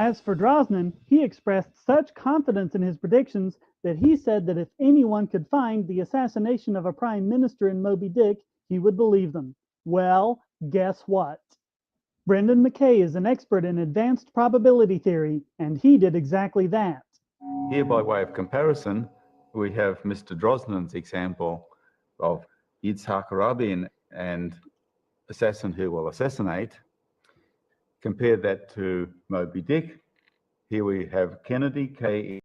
As for Drosnin, he expressed such confidence in his predictions that he said that if anyone could find the assassination of a prime minister in Moby Dick, he would believe them. Well, guess what? Brendan McKay is an expert in advanced probability theory, and he did exactly that. Here, by way of comparison, we have Mr. Drosnin's example of Yitzhak Rabin and assassin who will assassinate. Compare that to Moby Dick. Here we have Kennedy, K.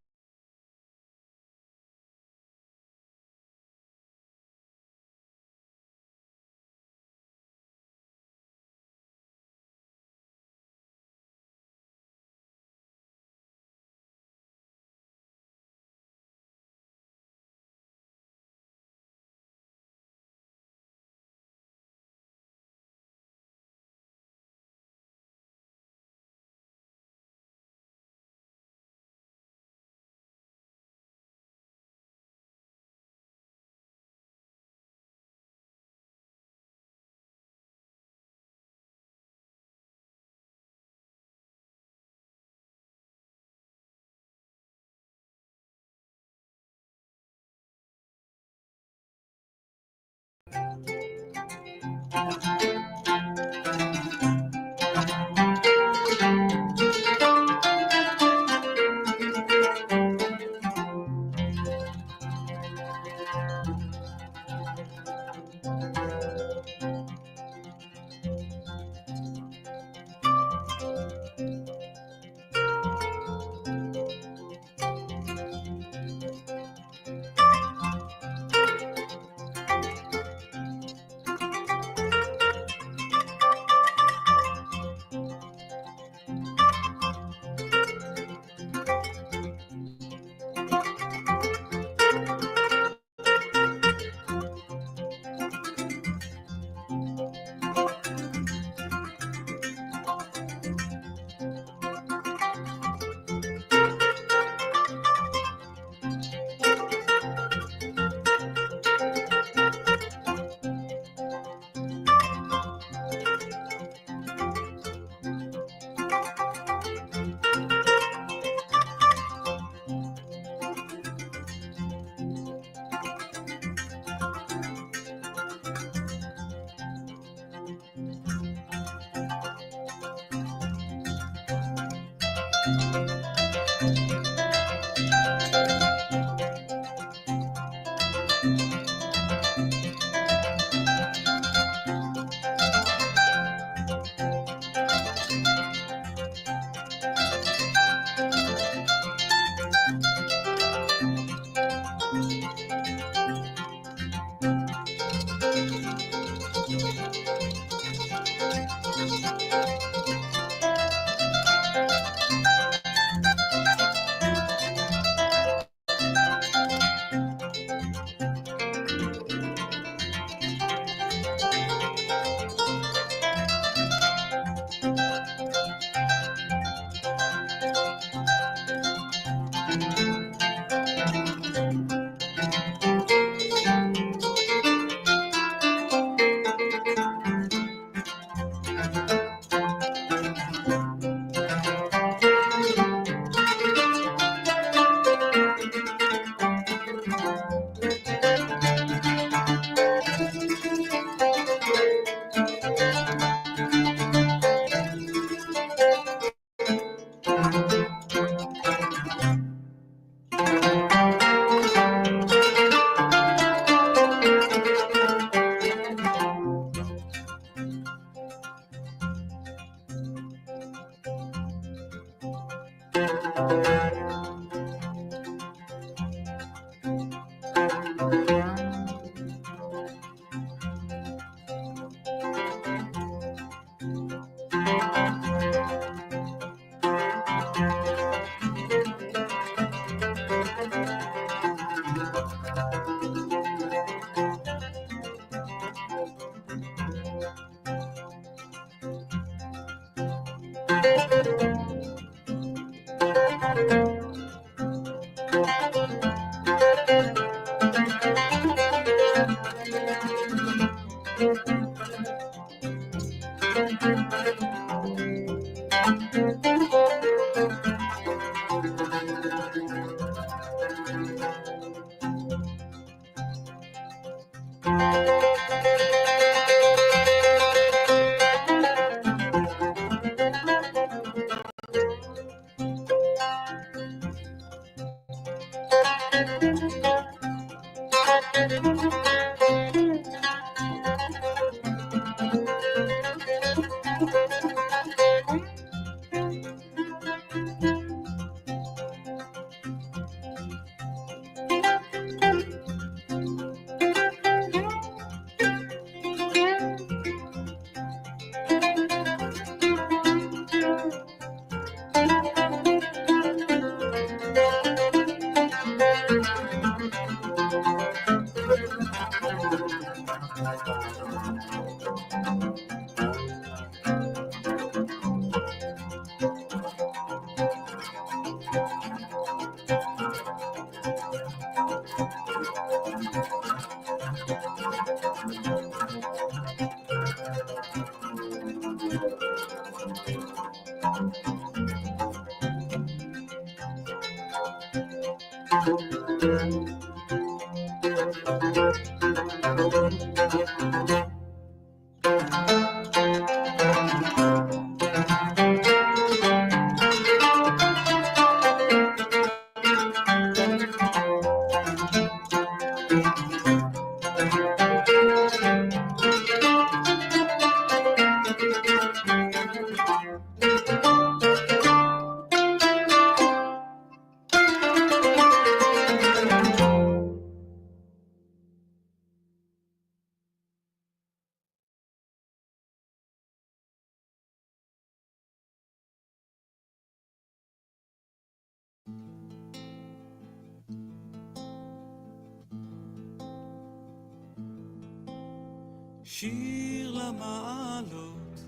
שיר למעלות,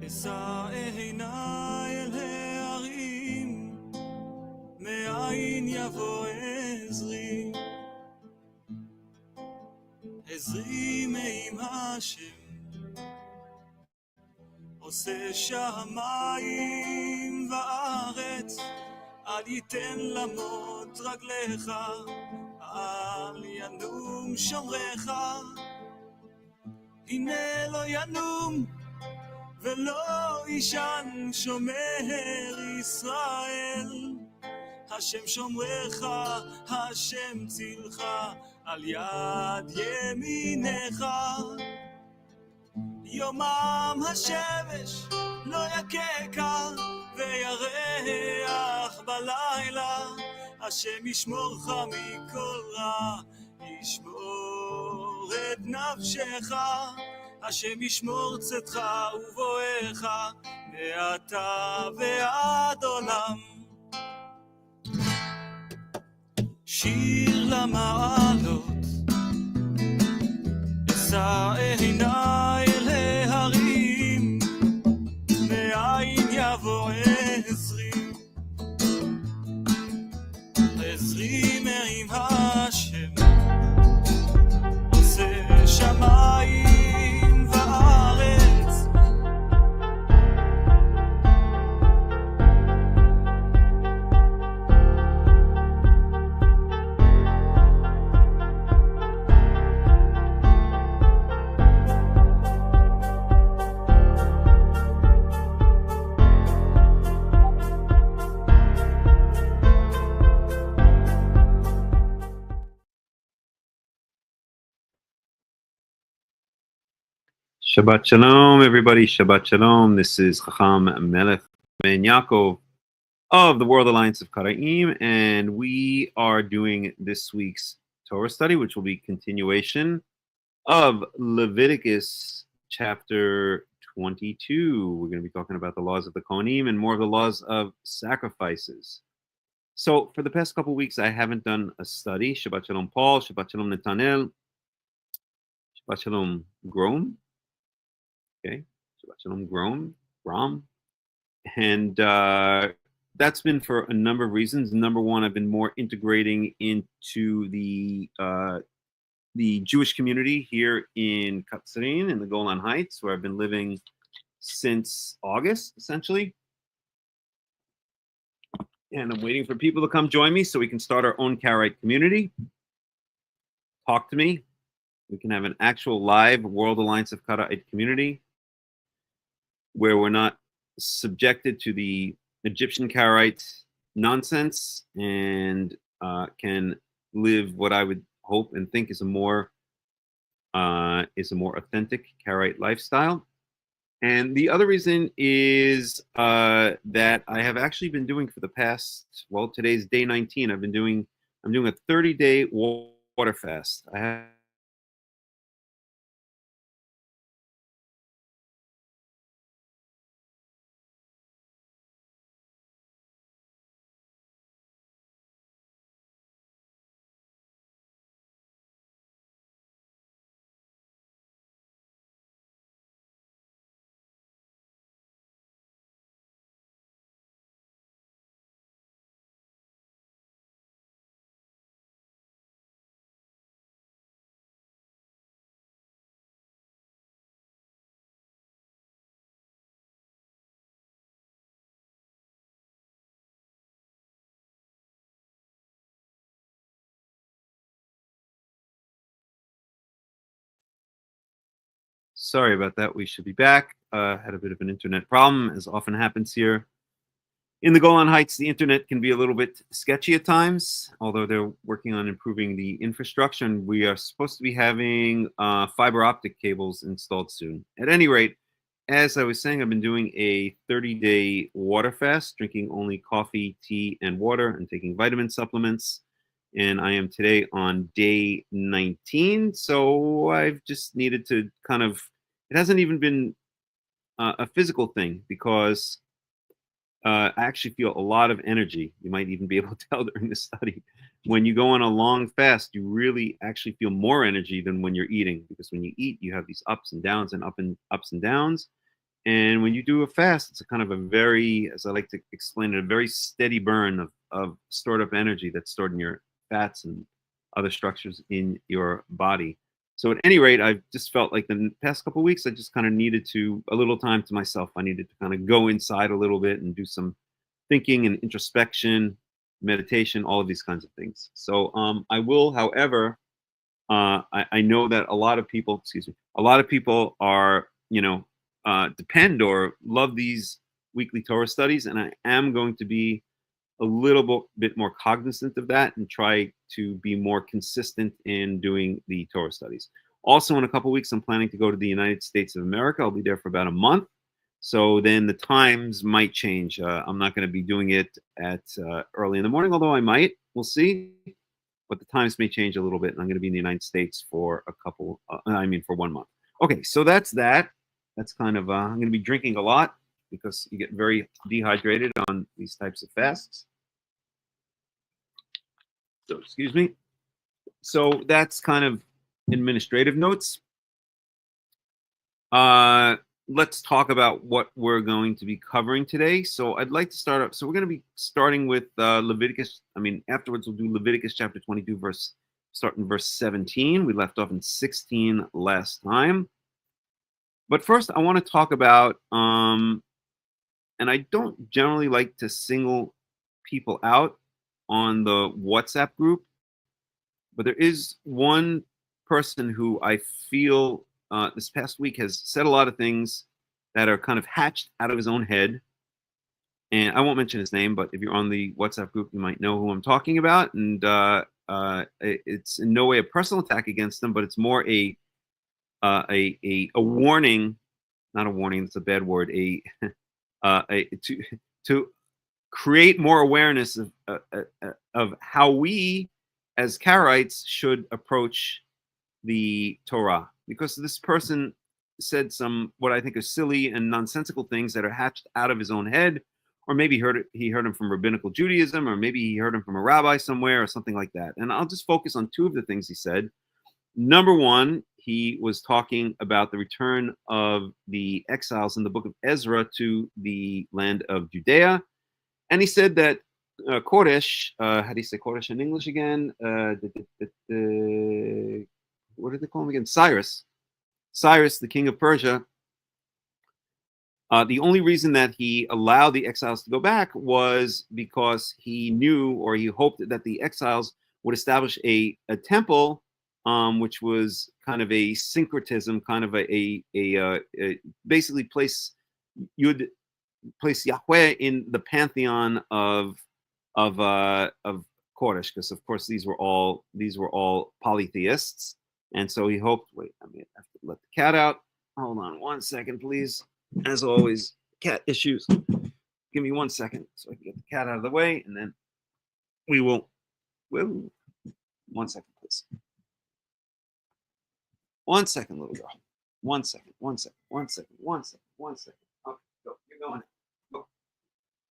אשא עיניי אל ההרים, מאין יבוא עזרי, עזרי מעם השם, עושה שמיים וארץ, אל ייתן למות רגליך, אל ינום שומרך, הנה לא ינום ולא ישן שומר ישראל, השם שומרך, השם צילך, על יד ימינך. יומם השמש לא יככה וירח בלילה, השם ישמורך מכל רע, ישמור את נפשך, השם ישמור צאתך ובואך, מעתה ועד עולם. שיר למעלות, אשא עיניי אל ההרים, מאין יבוא עזרי, עזרי מעם השם, עושה שמיים וארץ. Shabbat Shalom, everybody. Shabbat Shalom. This is Hakham Melech Ben Yaakov of the World Alliance of Qara'im, and we are doing this week's Torah study, which will be continuation of Leviticus chapter 22. We're going to be talking about the laws of the Cohanim and more of the laws of sacrifices. So for the past couple weeks, I haven't done a study. Shabbat Shalom Paul, Shabbat Shalom Netanel, Shabbat Shalom Grom. Okay, Shabbat Shalom Grom. Ram. And that's been for a number of reasons. Number one, I've been more integrating into the Jewish community here in Katsarin in the Golan Heights, where I've been living since August, essentially. And I'm waiting for people to come join me so we can start our own Karaite community. Talk to me. We can have an actual live World Alliance of Qara'im community where we're not subjected to the Egyptian Karaite nonsense and can live what I would hope and think is a more authentic Karaite lifestyle. And the other reason is that I have actually been doing for the past, well, today's day 19. I'm doing a 30-day water fast. I have Sorry about that. We should be back. Had a bit of an internet problem, as often happens here. In the Golan Heights, the internet can be a little bit sketchy at times, although they're working on improving the infrastructure, and we are supposed to be having fiber optic cables installed soon. At any rate, as I was saying, I've been doing a 30-day water fast, drinking only coffee, tea, and water, and taking vitamin supplements. And I am today on day 19, so I've just needed to kind of, it hasn't even been a physical thing because I actually feel a lot of energy. You might even be able to tell during the study. When you go on a long fast, you really actually feel more energy than when you're eating, because when you eat, you have these ups and downs and ups and downs. And when you do a fast, it's a kind of a very, as I like to explain it, a very steady burn of stored up energy that's stored in your fats and other structures in your body. So at any rate, I've just felt like the past couple of weeks, I just kind of needed a little time to myself. I needed to kind of go inside a little bit and do some thinking and introspection, meditation, all of these kinds of things. So I will, however, I know that a lot of people are, depend or love these weekly Torah studies, and I am going to be a little bit more cognizant of that and try to be more consistent in doing the Torah studies. Also, in a couple of weeks, I'm planning to go to the United States of America. I'll be there for about a month. So then the times might change. I'm not going to be doing it at early in the morning, although I might. We'll see. But the times may change a little bit. And I'm going to be in the United States for for 1 month. Okay, so that's that. That's kind of, I'm going to be drinking a lot because you get very dehydrated on these types of fasts. So, excuse me. So that's kind of administrative notes. Let's talk about what we're going to be covering today. So I'd like to start up. So we're going to be starting with Leviticus. Afterwards we'll do Leviticus chapter 22, starting verse 17. We left off in 16 last time. But first I want to talk about, and I don't generally like to single people out on the WhatsApp group, but there is one person who I feel this past week has said a lot of things that are kind of hatched out of his own head. And I won't mention his name, but if you're on the WhatsApp group, you might know who I'm talking about. And it's in no way a personal attack against him, but it's more a warning, not a warning, it's a bad word, to create more awareness of how we as Karaites should approach the Torah, because this person said some what I think are silly and nonsensical things that are hatched out of his own head, or maybe he heard them from rabbinical Judaism, or maybe he heard them from a rabbi somewhere or something like that. And I'll just focus on two of the things he said. Number one, he was talking about the return of the exiles in the book of Ezra to the land of Judea. And he said that Koresh, how do you say Koresh in English again? What did they call him again? Cyrus, the king of Persia. The only reason that he allowed the exiles to go back was because he knew, or he hoped, that the exiles would establish a temple, which was kind of a syncretism, kind of a basically place Yahweh in the pantheon of Koresh, because of course these were all polytheists, and so he hoped. Wait, I may have to let the cat out. Hold on 1 second, please. As always, cat issues. Give me 1 second so I can get the cat out of the way, and then we will. 1 second, please. 1 second, little girl. 1 second. 1 second. 1 second. 1 second. 1 second. Okay, go. You're going. Go.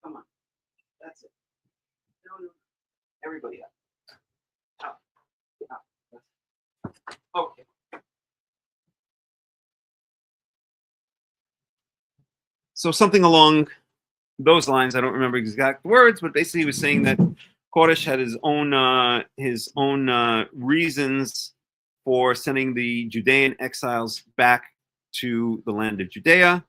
Come on. That's it. No. Everybody up. Out. Okay. So something along those lines, I don't remember exact words, but basically he was saying that Koresh had his own reasons for sending the Judean exiles back to the land of Judea,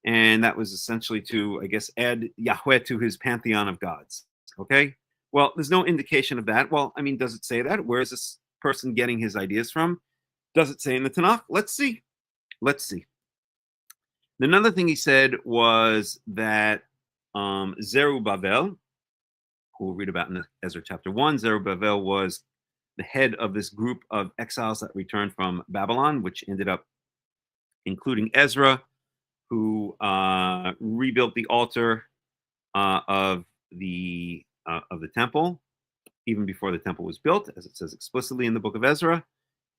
and that was essentially to, I guess, add Yahweh to his pantheon of gods. Okay, well, there's no indication of that. Well, I mean, does it say that? Where is this person getting his ideas from? Does it say in the Tanakh? Let's see. Another thing he said was that Zerubbabel, who we'll read about in Ezra chapter 1, Zerubbabel was the head of this group of exiles that returned from Babylon, which ended up including Ezra, who rebuilt the altar of the temple, even before the temple was built, as it says explicitly in the book of Ezra.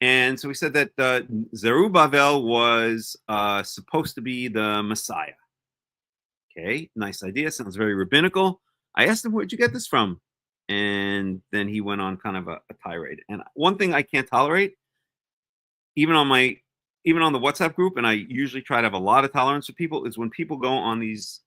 And so he said that Zerubbabel was supposed to be the Messiah. Okay, nice idea. Sounds very rabbinical. I asked him, where'd you get this from? And then he went on kind of a tirade. And one thing I can't tolerate, even on the WhatsApp group, and I usually try to have a lot of tolerance for people, is when people go on these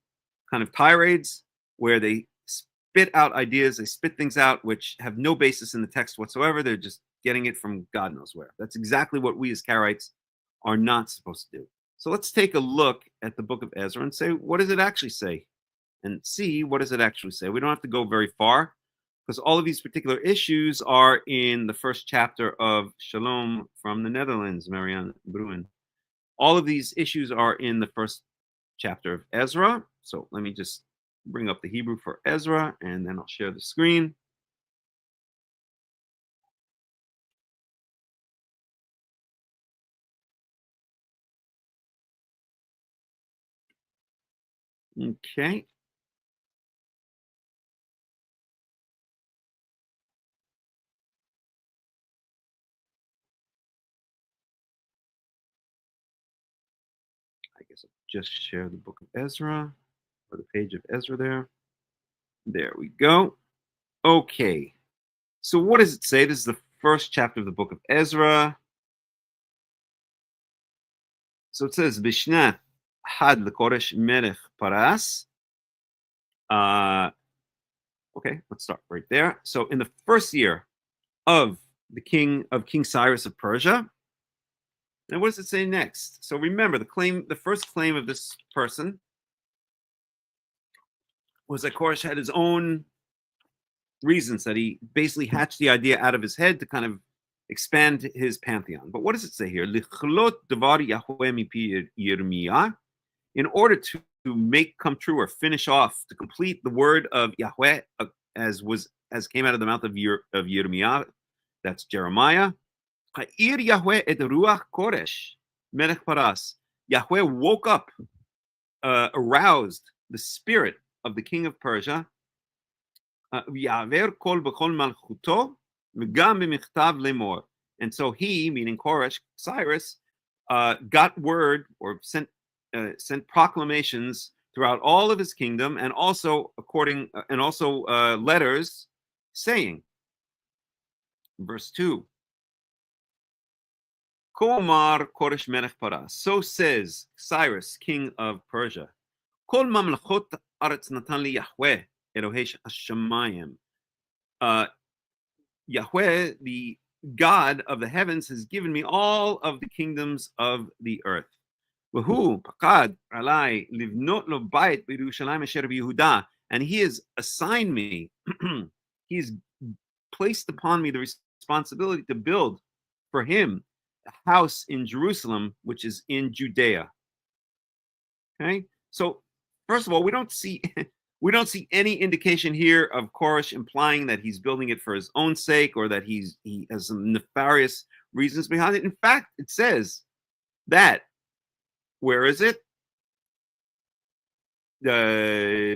kind of tirades where they spit out ideas, they spit things out which have no basis in the text whatsoever. They're just getting it from God knows where. That's exactly what we as Karaites are not supposed to do. So let's take a look at the book of Ezra and say, what does it actually say? And see, what does it actually say? We don't have to go very far, because all of these particular issues are in the first chapter of Shalom from the Netherlands, Marianne Bruin. All of these issues are in the first chapter of Ezra. So let me just bring up the Hebrew for Ezra, and then I'll share the screen. Okay. I guess I'll just share the book of Ezra, or the page of Ezra there. There we go. Okay. So what does it say? This is the first chapter of the book of Ezra. So it says, Bishnat had lekoresh melech paras. Okay, let's start right there. So in the first year of King Cyrus of Persia. And what does it say next? So remember, the first claim of this person was that Koresh had his own reasons, that he basically hatched the idea out of his head to kind of expand his pantheon. But what does it say here? In order to make come true or finish off, to complete the word of Yahweh as came out of the mouth of Yirmiyah, that's Jeremiah. Yahweh et ruach Koresh melech paras. Yahweh woke up, aroused the spirit of the king of Persia. And so he, meaning Koresh, Cyrus, got word or sent proclamations throughout all of his kingdom, and also letters saying, verse 2, Komar Koresh Melech Paras. So says Cyrus, king of Persia. Kol mamlachot aretz natan li Yahweh Elohei Hashamayim. Yahweh, the God of the heavens, has given me all of the kingdoms of the earth. V'hu pakad alai livnot lo bayit b'Yerushalayim asher b'Yehuda, and he has assigned me, he's placed upon me the responsibility to build for him a house in Jerusalem, which is in Judea. Okay, so first of all, we don't see any indication here of Koresh implying that he's building it for his own sake or that he has some nefarious reasons behind it. In fact, it says that, where is it? Yahweh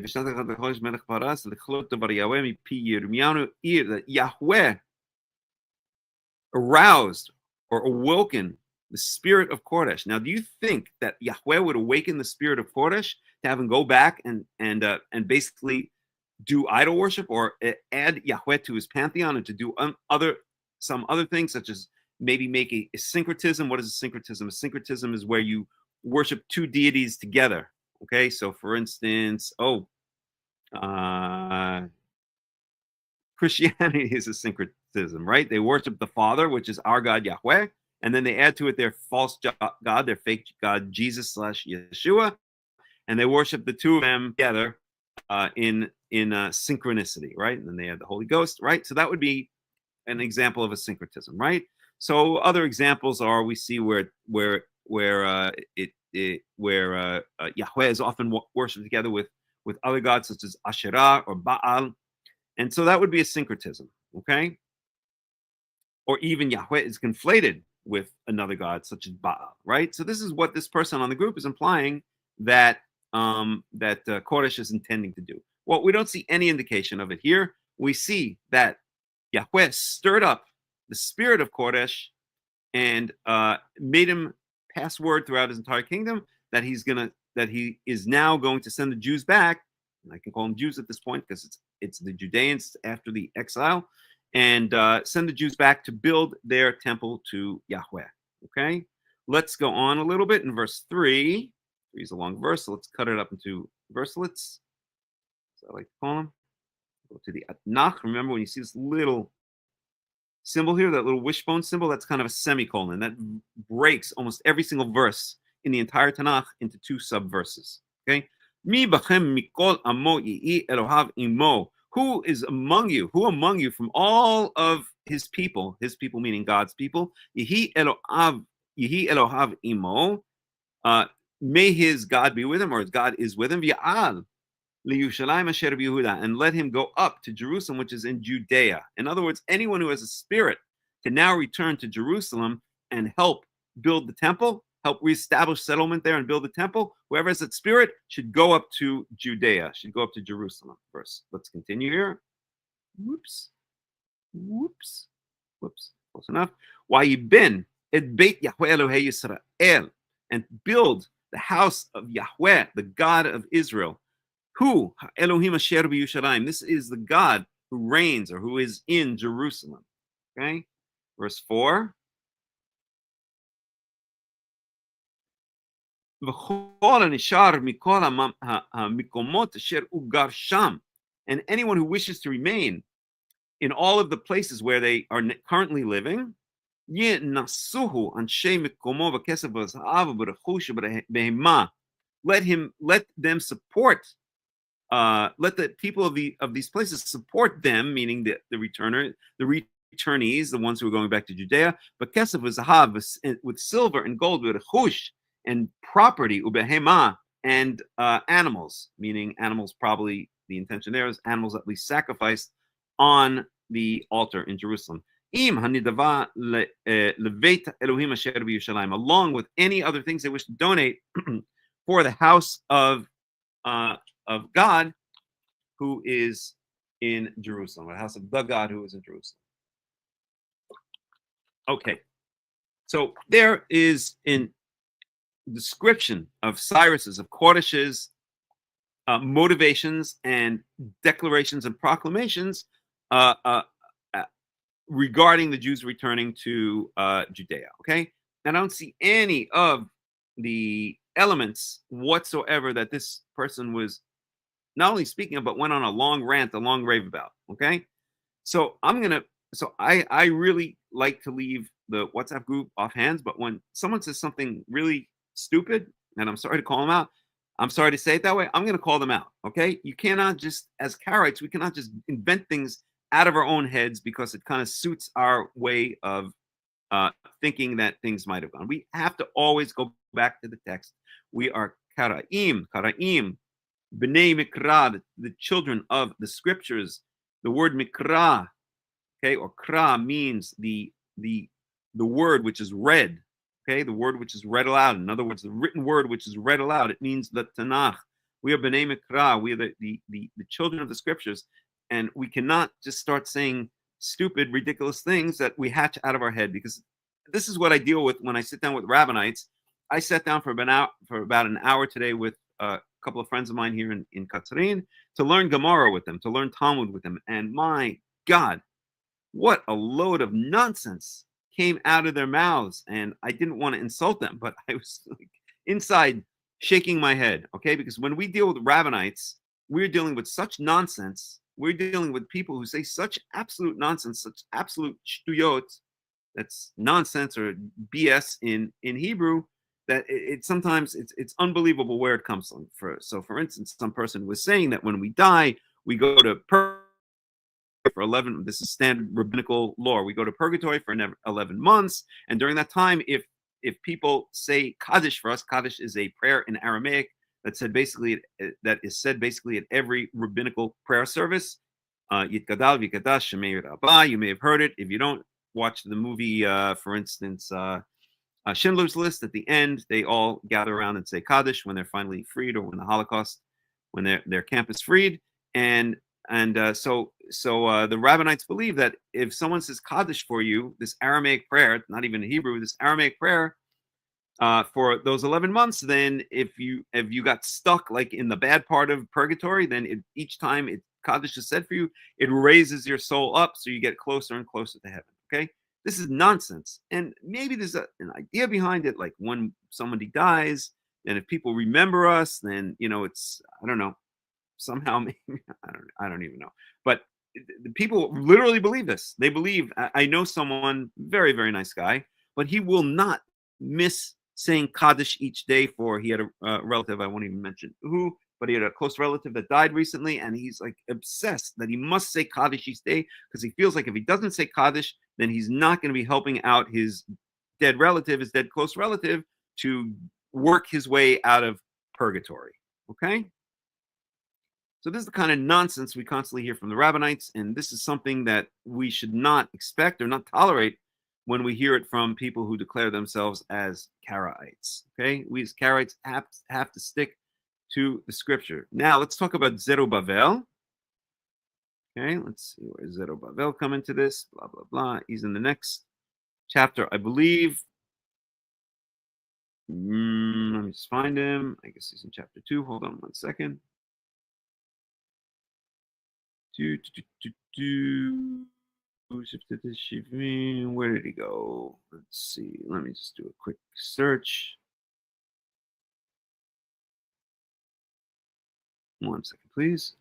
aroused or awoken the spirit of Koresh. Now, do you think that Yahweh would awaken the spirit of Koresh to have him go back and basically do idol worship, or add Yahweh to his pantheon, and to do some other things, such as maybe make a syncretism? What is a syncretism? A syncretism is where you worship two deities together. Okay, so for instance, Christianity is a syncretism, right? They worship the Father, which is our God Yahweh, and then they add to it their false God, their fake God Jesus / Yeshua, and they worship the two of them together in synchronicity, right? And then they add the Holy Ghost, right? So that would be an example of a syncretism, right? So other examples are, we see where Yahweh is often worshipped together with other gods such as Asherah or Baal, and so that would be a syncretism, okay? Or even Yahweh is conflated with another god such as Baal, right? So this is what this person on the group is implying that Koresh is intending to do. Well, we don't see any indication of it here. We see that Yahweh stirred up the spirit of Koresh and made him pass word throughout his entire kingdom that he is now going to send the Jews back. And I can call them Jews at this point because it's the Judeans after the exile, and send the Jews back to build their temple to Yahweh. Okay, let's go on a little bit in verse 3. 3 is a long verse, so let's cut it up into verselets, as I like to call them. Go to the Tanach. Remember, when you see this little symbol here, that little wishbone symbol, that's kind of a semicolon. That breaks almost every single verse in the entire Tanakh into 2 subverses. Okay? Mi bachem mikol amo yi'i Elohav imo. Who is among you? Who among you from all of his people meaning God's people, yihi Elohav imo, may his God be with him, or his God is with him, Ya'al liyushalayim asher b'Yehuda, and let him go up to Jerusalem, which is in Judea. In other words, anyone who has a spirit can now return to Jerusalem and help build the temple, help reestablish settlement there and build the temple. Whoever has that spirit should go up to Judea, should go up to Jerusalem first. Let's continue here. Whoops. Close enough. Wa'yibin et beit Yahweh Elohei Yisrael, and build the house of Yahweh, the God of Israel. Who? Elohim asher b'Yerushalayim. This is the God who reigns, or who is in Jerusalem. Okay? Verse 4. And anyone who wishes to remain in all of the places where they are currently living, let them support, let the people of these places support them, meaning the returnees, the ones who are going back to Judea, but kesef was zahav, with silver and gold, with chush and property, ubehema, and animals, meaning animals, probably the intention there is animals at least sacrificed on the altar in Jerusalem. Along with any other things they wish to donate for the house of God who is in Jerusalem, the house of the God who is in Jerusalem. Okay, so there is in description of Cyrus's, of Koresh's motivations and declarations and proclamations regarding the Jews returning to Judea. Okay, I don't see any of the elements whatsoever that this person was not only speaking of, but went on a long rant, a long rave about. Okay. So I really like to leave the WhatsApp group off hands, but when someone says something really stupid, and I'm sorry to call them out, I'm sorry to say it that way, I'm going to call them out. Okay. You cannot just, as Karaites, we cannot just invent things out of our own heads because it kind of suits our way of thinking that things might have gone. We have to always go back to the text. We are Kara'im, B'nai Mikra, the children of the scriptures. The word Mikra, okay, or Kra means the word which is read, okay, the word which is read aloud. In other words, the written word which is read aloud. It means the Tanach. We are B'nai Mikra. We are the children of the scriptures, and we cannot just start saying stupid, ridiculous things that we hatch out of our head, because this is what I deal with when I sit down with rabbinites. I sat down for about an hour today with a couple of friends of mine here in Katsarin to learn Gemara with them, to learn Talmud with them. And my God, what a load of nonsense came out of their mouths. And I didn't want to insult them, but I was like inside shaking my head, okay? Because when we deal with rabbinites, we're dealing with such nonsense. We're dealing with people who say such absolute nonsense, such absolute shtuyot, that's nonsense or BS in Hebrew, that it sometimes it's unbelievable where it comes from. So for instance, some person was saying that when we die, we go to purgatory for 11. This is standard rabbinical law. We go to purgatory for 11 months, and during that time, if people say Kaddish for us, Kaddish is a prayer in Aramaic that is said basically at every rabbinical prayer service. Yitkadal v'yikadash shemei Rabbah. You may have heard it. If you don't, watch the movie, for instance, Schindler's List. At the end, they all gather around and say Kaddish when they're finally freed, or when the Holocaust, when their camp is freed. And so the Rabbinites believe that if someone says Kaddish for you, this Aramaic prayer, not even Hebrew, this Aramaic prayer, for those 11 months, then if you got stuck like in the bad part of purgatory, then each time Kaddish is said for you, it raises your soul up, so you get closer and closer to heaven. Okay, this is nonsense, and maybe there's an idea behind it, like when somebody dies, and if people remember us, then it's, I don't know, somehow maybe, I don't even know, but the people literally believe this. They believe. I know someone, very, very nice guy, but he will not miss saying Kaddish each day. He had a relative, I won't even mention who, but he had a close relative that died recently, and he's like obsessed that he must say Kaddish each day, because he feels like if he doesn't say Kaddish, then he's not going to be helping out his dead relative, his dead close relative, to work his way out of purgatory. Okay? So this is the kind of nonsense we constantly hear from the rabbinites, and this is something that we should not expect or not tolerate when we hear it from people who declare themselves as Karaites. Okay? We as Karaites have to stick to the scripture. Now let's talk about Zerubbabel. Okay, let's see where Zerubbabel come into this. Blah blah blah. He's in the next chapter, I believe. Let me just find him. I guess he's in chapter 2. Hold on 1 second. Where did he go? Let's see. Let me just do a quick search. 1 second, please.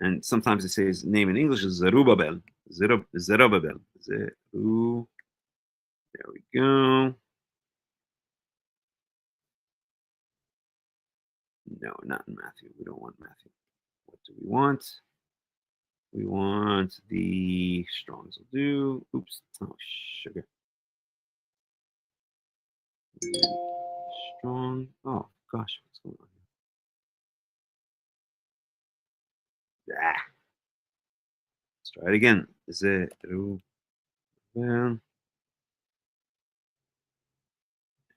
And sometimes they say his name in English is Zerubbabel. Zerubbabel. There we go. No, not in Matthew. We don't want Matthew. What do we want? We want the Strong's will do. Oops. Oh, sugar. Strong. Oh, gosh. What's going on here? Ah. Let's try it again. Zerubbabel.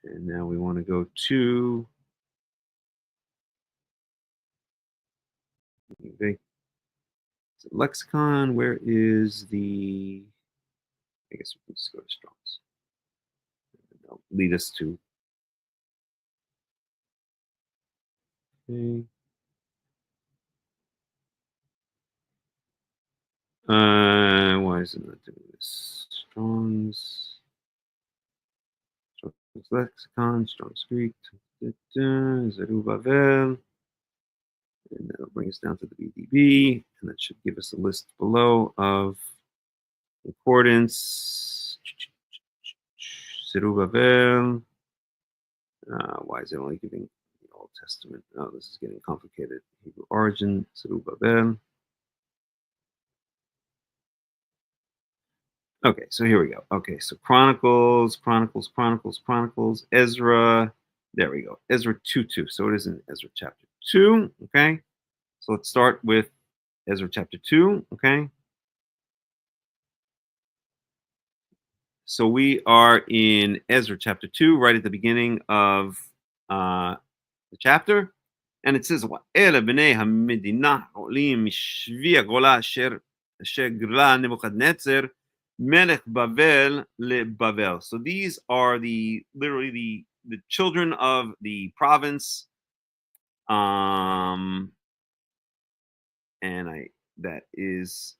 And now we want to go to lexicon. Where is the? I guess we can just go to Strong's. That'll lead us to. Okay. Why is it not doing this? Strong's. Lexicon, Strong's Greek, Zerubbabel, and that'll bring us down to the BDB, and that should give us a list below of concordance. Zerubbabel. Why is it only giving the Old Testament? Oh, this is getting complicated. Hebrew origin, Zerubbabel. Okay, so here we go. Okay, so Chronicles, Ezra. There we go. Ezra 2:2. So it is in Ezra chapter 2. Okay, so let's start with Ezra chapter 2. Okay, so we are in Ezra chapter 2, right at the beginning of the chapter, and it says, "Ela b'nei hamedinah olim mishvi hagola asher gla Nebuchadnezzar Melech Bavel le Bavel." So these are literally the children of the province, and that is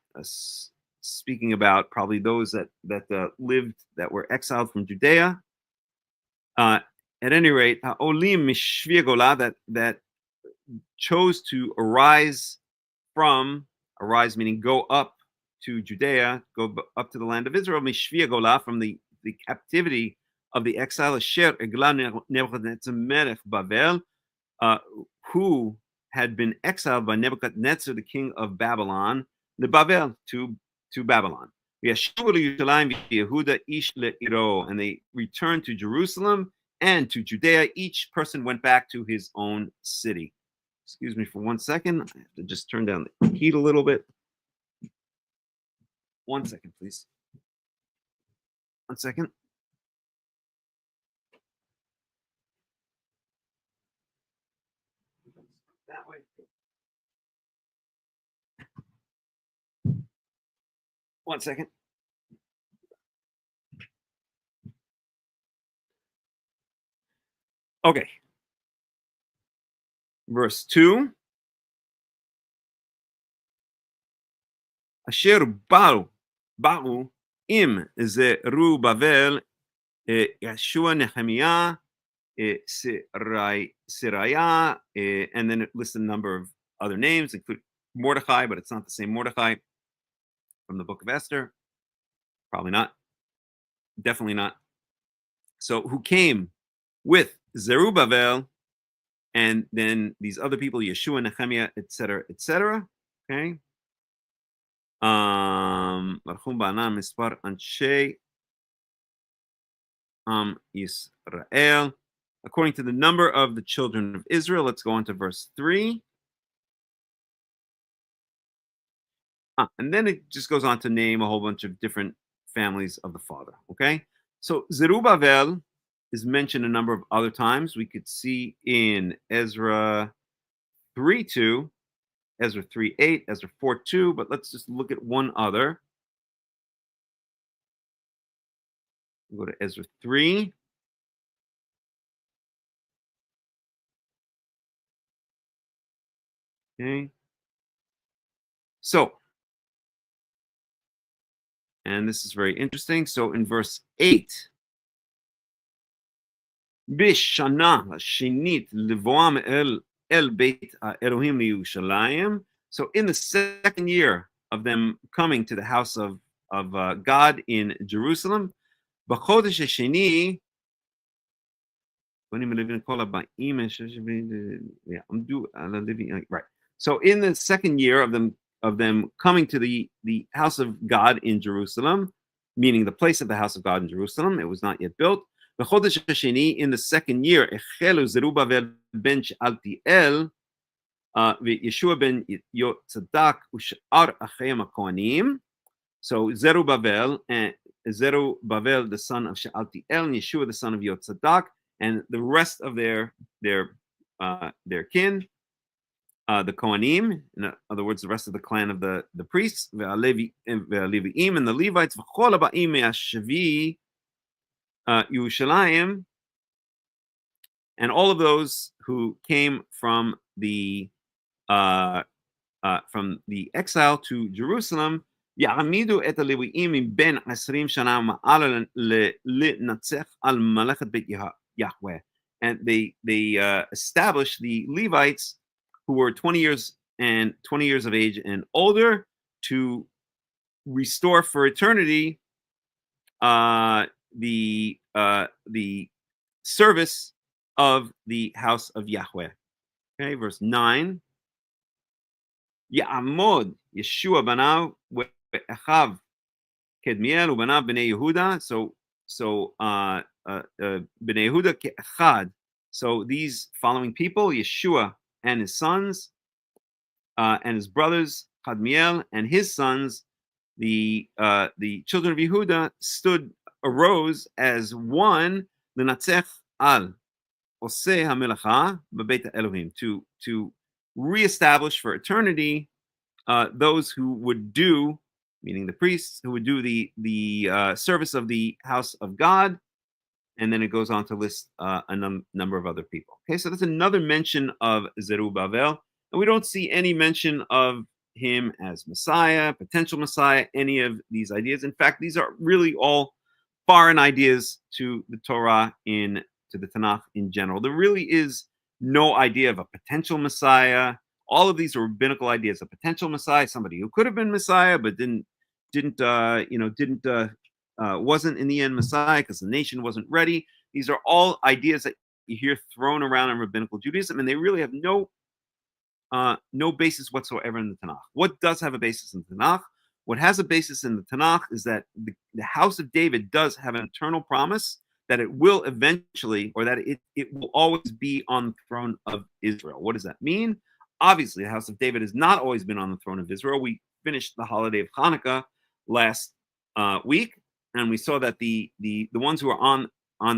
speaking about probably those that lived, that were exiled from Judea. At any rate, Olim Mishvi Gola, that chose to arise meaning go up to Judea, go up to the land of Israel, Mishvi Gola, from the captivity of the exile, Asher Egla Nebuchadnezzar Melech Bavel, who had been exiled by Nebuchadnezzar, the king of Babylon, the Bavel, to Babylon. And they returned to Jerusalem and to Judea. Each person went back to his own city. Excuse me for 1 second. I have to just turn down the heat a little bit. 1 second, please. 1 second. That way. 1 second. Okay. Verse 2. Asher ba'u im Zerubbabel, Yeshua, Nehemiah, Seraiah, and then it lists a number of other names, including Mordecai, but it's not the same Mordecai from the book of Esther. Probably not. Definitely not. So who came with Zerubbabel, and then these other people, Yeshua, Nehemiah, etc., etc. Okay. Marchum ba'anam mispar anshe Israel, according to the number of the children of Israel. Let's go on to verse 3. And then it just goes on to name a whole bunch of different families of the father. Okay, so Zerubbabel is mentioned a number of other times. We could see in Ezra 3:2, Ezra 3:8, Ezra 4:2, but let's just look at one other. We'll go to Ezra 3. Okay. So, and this is very interesting. So in verse 8, Bishana Shinit Livoam El Beit Elohim Yerushalayim. So in the second year of them coming to the house of God in Jerusalem, B'chodesh Sheni. Right. So in the second year of them coming to the house of God in Jerusalem, meaning the place of the house of God in Jerusalem, it was not yet built. B'chodesh Hasheni, in the second year, Echelu Zerubbabel ben Shealtiel, Yeshua ben Yotzadak u'shar Achayim Kohanim. So Zerubbabel, the son of Shealtiel, and Yeshua, the son of Yotzadak, and the rest of their kin, the Cohanim, in other words, the rest of the clan of the priests, Levi'im, and the Levites, V'chol ha'ba'im me'ashavi Yerushalayim, and all of those who came from the exile to Jerusalem, יעמידו את הלוויים מבין 20 שנה ומעלה לנצח על מלאכת בית Yahweh. And they established the Levites who were 20 years of age and older to restore for eternity the service of the house of Yahweh. Okay, verse 9. Ya'amod Yeshua banav ve'achav kedmiel ubanav bnei Yehuda. So bnei Yehuda ke'achad. So these following people, Yeshua and his sons, and his brothers, Kadmiel and his sons, the children of Yehuda arose as one, the Natzech al Oseh HaMelacha B'Beit Elohim, to reestablish for eternity those who would do, meaning the priests, who would do the service of the house of God. And then it goes on to list a number of other people. Okay, so that's another mention of Zerubbabel. And we don't see any mention of him as Messiah, potential Messiah, any of these ideas. In fact, these are really all foreign ideas to the Torah, to the Tanakh in general. There really is no idea of a potential Messiah. All of these are rabbinical ideas. A potential Messiah, somebody who could have been Messiah, but wasn't in the end Messiah because the nation wasn't ready. These are all ideas that you hear thrown around in rabbinical Judaism, and they really have no basis whatsoever in the Tanakh. What does have a basis in the Tanakh? What has a basis in the Tanakh is that the house of David does have an eternal promise that it will eventually, or that it will always be on the throne of Israel. What does that mean? Obviously, the house of David has not always been on the throne of Israel. We finished the holiday of Hanukkah last week, and we saw that the ones who are on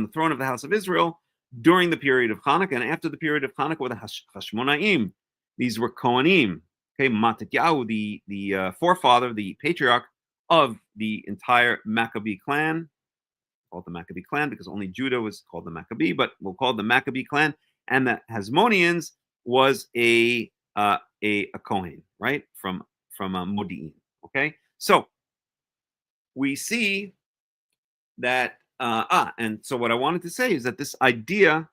the throne of the house of Israel during the period of Hanukkah and after the period of Hanukkah were the Hashmonaim. These were Cohanim. Okay, Mattatyahu, the forefather, the patriarch of the entire Maccabee clan, called the Maccabee clan because only Judah was called the Maccabee, but we'll call it the Maccabee clan. And the Hasmoneans was a Kohen, right, from Modi'in. Okay, so we see that and so what I wanted to say is that this idea.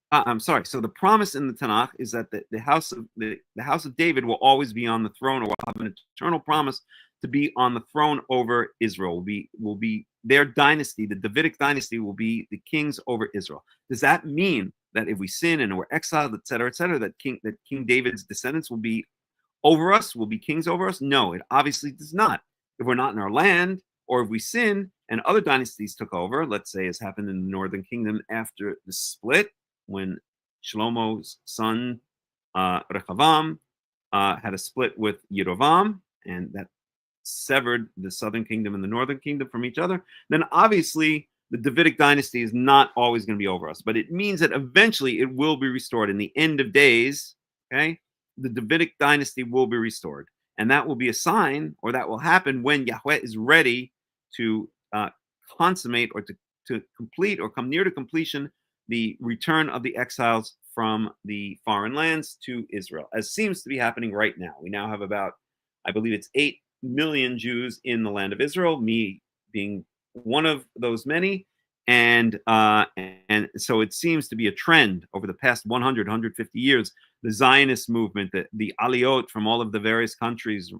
I'm sorry. So the promise in the Tanakh is that the house of David will always be on the throne, or will have an eternal promise to be on the throne over Israel. Will be their dynasty, the Davidic dynasty, will be the kings over Israel. Does that mean that if we sin and we're exiled, etc., that King David's descendants will be over us, will be kings over us? No, it obviously does not. If we're not in our land, or if we sin and other dynasties took over, let's say as happened in the Northern Kingdom after the split, when Shlomo's son Rechavam had a split with Yerovam, and that severed the Southern Kingdom and the Northern Kingdom from each other, then obviously the Davidic dynasty is not always going to be over us. But it means that eventually it will be restored. In the end of days, okay, the Davidic dynasty will be restored. And that will be a sign, or that will happen when Yahweh is ready to consummate, or to complete, or come near to completion, the return of the exiles from the foreign lands to Israel, as seems to be happening right now. We now have about, I believe it's 8 million Jews in the land of Israel, me being one of those many. And so it seems to be a trend over the past 100, 150 years, the Zionist movement, the Aliyot from all of the various countries,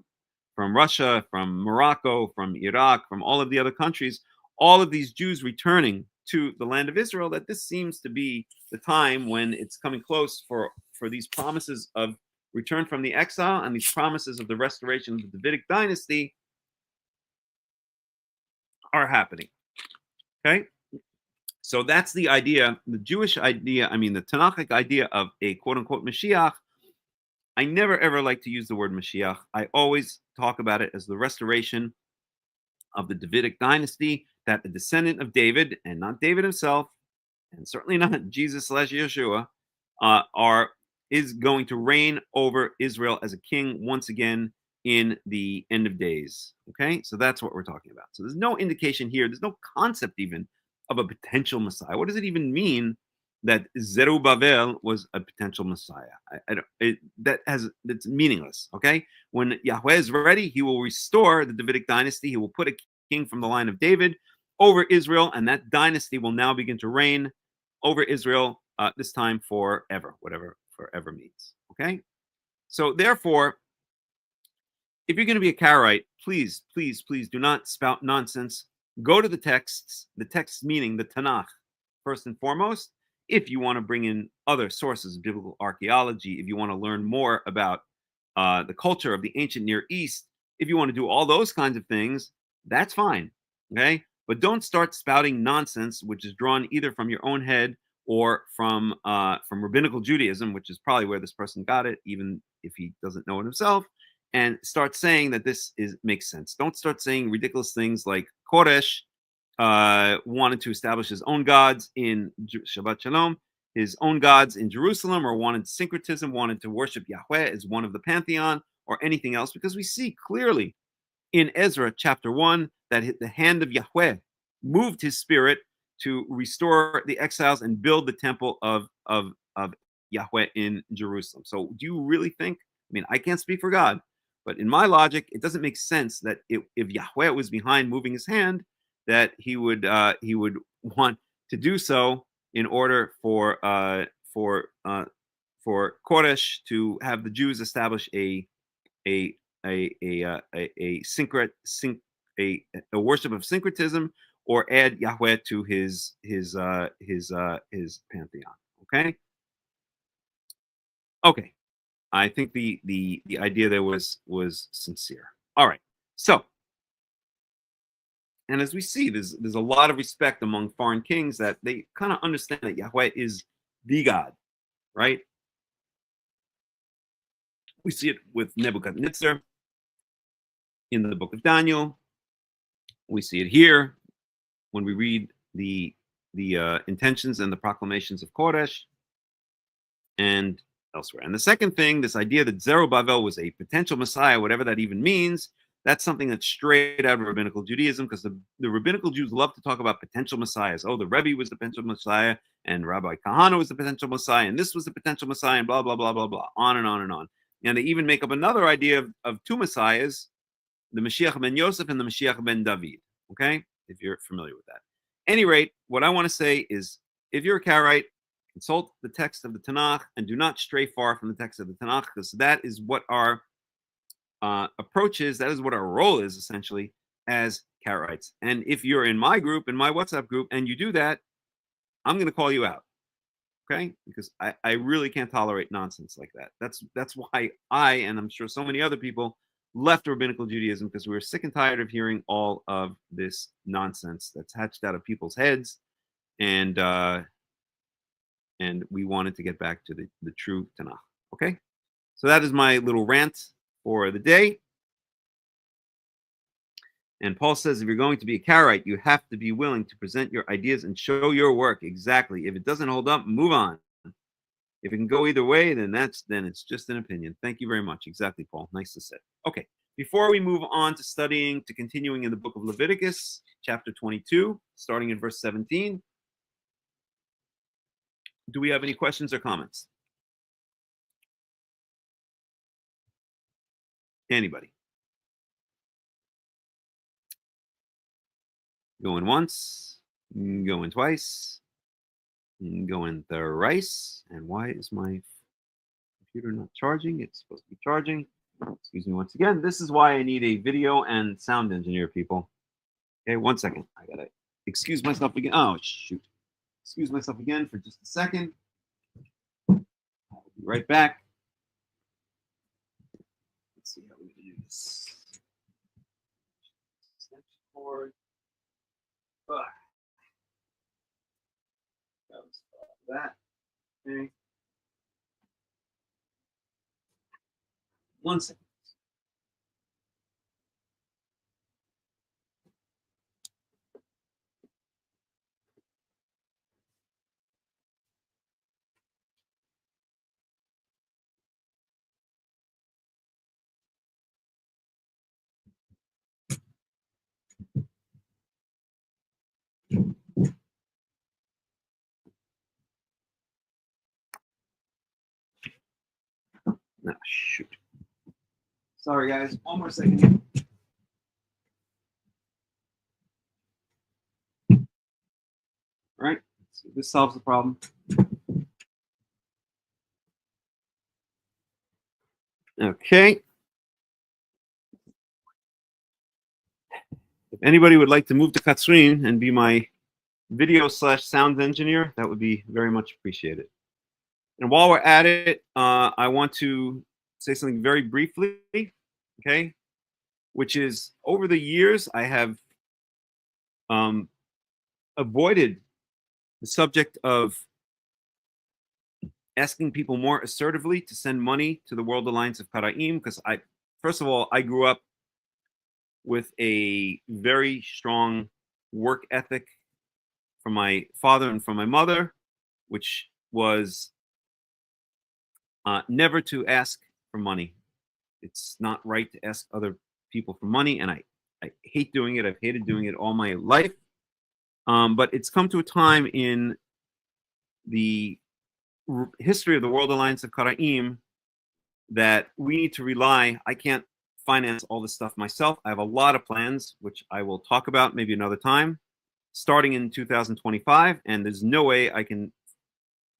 from Russia, from Morocco, from Iraq, from all of the other countries, all of these Jews returning to the land of Israel, that this seems to be the time when it's coming close for these promises of return from the exile and these promises of the restoration of the Davidic dynasty are happening. Okay? So that's the idea, the Jewish idea, the Tanakhic idea of a quote-unquote Mashiach. I never ever like to use the word Mashiach. I always talk about it as the restoration of the Davidic dynasty, that a descendant of David, and not David himself, and certainly not Jesus / Yeshua, is going to reign over Israel as a king once again in the end of days. Okay, so that's what we're talking about. So there's no indication here, there's no concept even of a potential Messiah. What does it even mean that Zerubbabel was a potential Messiah. That's meaningless. Okay, when Yahweh is ready, He will restore the Davidic dynasty. He will put a king from the line of David over Israel, and that dynasty will now begin to reign over Israel. This time forever, whatever forever means. Okay, so therefore, if you're going to be a Karaite, please, please, please do not spout nonsense. Go to the texts meaning the Tanakh, first and foremost. If you want to bring in other sources of biblical archaeology, if you want to learn more about the culture of the ancient Near East, if you want to do all those kinds of things, that's fine. Okay? But don't start spouting nonsense, which is drawn either from your own head or from rabbinical Judaism, which is probably where this person got it, even if he doesn't know it himself, and start saying that this makes sense. Don't start saying ridiculous things like Koresh wanted to establish his own gods in Shabbat Shalom, his own gods in Jerusalem, or wanted syncretism, wanted to worship Yahweh as one of the pantheon, or anything else, because we see clearly in Ezra chapter 1 that the hand of Yahweh moved his spirit to restore the exiles and build the temple of Yahweh in Jerusalem. So do you really think, I mean, I can't speak for God, but in my logic, it doesn't make sense that if Yahweh was behind moving his hand, that he would want to do so in order for Koresh to have the Jews establish a worship of syncretism, or add Yahweh to his pantheon. Okay. I think the idea there was sincere. All right. So, and as we see, there's a lot of respect among foreign kings that they kind of understand that Yahweh is the God, right? We see it with Nebuchadnezzar in the book of Daniel. We see it here when we read the intentions and the proclamations of Koresh, and elsewhere. And the second thing, this idea that Zerubbabel was a potential Messiah, whatever that even means, that's something that's straight out of rabbinical Judaism, because the rabbinical Jews love to talk about potential messiahs. Oh, the Rebbe was the potential Messiah, and Rabbi Kahana was the potential Messiah, and this was the potential Messiah, and blah, blah, blah, blah, blah, on and on and on. And they even make up another idea of two messiahs, the Mashiach ben Yosef and the Mashiach ben David, okay? If you're familiar with that. At any rate, what I want to say is, if you're a Karaite, consult the text of the Tanakh and do not stray far from the text of the Tanakh, because that is what our approach is, that is what our role is, essentially, as Karaites. And if you're in my group, in my WhatsApp group, and you do that, I'm going to call you out, okay? Because I really can't tolerate nonsense like that. That's why I, and I'm sure so many other people, left rabbinical Judaism, because we were sick and tired of hearing all of this nonsense that's hatched out of people's heads, and we wanted to get back to the true Tanakh. Okay, so that is my little rant for the day. And Paul says, if you're going to be a Karaite, you have to be willing to present your ideas and show your work. Exactly. If it doesn't hold up, move on. If it can go either way, then it's just an opinion. Thank you very much. Exactly, Paul. Nice to say. Okay. Before we move on to continuing in the book of Leviticus, chapter 22, starting in verse 17, do we have any questions or comments? Anybody? Going once, going twice, going thrice. And why is my computer not charging? It's supposed to be charging. Excuse me once again. This is why I need a video and sound engineer, people. Okay, 1 second. I gotta excuse myself again. Oh, shoot. Excuse myself again for just a second. I'll be right back. Let's see how we can do this. Cord. That. Okay. 1 second. Shoot. Sorry, guys. One more second. All right. So this solves the problem. Okay. If anybody would like to move to Katsrin and be my video/sound engineer, that would be very much appreciated. And while we're at it, I want to say something very briefly, okay? Which is, over the years, I have avoided the subject of asking people more assertively to send money to the World Alliance of Qara'im, because first of all, I grew up with a very strong work ethic from my father and from my mother, which was never to ask for money. It's not right to ask other people for money, and I hate doing it. I've hated doing it all my life. But it's come to a time in the history of the World Alliance of Qara'im that we need to rely. I can't finance all this stuff myself. I have a lot of plans, which I will talk about maybe another time, starting in 2025, and there's no way I can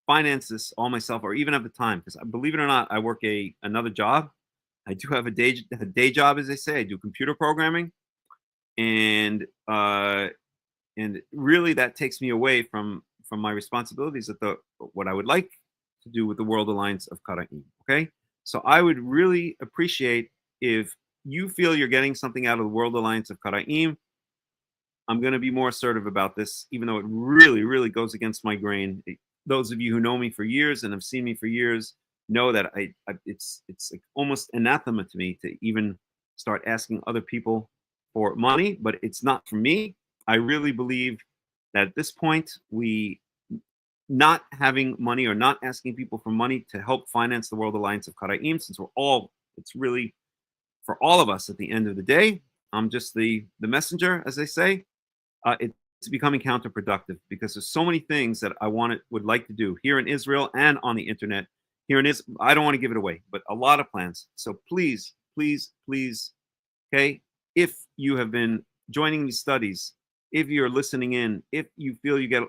finance this all myself or even have the time, because believe it or not, I work another job. I do have a day job, as they say. I do computer programming, and really that takes me away from my responsibilities at what I would like to do with the World Alliance of Qara'im. Okay, so I would really appreciate if you feel you're getting something out of the World Alliance of Qara'im. I'm going to be more assertive about this, even though it really, really goes against my grain. Those of you who know me for years and have seen me for years know that it's like almost anathema to me to even start asking other people for money, but it's not for me. I really believe that at this point, we not having money or not asking people for money to help finance the World Alliance of Qara'im, since it's really for all of us at the end of the day. I'm just the messenger, as they say. It's becoming counterproductive because there's so many things that I would like to do here in Israel and on the internet. Here in Israel, I don't want to give it away, but a lot of plans. So please, please, please, okay, if you have been joining these studies, if you're listening in, if you feel you get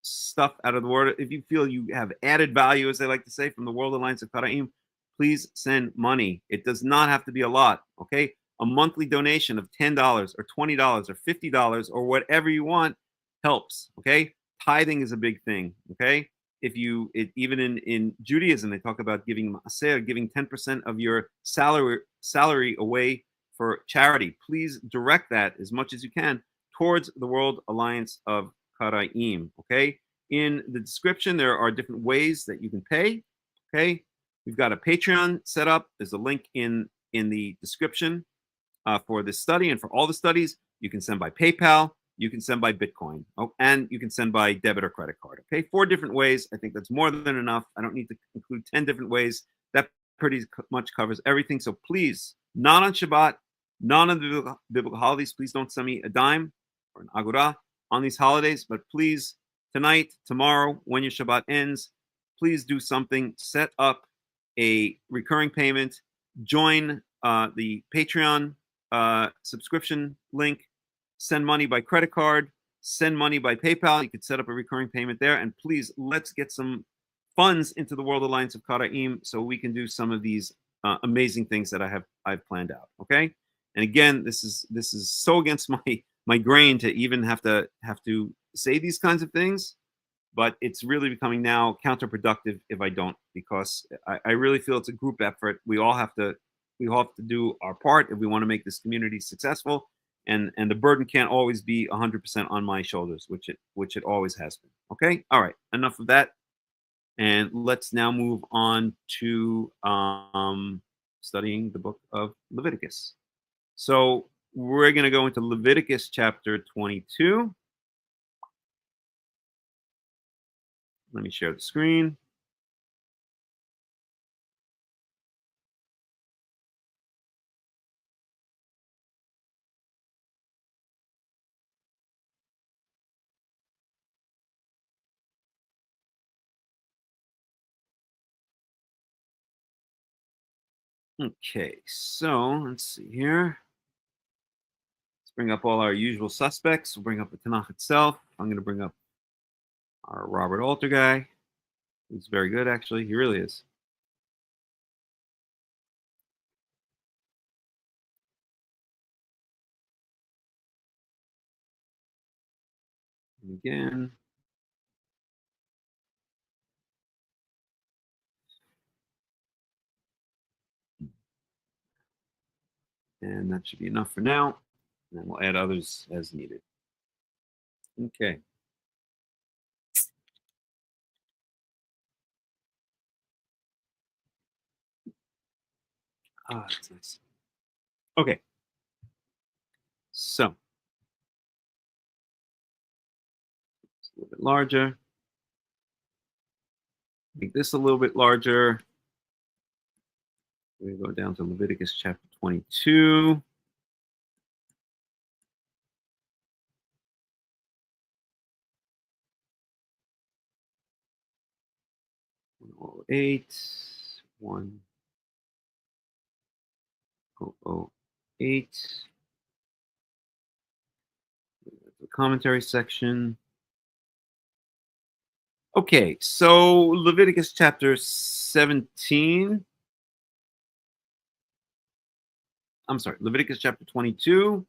stuff out of the word, if you feel you have added value, as they like to say, from the World Alliance of Qara'im, please send money. It does not have to be a lot, okay? A monthly donation of $10 or $20 or $50 or whatever you want helps, okay? Tithing is a big thing, okay? Even in Judaism, they talk about giving maaser, giving 10% of your salary away for charity. Please direct that as much as you can towards the World Alliance of Qara'im, okay? In the description, there are different ways that you can pay, okay? We've got a Patreon set up. There's a link in the description for this study, and for all the studies, you can send by PayPal, you can send by Bitcoin, and you can send by debit or credit card. Okay, 4 different ways. I think that's more than enough. I don't need to include 10 different ways. That pretty much covers everything. So please, not on Shabbat, not on the biblical holidays, please don't send me a dime or an agora on these holidays, but please, tonight, tomorrow, when your Shabbat ends, please do something. Set up a recurring payment. Join the Patreon subscription link. Send money by credit card. Send money by PayPal. You could set up a recurring payment there. And please, let's get some funds into the World Alliance of Qara'im so we can do some of these amazing things that I've planned out. Okay. And again, this is so against my grain to even have to say these kinds of things, but it's really becoming now counterproductive if I don't, because I really feel it's a group effort. We all have to do our part if we want to make this community successful, and the burden can't always be 100% on my shoulders, which it always has been. Okay, all right, enough of that, and let's now move on to studying the book of Leviticus. So we're going to go into Leviticus chapter 22. Let me share the screen. Okay, so let's see here. Let's bring up all our usual suspects. We'll bring up the Tanakh itself. I'm going to bring up our Robert Alter guy, who's very good, actually. He really is. And again. And that should be enough for now. And then we'll add others as needed. Okay. Ah, that's nice. Okay. So, it's a little bit larger. Make this a little bit larger. We go down to Leviticus chapter 22. Eight 1008. The commentary section. Okay, so Leviticus chapter 17. I'm sorry, Leviticus chapter 22.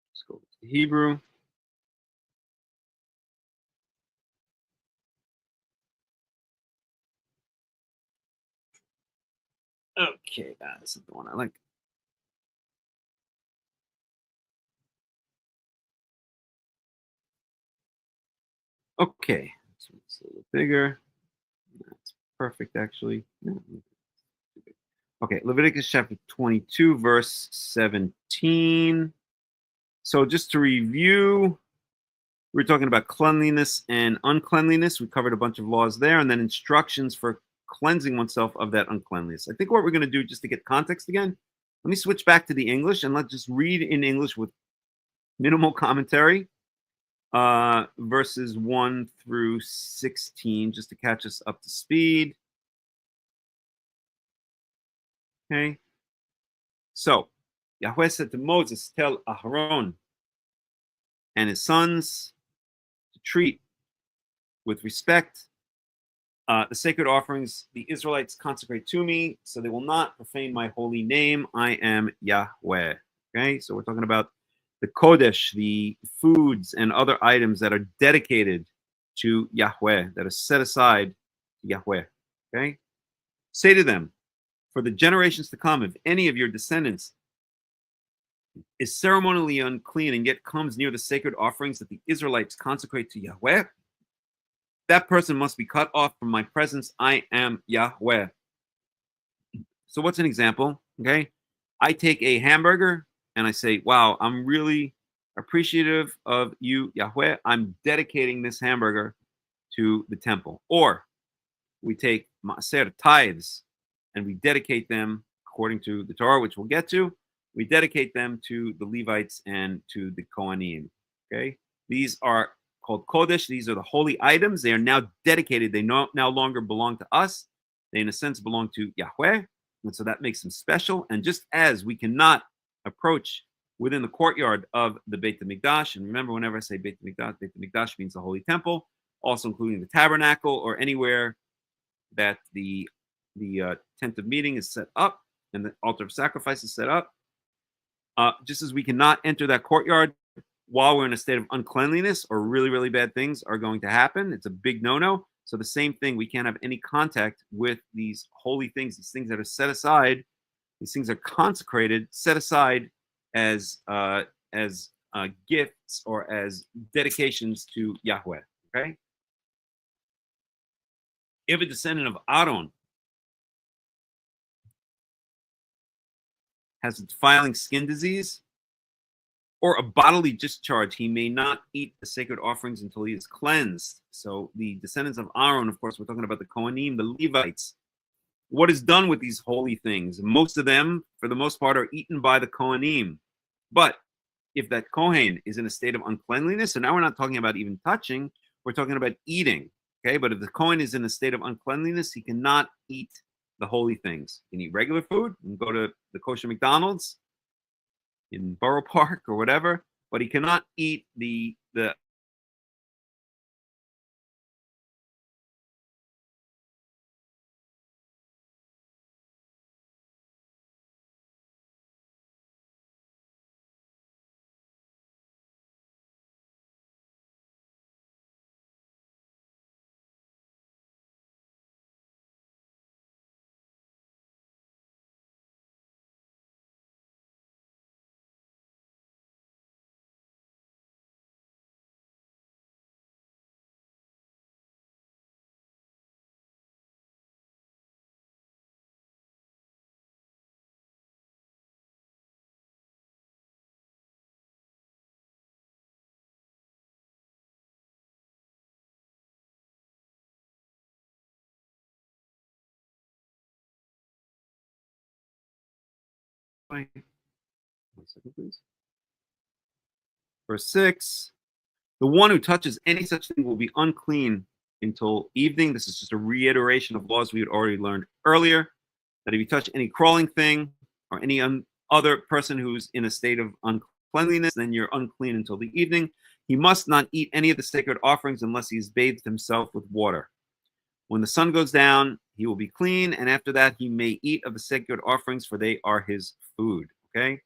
Let's go to Hebrew. Okay, that's the one I like. Okay, so it's a little bigger. That's perfect, actually. Okay, Leviticus chapter 22, verse 17. So just to review, we're talking about cleanliness and uncleanliness. We covered a bunch of laws there, and then instructions for cleansing oneself of that uncleanliness. I think what we're going to do, just to get context again, let me switch back to the English, and let's just read in English with minimal commentary, verses 1 through 16, just to catch us up to speed. Okay. So, Yahweh said to Moses, tell Aharon and his sons to treat with respect the sacred offerings the Israelites consecrate to me, so they will not profane my holy name. I am Yahweh. Okay, so we're talking about the Kodesh, the foods and other items that are dedicated to Yahweh, that are set aside to Yahweh. Okay, say to them, for the generations to come, if any of your descendants is ceremonially unclean and yet comes near the sacred offerings that the Israelites consecrate to Yahweh, that person must be cut off from my presence. I am Yahweh. So what's an example? Okay, I take a hamburger and I say, wow, I'm really appreciative of you, Yahweh. I'm dedicating this hamburger to the temple. Or we take maaser tithes and we dedicate them according to the Torah, which we'll get to. We dedicate them to the Levites and to the Cohanim. Okay, these are called Kodesh. These are the holy items. They are now dedicated. They no longer belong to us. They, in a sense, belong to Yahweh. And so that makes them special. And just as we cannot approach within the courtyard of the Beit HaMikdash, and remember, whenever I say Beit HaMikdash means the holy temple, also including the tabernacle or anywhere that the tent of meeting is set up and the altar of sacrifice is set up. Just as we cannot enter that courtyard while we're in a state of uncleanliness or really, really bad things are going to happen. It's a big no-no. So the same thing, we can't have any contact with these holy things, these things that are set aside. These things are consecrated, set aside as gifts or as dedications to Yahweh. Okay. If a descendant of Aaron has a defiling skin disease, or a bodily discharge. He may not eat the sacred offerings until he is cleansed. So the descendants of Aaron, of course, we're talking about the Cohanim, the Levites. What is done with these holy things? Most of them, for the most part, are eaten by the Cohanim. But if that Kohen is in a state of uncleanliness, so now we're not talking about even touching, we're talking about eating. Okay, but if the Kohen is in a state of uncleanliness, he cannot eat the holy things. He can eat regular food and go to the kosher McDonald's in Borough Park or whatever, but he cannot eat the one second, please. Verse 6, the one who touches any such thing will be unclean until evening. This is just a reiteration of laws we had already learned earlier, that if you touch any crawling thing or any other person who's in a state of uncleanliness, then you're unclean until the evening. He must not eat any of the sacred offerings unless he's bathed himself with water. When the sun goes down, he will be clean, and after that he may eat of the sacred offerings, for they are his food. Okay?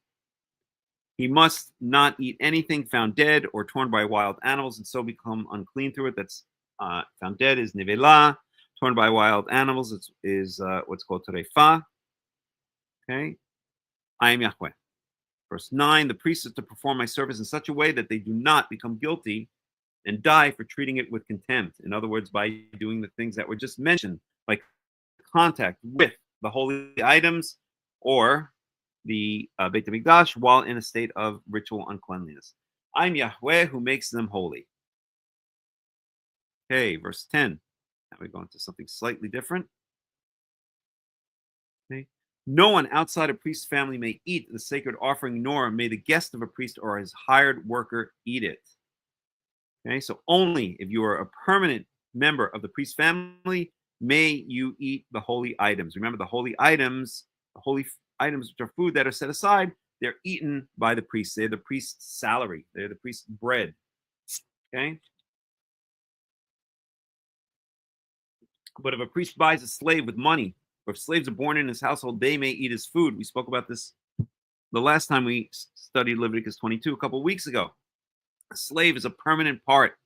He must not eat anything found dead or torn by wild animals and so become unclean through it. That's found dead is nevela. Torn by wild animals is what's called terefa. Okay? I am Yahweh. Verse 9, the priests are to perform my service in such a way that they do not become guilty and die for treating it with contempt. In other words, by doing the things that were just mentioned, like contact with the holy items or the Beit HaMikdash while in a state of ritual uncleanliness. I'm Yahweh who makes them holy. Okay, verse 10. Now we go into something slightly different. Okay. No one outside a priest's family may eat the sacred offering, nor may the guest of a priest or his hired worker eat it. Okay, so only if you are a permanent member of the priest's family may you eat the holy items. Remember, the holy items which are food that are set aside, they're eaten by the priest. They're the priest's salary. They're the priest's bread. Okay? But if a priest buys a slave with money, or if slaves are born in his household, they may eat his food. We spoke about this the last time we studied Leviticus 22 a couple of weeks ago. A slave is a permanent part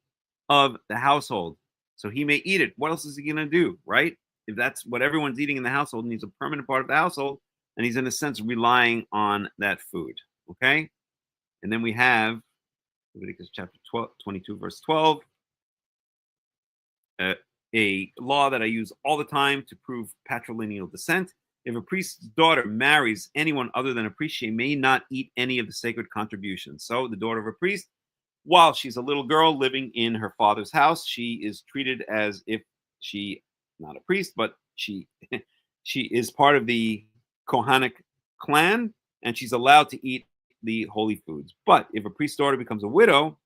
of the household, so he may eat it. What else is he going to do, right? If that's what everyone's eating in the household and he's a permanent part of the household, and he's in a sense relying on that food, okay? And then we have Leviticus chapter 22, verse 12, a law that I use all the time to prove patrilineal descent. If a priest's daughter marries anyone other than a priest, she may not eat any of the sacred contributions. So the daughter of a priest, while she's a little girl living in her father's house, she is treated as if she, not a priest, but she is part of the Kohanic clan, and she's allowed to eat the holy foods. But if a priest's daughter becomes a widow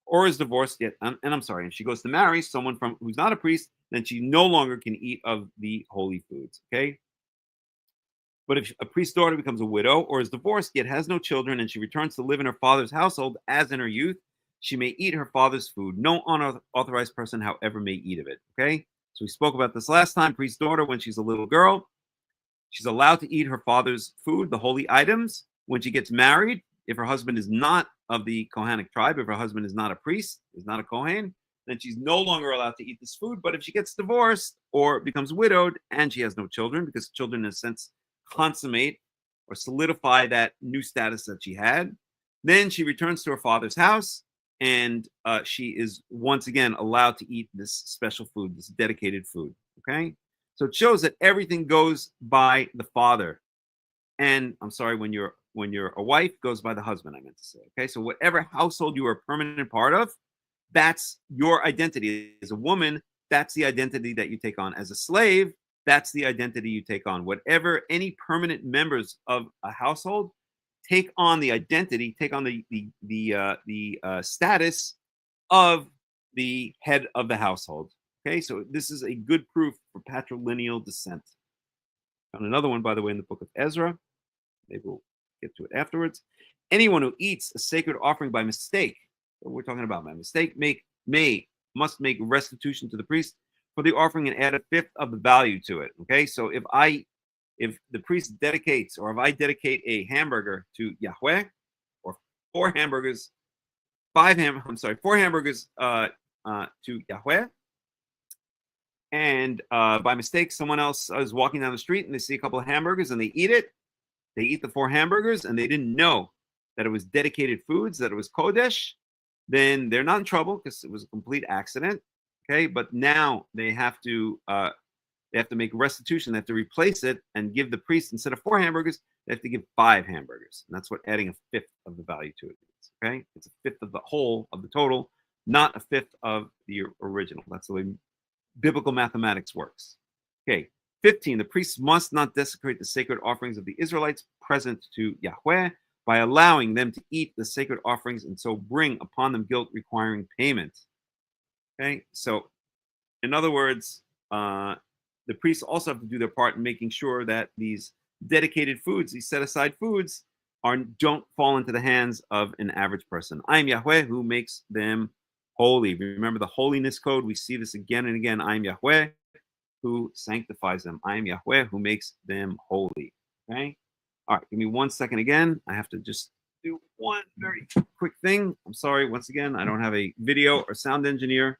or is divorced, and she goes to marry someone who's not a priest, then she no longer can eat of the holy foods. Okay. But if a priest's daughter becomes a widow or is divorced yet has no children and she returns to live in her father's household as in her youth, she may eat her father's food. No unauthorized person, however, may eat of it. Okay. So we spoke about this last time. Priest's daughter, when she's a little girl, she's allowed to eat her father's food, the holy items. When she gets married, if her husband is not of the Kohanic tribe, if her husband is not a priest, is not a Kohen, then she's no longer allowed to eat this food. But if she gets divorced or becomes widowed and she has no children, because children in a sense consummate or solidify that new status that she had, then she returns to her father's house and she is once again allowed to eat this special food, this dedicated food. Okay, so it shows that everything goes by the father. And I'm sorry, when you're when you're a wife, goes by the husband, I meant to say. Okay, so whatever household you are a permanent part of, that's your identity. As a woman, that's the identity that you take on. As a slave, that's the identity you take on. Whatever any permanent members of a household take on the identity, take on the status of the head of the household. Okay, so this is a good proof for patrilineal descent. Found another one, by the way, in the book of Ezra. Maybe we'll get to it afterwards. Anyone who eats a sacred offering by mistake, what we're talking about by mistake, must make restitution to the priest for the offering and add a fifth of the value to it. Okay, so if the priest dedicates, or if I dedicate a hamburger to Yahweh, or four hamburgers to Yahweh, and by mistake someone else is walking down the street and they see a couple of hamburgers and they eat it. They eat the four hamburgers and they didn't know that it was dedicated foods, that it was Kodesh, then they're not in trouble because it was a complete accident. Okay, but now they have to make restitution. They have to replace it and give the priest, instead of four hamburgers, they have to give 5 hamburgers. And that's what adding a fifth of the value to it is. Okay, it's a fifth of the whole of the total, not a fifth of the original. That's the way biblical mathematics works. Okay, 15, the priests must not desecrate the sacred offerings of the Israelites present to Yahweh by allowing them to eat the sacred offerings and so bring upon them guilt requiring payment. Okay, so in other words, the priests also have to do their part in making sure that these dedicated foods, these set-aside foods, don't fall into the hands of an average person. I am Yahweh who makes them holy. Remember the holiness code. We see this again and again. I am Yahweh who sanctifies them. I am Yahweh who makes them holy. Okay? All right, give me 1 second again. I have to just do one very quick thing. I'm sorry, once again, I don't have a video or sound engineer,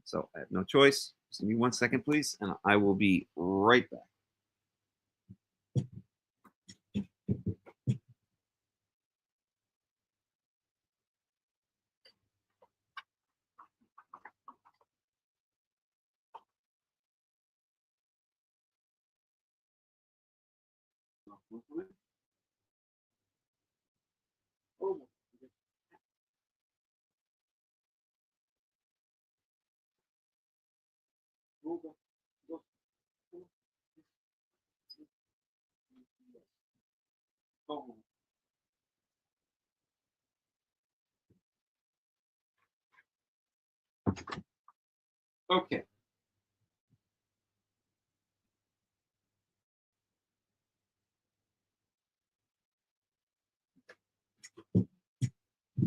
so I have no choice. Just give me 1 second, please, and I will be right back. Okay.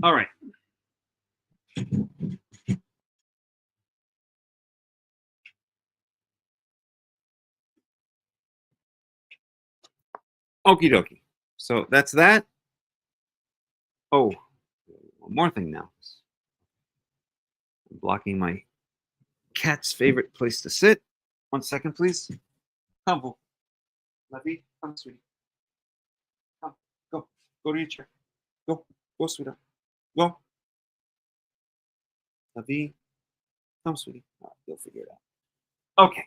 All right. Okie dokie. So that's that. Oh, one more thing now. I'm blocking my cat's favorite place to sit. 1 second, please. Come, Levy, come, sweetie. Come, go to your chair. Go, sweetheart. Go. Levy, come, sweetie. All right, you'll figure it out. Okay.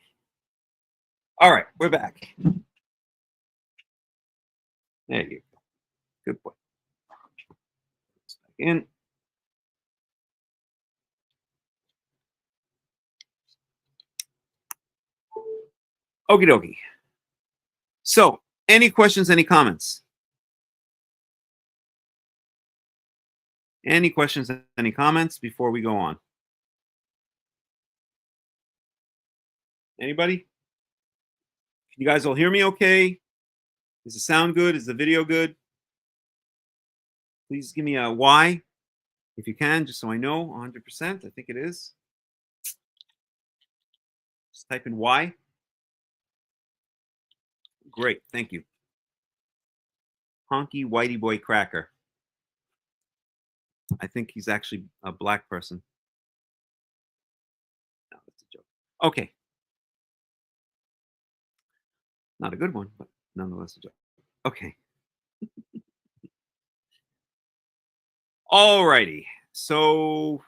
All right, we're back. There you go. Good boy. Back in. Okie dokie. So, any questions, any comments? Any questions, any comments before we go on? Anybody? Can you guys all hear me okay? Does the sound good? Is the video good? Please give me a Y if you can, just so I know 100%. I think it is. Just type in Y. Great, thank you. Honky Whitey Boy Cracker. I think he's actually a black person. No, that's a joke. Okay. Not a good one, but nonetheless a joke. Okay. All righty. So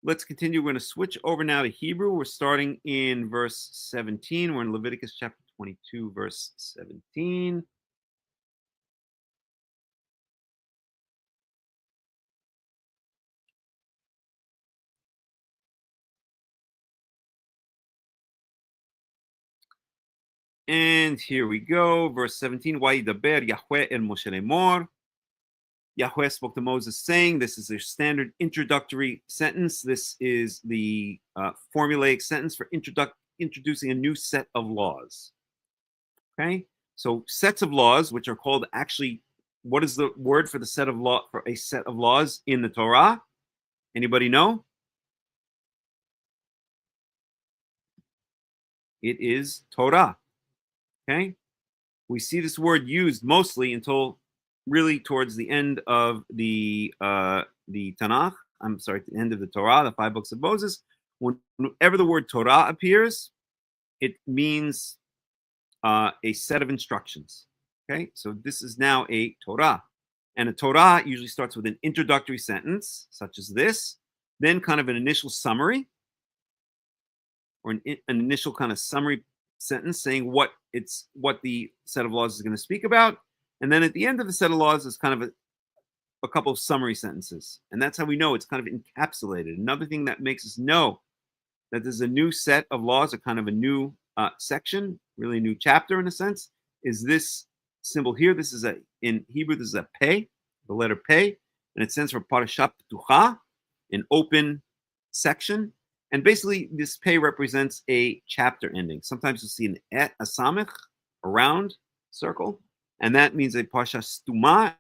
let's continue. We're going to switch over now to Hebrew. We're starting in verse 17. We're in Leviticus chapter 22, verse 17. And here we go, verse 17. Vayidaber Yahweh el Moshe lemor. Yahweh spoke to Moses, saying, this is a standard introductory sentence. This is the formulaic sentence for introducing a new set of laws. Okay, so sets of laws, which are called actually, what is the word for the set of law for a set of laws in the Torah? Anybody know? It is Torah. Okay, we see this word used mostly until really towards the end of the Tanakh. I'm sorry, at the end of the Torah, the 5 books of Moses. Whenever the word Torah appears, it means a set of instructions. Okay, so this is now a Torah. And a Torah usually starts with an introductory sentence, such as this, then kind of an initial summary, or an initial kind of summary sentence saying what the set of laws is going to speak about. And then at the end of the set of laws is kind of a couple of summary sentences. And that's how we know it's kind of encapsulated. Another thing that makes us know that there's a new set of laws, a kind of a new section, really a new chapter in a sense, is this symbol here. This is in Hebrew, this is a pei, the letter pei, and it stands for parashat ptucha, an open section. And basically, this pei represents a chapter ending. Sometimes you'll see an et, a samech, a round circle, and that means a pasha stuma.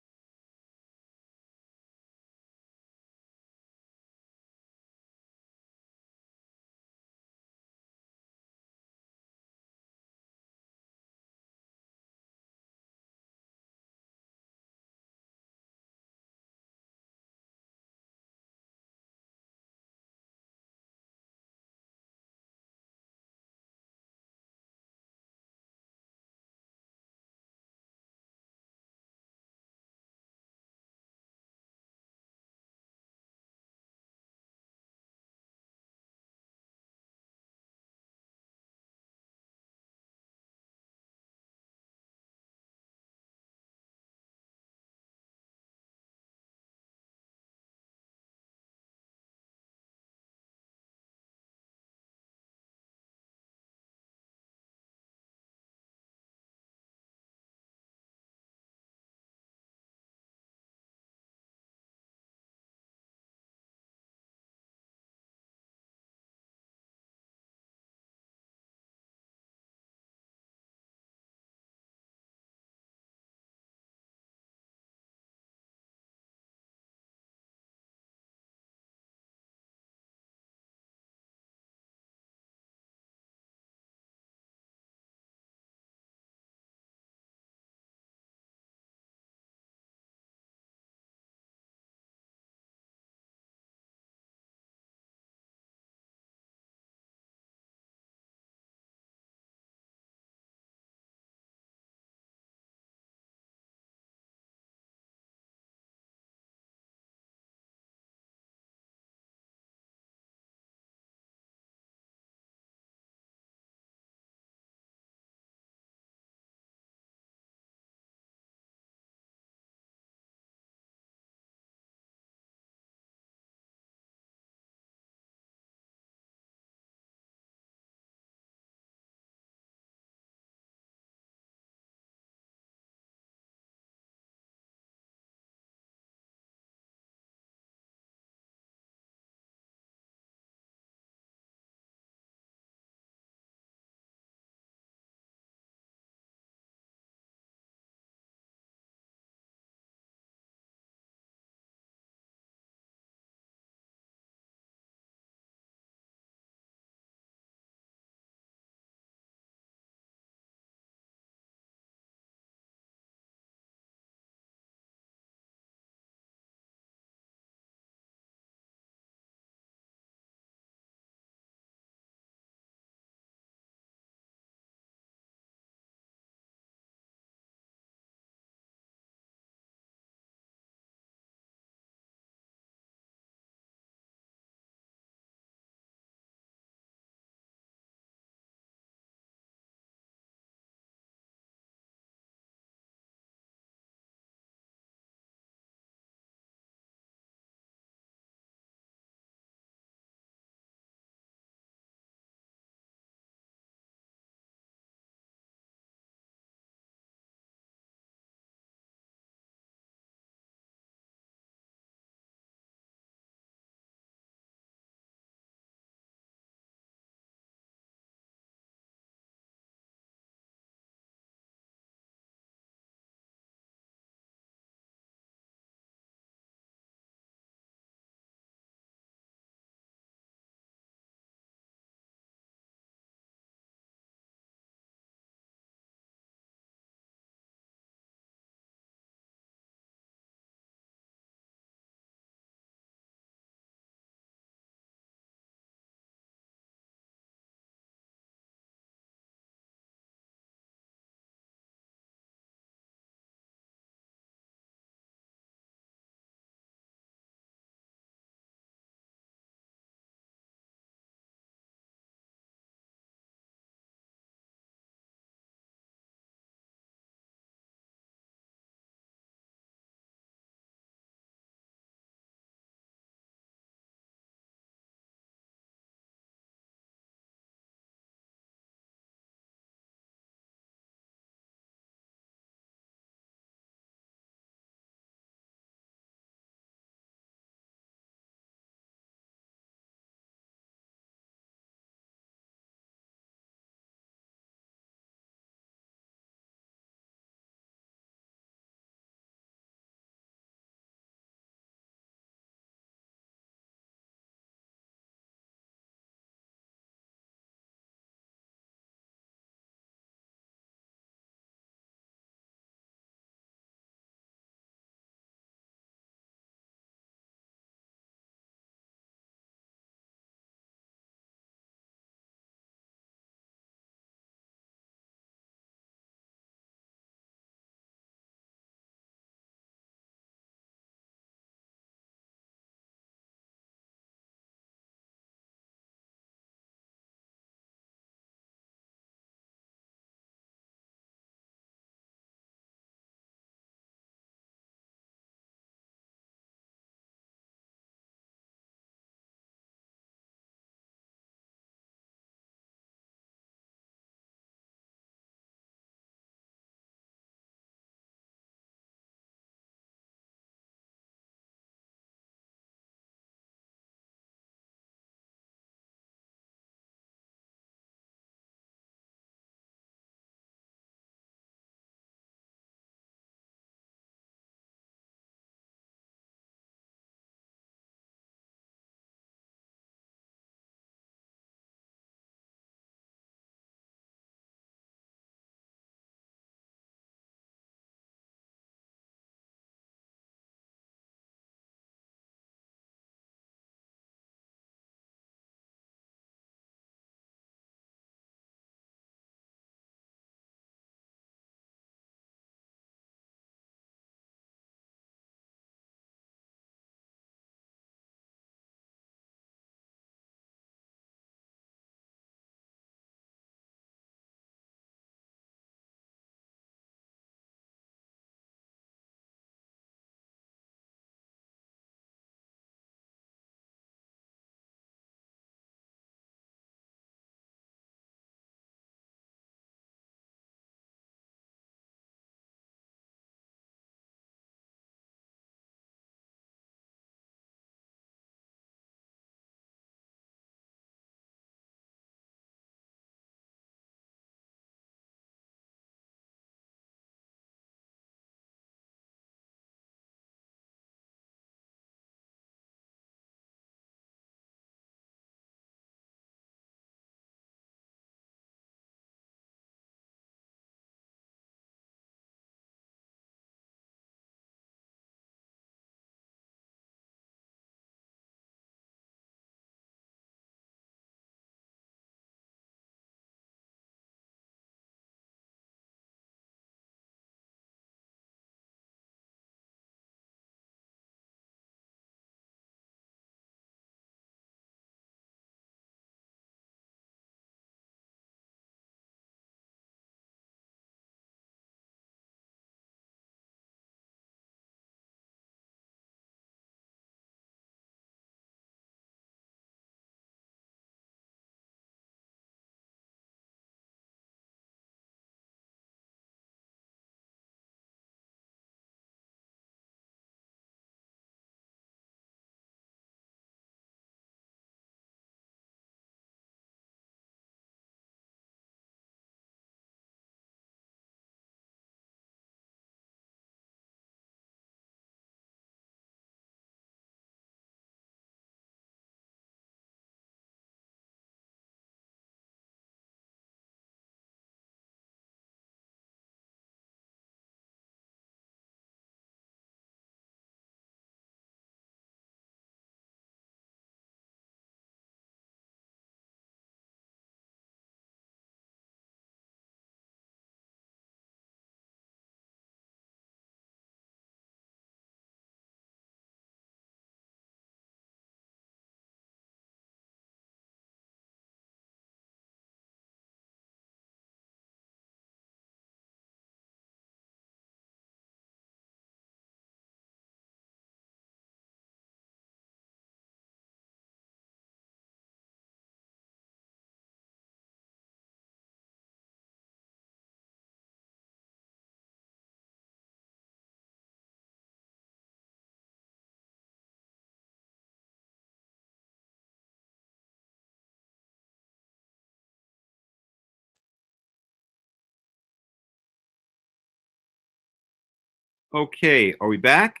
Okay, are we back?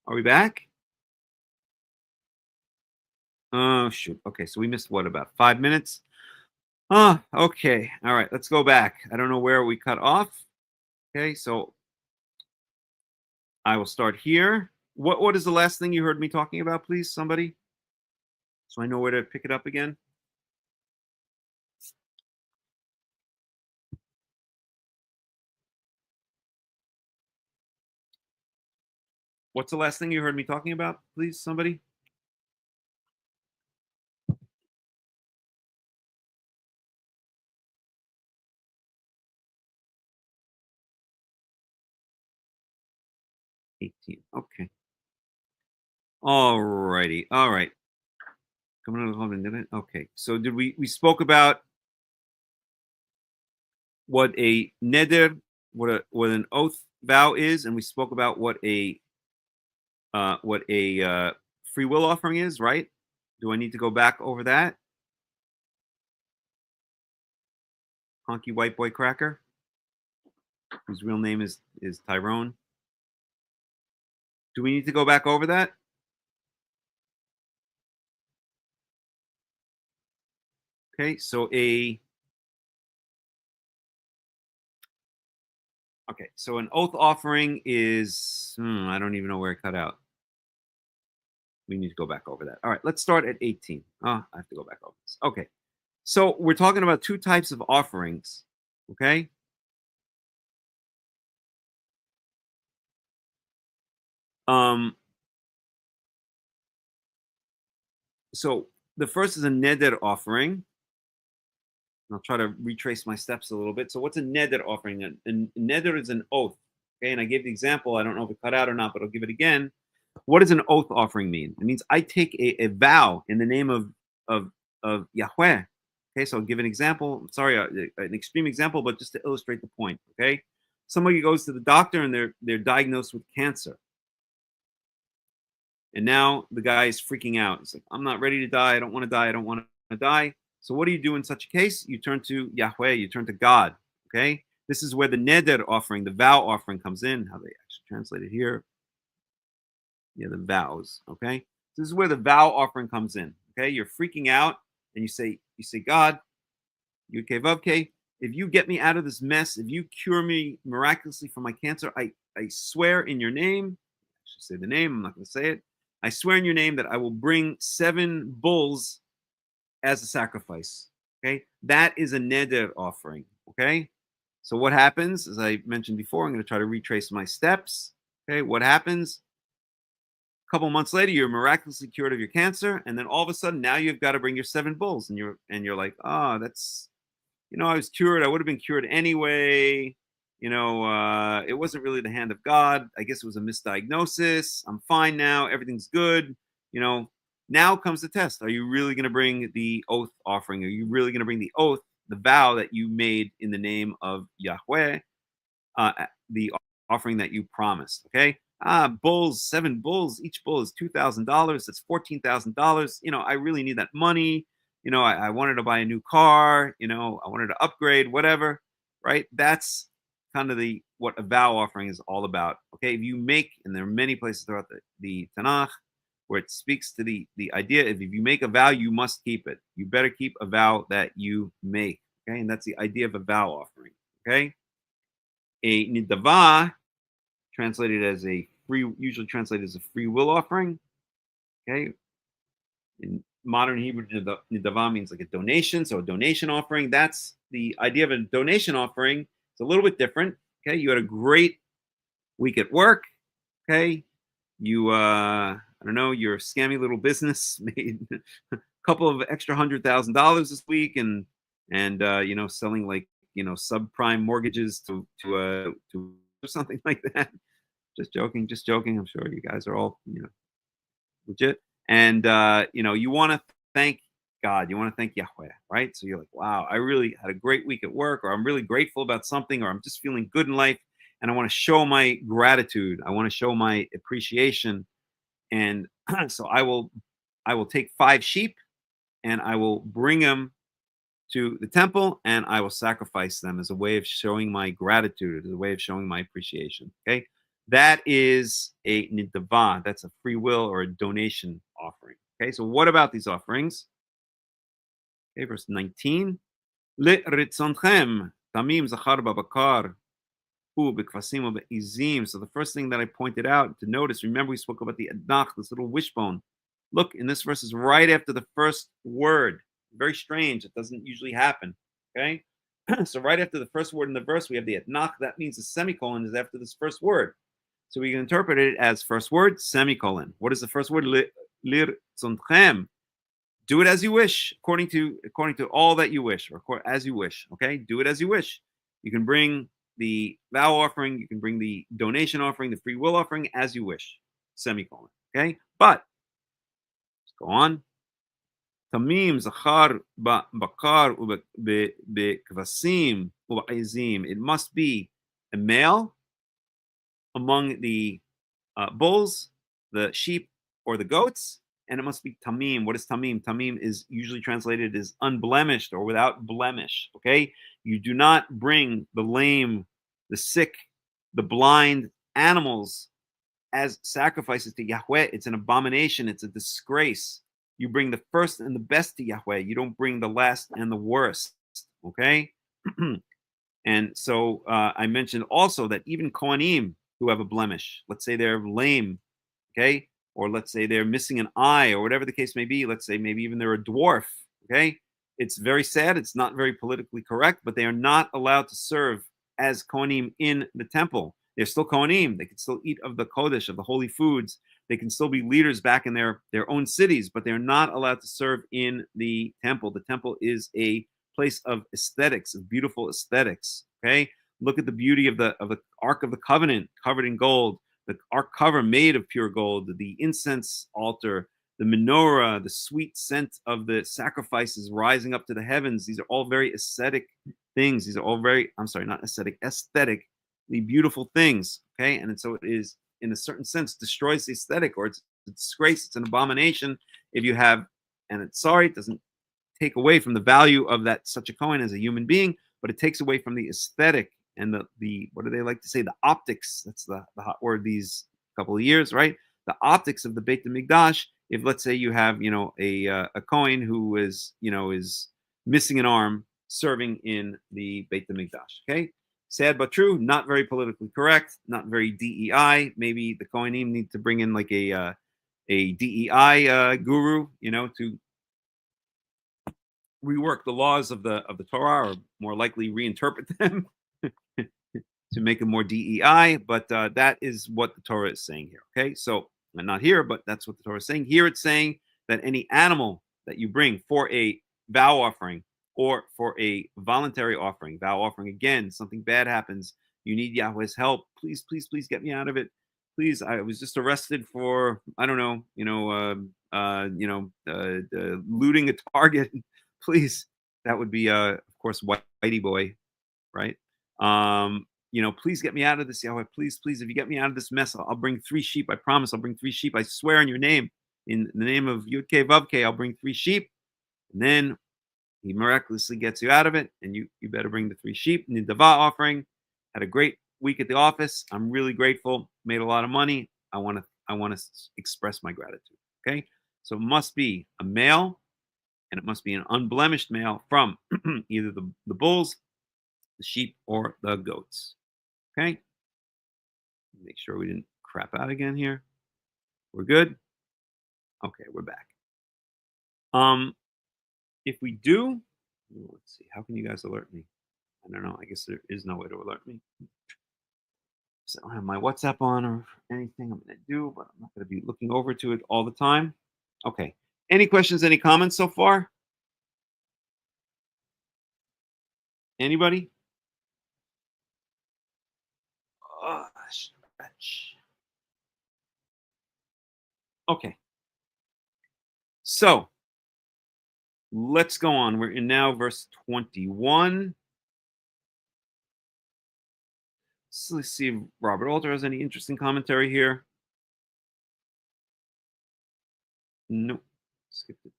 Are we back? Oh, shoot. Okay, so we missed what, about 5 minutes? Oh, okay. All right, let's go back. I don't know where we cut off. Okay, so I will start here. What is the last thing you heard me talking about, please, somebody? So I know where to pick it up again. What's the last thing you heard me talking about, please, somebody? Okay. All righty. All right. Coming out of the home, did it? Okay. So did we spoke about what a neder, what an oath vow is, and we spoke about what a free will offering is, right? Do I need to go back over that? Honky white boy cracker, whose real name is Tyrone. Do we need to go back over that? Okay, so an oath offering is, I don't even know where it cut out. We need to go back over that. All right, let's start at 18. I have to go back over this. Okay, so we're talking about two types of offerings, okay? So the first is a neder offering. I'll try to retrace my steps a little bit. So what's a neder offering? A neder is an oath, okay? And I gave the example. I don't know if it cut out or not, but I'll give it again. What does an oath offering mean? It means I take a vow in the name of Yahweh. Okay, so I'll give an example. Sorry, an extreme example, but just to illustrate the point. Okay, somebody goes to the doctor and they're diagnosed with cancer, and now the guy is freaking out. He's like, I'm not ready to die. I don't want to die. I don't want to die. So what do you do in such a case? You turn to Yahweh. You turn to God. Okay, this is where the neder offering, the vow offering, comes in. How they actually translate it here. Yeah, the vows. Okay, this is where the vow offering comes in. Okay, you're freaking out, and you say, God, Yud-Kei Vav-Kei, if you get me out of this mess, if you cure me miraculously from my cancer, I swear in your name. I should say the name. I'm not going to say it. I swear in your name that I will bring 7 bulls as a sacrifice. Okay, that is a neder offering. Okay, so what happens? As I mentioned before, I'm going to try to retrace my steps. Okay, what happens? A couple months later, you're miraculously cured of your cancer, and then all of a sudden, now you've got to bring your 7 bulls, and you're like, oh, that's, I was cured. I would have been cured anyway. It wasn't really the hand of God. I guess it was a misdiagnosis. I'm fine now. Everything's good. Now comes the test. Are you really going to bring the oath offering? Are you really going to bring the oath, the vow that you made in the name of Yahweh, the offering that you promised? Okay. Bulls, 7 bulls. Each bull is $2,000. That's $14,000. I really need that money. I wanted to buy a new car. I wanted to upgrade, whatever. Right? That's kind of what a vow offering is all about. Okay, if you make, and there are many places throughout the Tanakh where it speaks to the idea if you make a vow, you must keep it. You better keep a vow that you make. Okay, and that's the idea of a vow offering. Okay, a nidava, usually translated as a free will offering. Okay, in modern Hebrew, nidava means like a donation, so a donation offering. That's the idea of a donation offering. It's a little bit different. Okay, you had a great week at work. Okay, you I don't know, your scammy little business made a couple of extra $100,000 this week, and selling like subprime mortgages to something like that. Just joking. I'm sure you guys are all legit, and you want to thank God, you want to thank Yahweh, right? So you're like, wow, I really had a great week at work, or I'm really grateful about something, or I'm just feeling good in life, and I want to show my gratitude. I want to show my appreciation, and so I will take 5 sheep, and I will bring them to the temple, and I will sacrifice them as a way of showing my gratitude, as a way of showing my appreciation. Okay, that is a nidava. That's a free will or a donation offering. Okay, so what about these offerings? Okay, verse 19. Li'ritzonchem tamim zachar babakar hu b'kvasim u'be'izim. So the first thing that I pointed out to notice, remember we spoke about the adnach, this little wishbone. Look, in this verse is right after the first word. Very strange. It doesn't usually happen. Okay, so right after the first word in the verse, we have the etnach. That means the semicolon is after this first word. So we can interpret it as first word, semicolon. What is the first word? Lir tzonchem. Do it as you wish, according to all that you wish, or as you wish. Okay, do it as you wish. You can bring the vow offering, you can bring the donation offering, the free will offering, as you wish. Semicolon. Okay, but let's go on. Tamim zachar bakar bekvasim u'ba'izim. It must be a male among the bulls, the sheep, or the goats, and it must be tamim. What is tamim? Tamim is usually translated as unblemished or without blemish. Okay, you do not bring the lame, the sick, the blind animals as sacrifices to Yahweh. It's an abomination. It's a disgrace. You bring the first and the best to Yahweh. You don't bring the last and the worst. Okay? And so I mentioned also that even Cohanim who have a blemish, let's say they're lame, okay? Or let's say they're missing an eye or whatever the case may be. Let's say maybe even they're a dwarf, okay? It's very sad. It's not very politically correct, but they are not allowed to serve as Kohanim in the temple. They're still Kohanim. They can still eat of the Kodesh, of the holy foods. They can still be leaders back in their own cities, but they're not allowed to serve in the temple. The temple is a place of aesthetics, of beautiful aesthetics. Okay, look at the beauty of the Ark of the Covenant, covered in gold. The Ark cover made of pure gold. The incense altar, the menorah, the sweet scent of the sacrifices rising up to the heavens. These are all very aesthetic things. These are all very, I'm sorry, not aesthetic, aesthetically beautiful things. Okay, and so it is, in a certain sense, destroys the aesthetic, or it's a disgrace, it's an abomination if you have, and it's sorry, it doesn't take away from the value of that such a Kohen as a human being, but it takes away from the aesthetic and the what do they like to say, the optics. That's the hot word these couple of years, right? The optics of the Beit HaMikdash. If let's say you have, a Kohen who is missing an arm serving in the Beit HaMikdash, okay? Sad but true, not very politically correct, not very DEI. Maybe the Kohanim need to bring in like a DEI guru, to rework the laws of the Torah, or more likely reinterpret them to make them more DEI. But that is what the Torah is saying here. Okay, so not here, but that's what the Torah is saying. Here it's saying that any animal that you bring for a vow offering or for a voluntary offering, vow offering, again, something bad happens, you need Yahweh's help. Please, please, please get me out of it. Please, I was just arrested for, I don't know, looting a Target. Please, that would be, of course, Whitey Boy, right? Please get me out of this, Yahweh. Please, please, if you get me out of this mess, I'll bring 3 sheep. I promise I'll bring 3 sheep. I swear in your name, in the name of Yud-Kei Vav-Kei, I'll bring 3 sheep. And then he miraculously gets you out of it, and you better bring the 3 sheep. Nidava offering. Had a great week at the office. I'm really grateful. Made a lot of money. I want to express my gratitude. Okay, so it must be a male, and it must be an unblemished male from either the bulls, the sheep, or the goats. Okay, make sure we didn't crap out again here. We're good. Okay, we're back. If we do, let's see, how can you guys alert me? I don't know. I guess there is no way to alert me. So I don't have my WhatsApp on or anything I'm going to do, but I'm not going to be looking over to it all the time. Okay. Any questions, any comments so far? Anybody? Oh, stretch. Okay. So let's go on. We're in now verse 21. So let's see if Robert Alter has any interesting commentary here. Nope. Skipped it.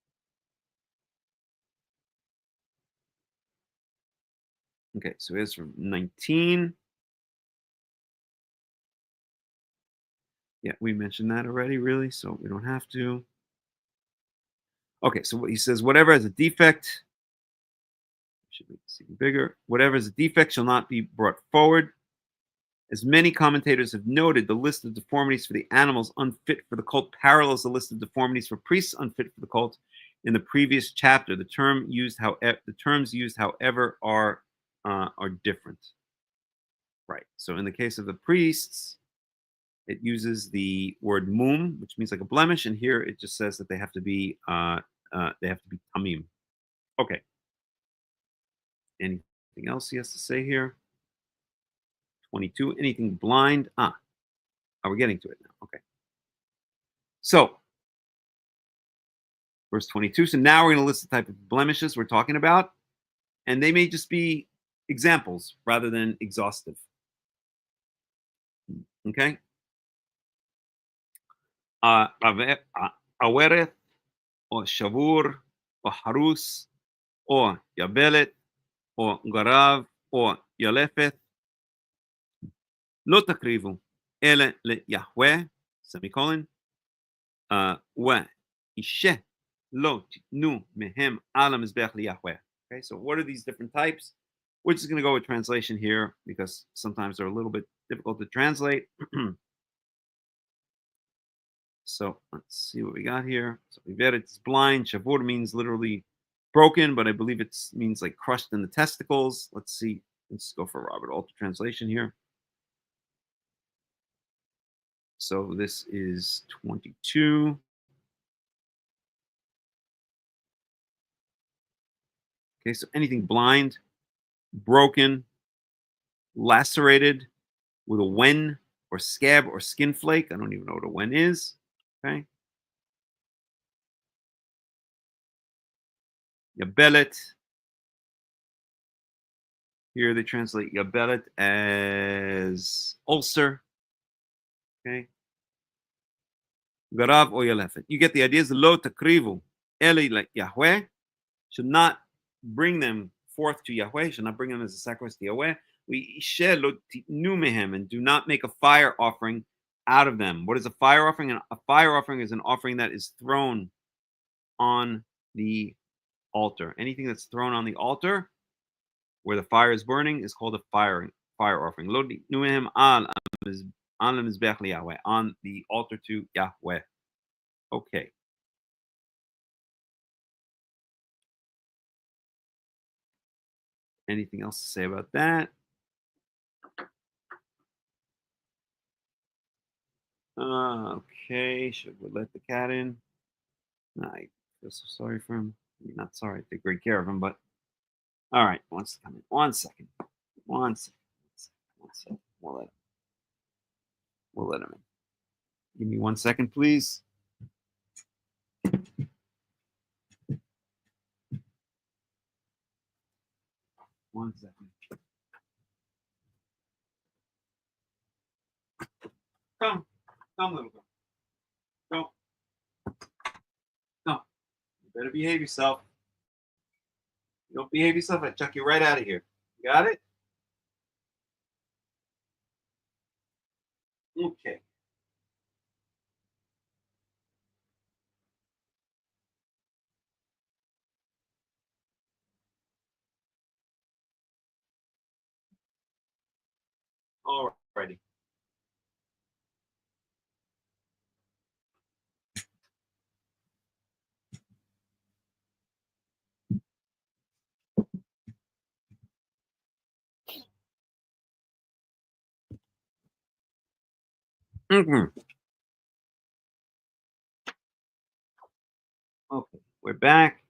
Okay, so here's from 19. Yeah, we mentioned that already, really, so we don't have to. Okay, so what he says, whatever has a defect, should make this even bigger. Whatever is a defect shall not be brought forward. As many commentators have noted, the list of deformities for the animals unfit for the cult parallels the list of deformities for priests unfit for the cult in the previous chapter. The terms used, however, are different. Right. So in the case of the priests, it uses the word mum, which means like a blemish, and here it just says that they have to be tamim. Okay. Anything else he has to say here? 22. Anything blind? We're getting to it now. Okay. So, verse 22. So now we're going to list the type of blemishes we're talking about, and they may just be examples rather than exhaustive. Okay. Awereth, or shavur, or harus, or yabelet, or garav, or yalefeth. לא תקריבו, אלא ליהווה, סמיקולן, ואישה לא תיתנו מהם על המזבח ליהווה. Okay, so what are these different types? We're just going to go with translation here because sometimes they're a little bit difficult to translate. So let's see what we got here. So Iveret is blind. Shavur means literally broken, but I believe it means like crushed in the testicles. Let's see. Let's go for Robert Alter translation here. So this is 22. Okay, so anything blind, broken, lacerated with a wen or scab or skin flake. I don't even know what a wen is. Okay. Yabelet. Here they translate yabelet as ulcer. Okay. Garav or yalefet. You get the idea. Lo takrivu eli like Yahweh should not bring them forth to Yahweh, should not bring them as a sacrifice to Yahweh. We lo titnu mehem, and do not make a fire offering out of them. What is a fire offering? A fire offering is an offering that is thrown on the altar. Anything that's thrown on the altar where the fire is burning is called a fire offering. Lo titnu mehem on the altar to Yahweh. Okay. Anything else to say about that? Okay, should we let the cat in? I feel so sorry for him. I mean, not sorry, I take great care of him, but all right, wants to come in. One second. We'll let him in. Give me 1 second, please. One second. Come, little girl. Go. Come. You better behave yourself. You don't behave yourself, I chuck you right out of here. You got it? Okay. All righty. Okay, we're back.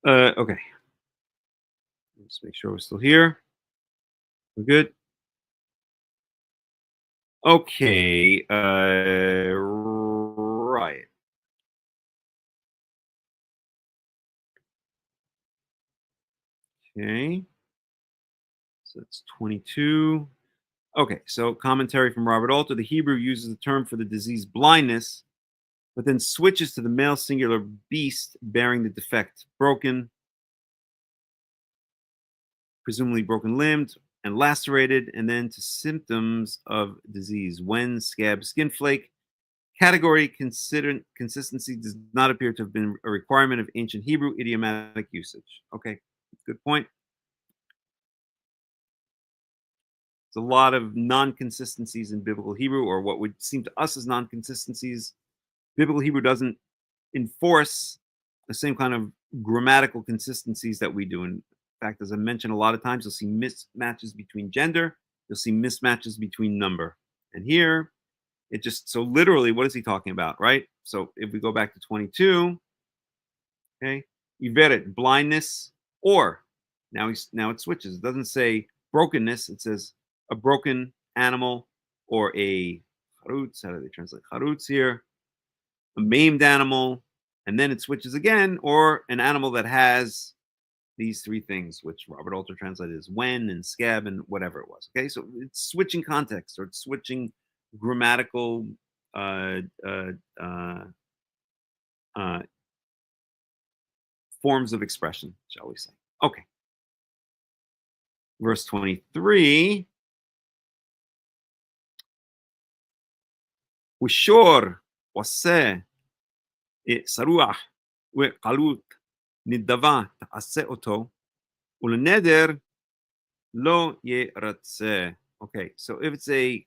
Okay. Let's make sure we're still here. We're good. Okay. Right. Okay. So that's 22. Okay, so commentary from Robert Alter. The Hebrew uses the term for the disease blindness but then switches to the male singular beast bearing the defect, broken, presumably broken limbed and lacerated, and then to symptoms of disease, wen, scab, skin flake. Category consistency does not appear to have been a requirement of ancient Hebrew idiomatic usage. Okay, good point. There's a lot of non-consistencies in biblical Hebrew, or what would seem to us as non-consistencies. Biblical Hebrew doesn't enforce the same kind of grammatical consistencies that we do. In fact, as I mentioned a lot of times, you'll see mismatches between gender, you'll see mismatches between number. And here, it just, so literally, what is he talking about, right? So if we go back to 22, okay, iveret, blindness, or now it switches. It doesn't say brokenness, it says a broken animal or a charutz. How do they translate charutz here? A maimed animal, and then it switches again, or an animal that has these three things, which Robert Alter translated as wen and scab and whatever it was. Okay, so it's switching context, or it's switching grammatical forms of expression, shall we say. Okay. Verse 23. Ushor waseh saruach ve'kalut nidava ta'aseh oto uleneder lo yeratzeh. Okay, so if it's a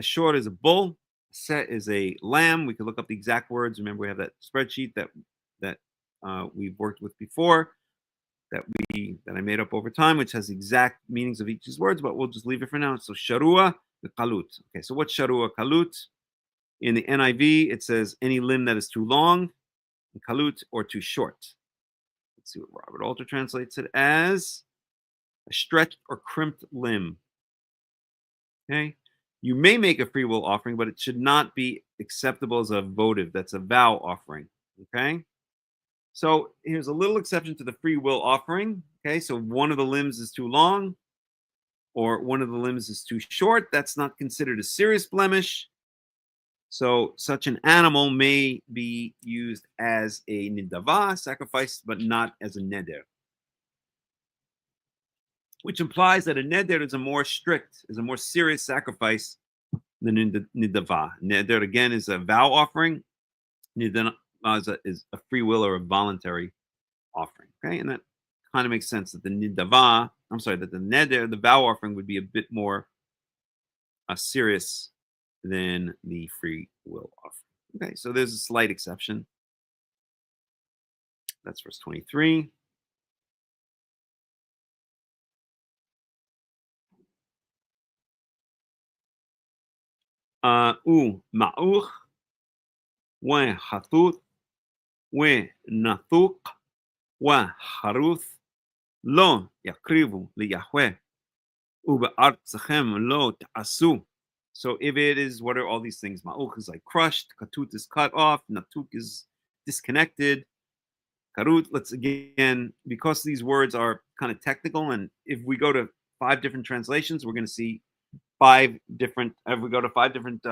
short is a bull, a set is a lamb. We can look up the exact words. Remember, we have that spreadsheet that we've worked with before, that I made up over time, which has exact meanings of each of these words, but we'll just leave it for now. So sharua, the kalut. Okay, so what's sharua kalut? In the NIV, it says any limb that is too long, and kalut, or too short. Let's see what Robert Alter translates it as: a stretched or crimped limb. Okay. You may make a free will offering, but it should not be acceptable as a votive. That's a vow offering. Okay. So here's a little exception to the free will offering. Okay. So one of the limbs is too long, or one of the limbs is too short. That's not considered a serious blemish. So such an animal may be used as a nidava, sacrifice, but not as a neder, which implies that a neder is a more strict, is a more serious sacrifice than nidava. Neder, again, is a vow offering. Nidava is a free will or a voluntary offering. Okay, and that kind of makes sense that the nidava, that the neder, the vow offering, would be a bit more serious than the free will offering. Okay, so there's a slight exception. That's verse 23. Ma'uch, wa hatut, wa nathuk, wa haruth, lo yakrivu liyahweh, ube'artzachem lo ta'asu. So if it is, what are all these things? Ma'uch is like crushed, katut is cut off, natuk is disconnected, karut, let's again, because these words are kind of technical, and if we go to 5 different translations, we're going to see 5 different, if we go to 5 different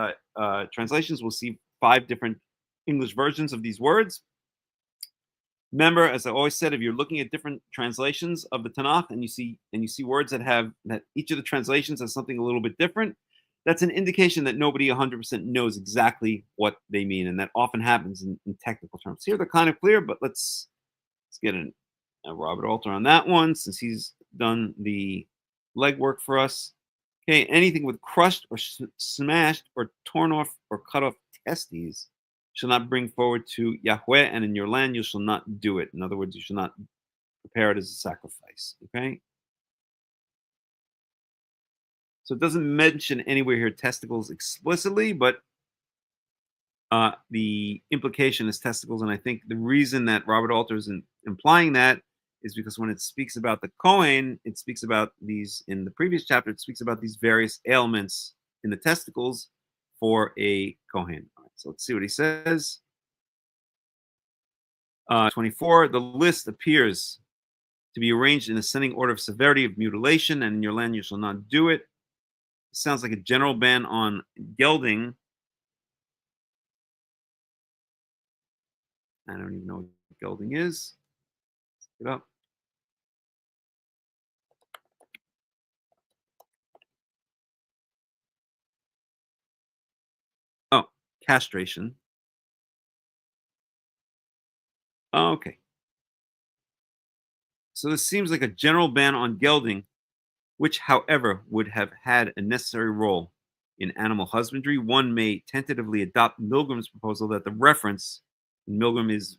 translations, we'll see 5 different English versions of these words. Remember, as I always said, if you're looking at different translations of the Tanakh and you see words that each of the translations has something a little bit different, that's an indication that nobody 100% knows exactly what they mean, and that often happens in technical terms. Here they're kind of clear, but let's get a Robert Alter on that one, since he's done the legwork for us. Okay, anything with crushed or smashed or torn off or cut off testes shall not bring forward to Yahweh, and in your land you shall not do it. In other words, you shall not prepare it as a sacrifice. Okay? So it doesn't mention anywhere here testicles explicitly, but the implication is testicles. And I think the reason that Robert Alter is implying that is because when it speaks about the Kohen, it speaks about these, in the previous chapter, it speaks about these various ailments in the testicles for a Kohen. All right, so let's see what he says. 24, the list appears to be arranged in ascending order of severity of mutilation, and in your land you shall not do it. It sounds like a general ban on gelding, I don't even know what gelding is. Let's look it up. Oh, castration. Okay. So this seems like a general ban on gelding, which, however, would have had a necessary role in animal husbandry. One may tentatively adopt Milgram's proposal that the reference, and Milgram is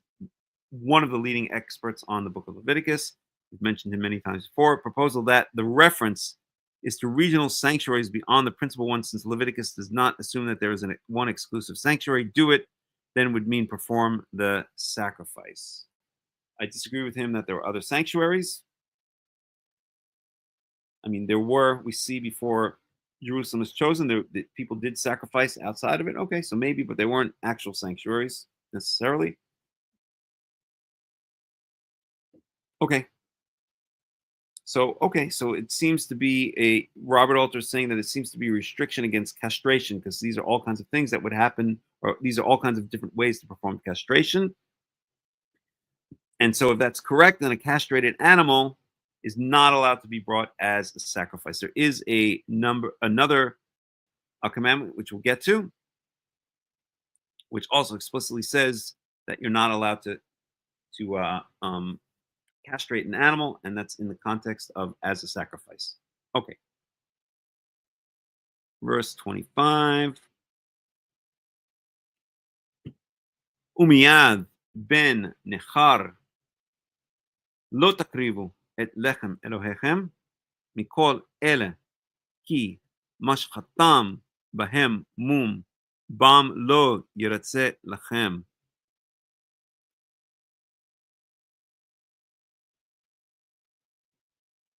one of the leading experts on the book of Leviticus, we've mentioned him many times before, proposal that the reference is to regional sanctuaries beyond the principal one, since Leviticus does not assume that there is one exclusive sanctuary. Do it, then would mean perform the sacrifice. I disagree with him that there were other sanctuaries. I mean, there were, we see before Jerusalem was chosen, the people did sacrifice outside of it. Okay, so maybe, but they weren't actual sanctuaries necessarily. Okay. So it seems to be Robert Alter saying that it seems to be a restriction against castration, because these are all kinds of things that would happen, or these are all kinds of different ways to perform castration. And so if that's correct, then a castrated animal is not allowed to be brought as a sacrifice. There is another commandment, which we'll get to, which also explicitly says that you're not allowed to castrate an animal, and that's in the context of as a sacrifice. Okay. Verse 25. Umiyad ben nechar lo takrivu et lechem Elohechem mikol ele ki mashchatam bahem mum bam lo yiratze lachem.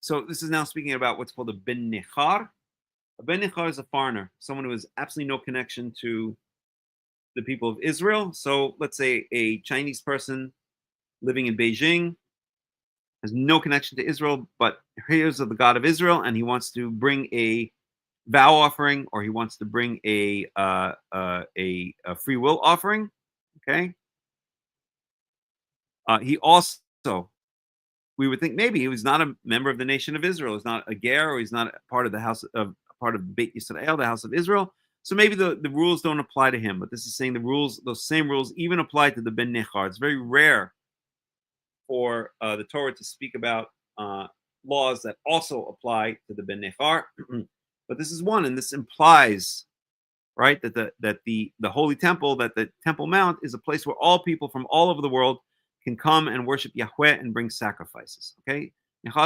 So this is now speaking about what's called a ben nechar. A ben nechar is a foreigner, someone who has absolutely no connection to the people of Israel. So let's say a Chinese person living in Beijing has no connection to Israel, but hears of the God of Israel, and he wants to bring a vow offering, or he wants to bring a free will offering. Okay. He also, we would think maybe he was not a member of the nation of Israel. He's not a ger, or he's not part of the house of part of Beit Yisrael, the house of Israel. So maybe the rules don't apply to him. But this is saying the rules, those same rules, even apply to the ben nechar. It's very rare for the Torah to speak about laws that also apply to the ben nechar. But this is one, and this implies, right, that the holy temple, that the Temple Mount is a place where all people from all over the world can come and worship Yahweh and bring sacrifices. Okay, so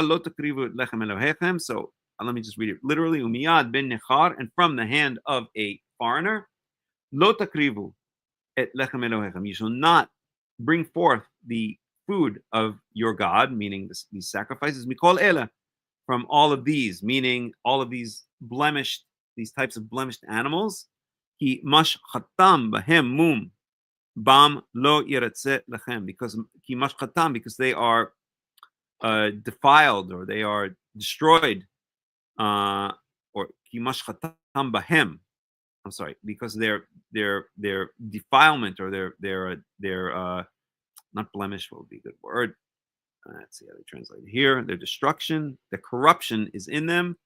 let me just read it literally. Umiyad ben nechar, and from the hand of a foreigner, lo takrivu et lechem Elohechem. You shall not bring forth the food of your God, meaning these sacrifices. Mikol ela, from all of these, meaning all of these blemished, these types of blemished animals. Ki mash chatam bahem mum bam lo yiratze lechem, because ki mash chatam, because they are defiled, or they are destroyed, or ki mash chatam bahem. I'm sorry, because their defilement, or their not blemish, what would be a good word? Let's see how they translate it here. Their destruction, the corruption is in them.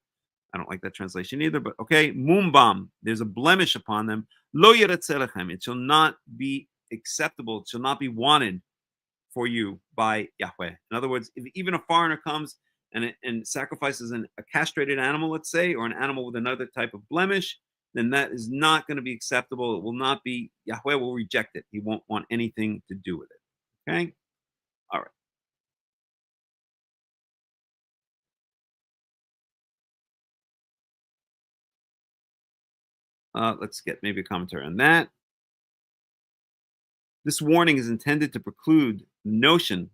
I don't like that translation either, but okay. Mumbam, there's a blemish upon them. Lo yiratze lechem, it shall not be acceptable, it shall not be wanted for you by Yahweh. In other words, if even a foreigner comes and sacrifices a castrated animal, let's say, or an animal with another type of blemish, then that is not going to be acceptable. It will not be, Yahweh will reject it. He won't want anything to do with it. Okay? All right. Let's get maybe a commentary on that. This warning is intended to preclude the notion.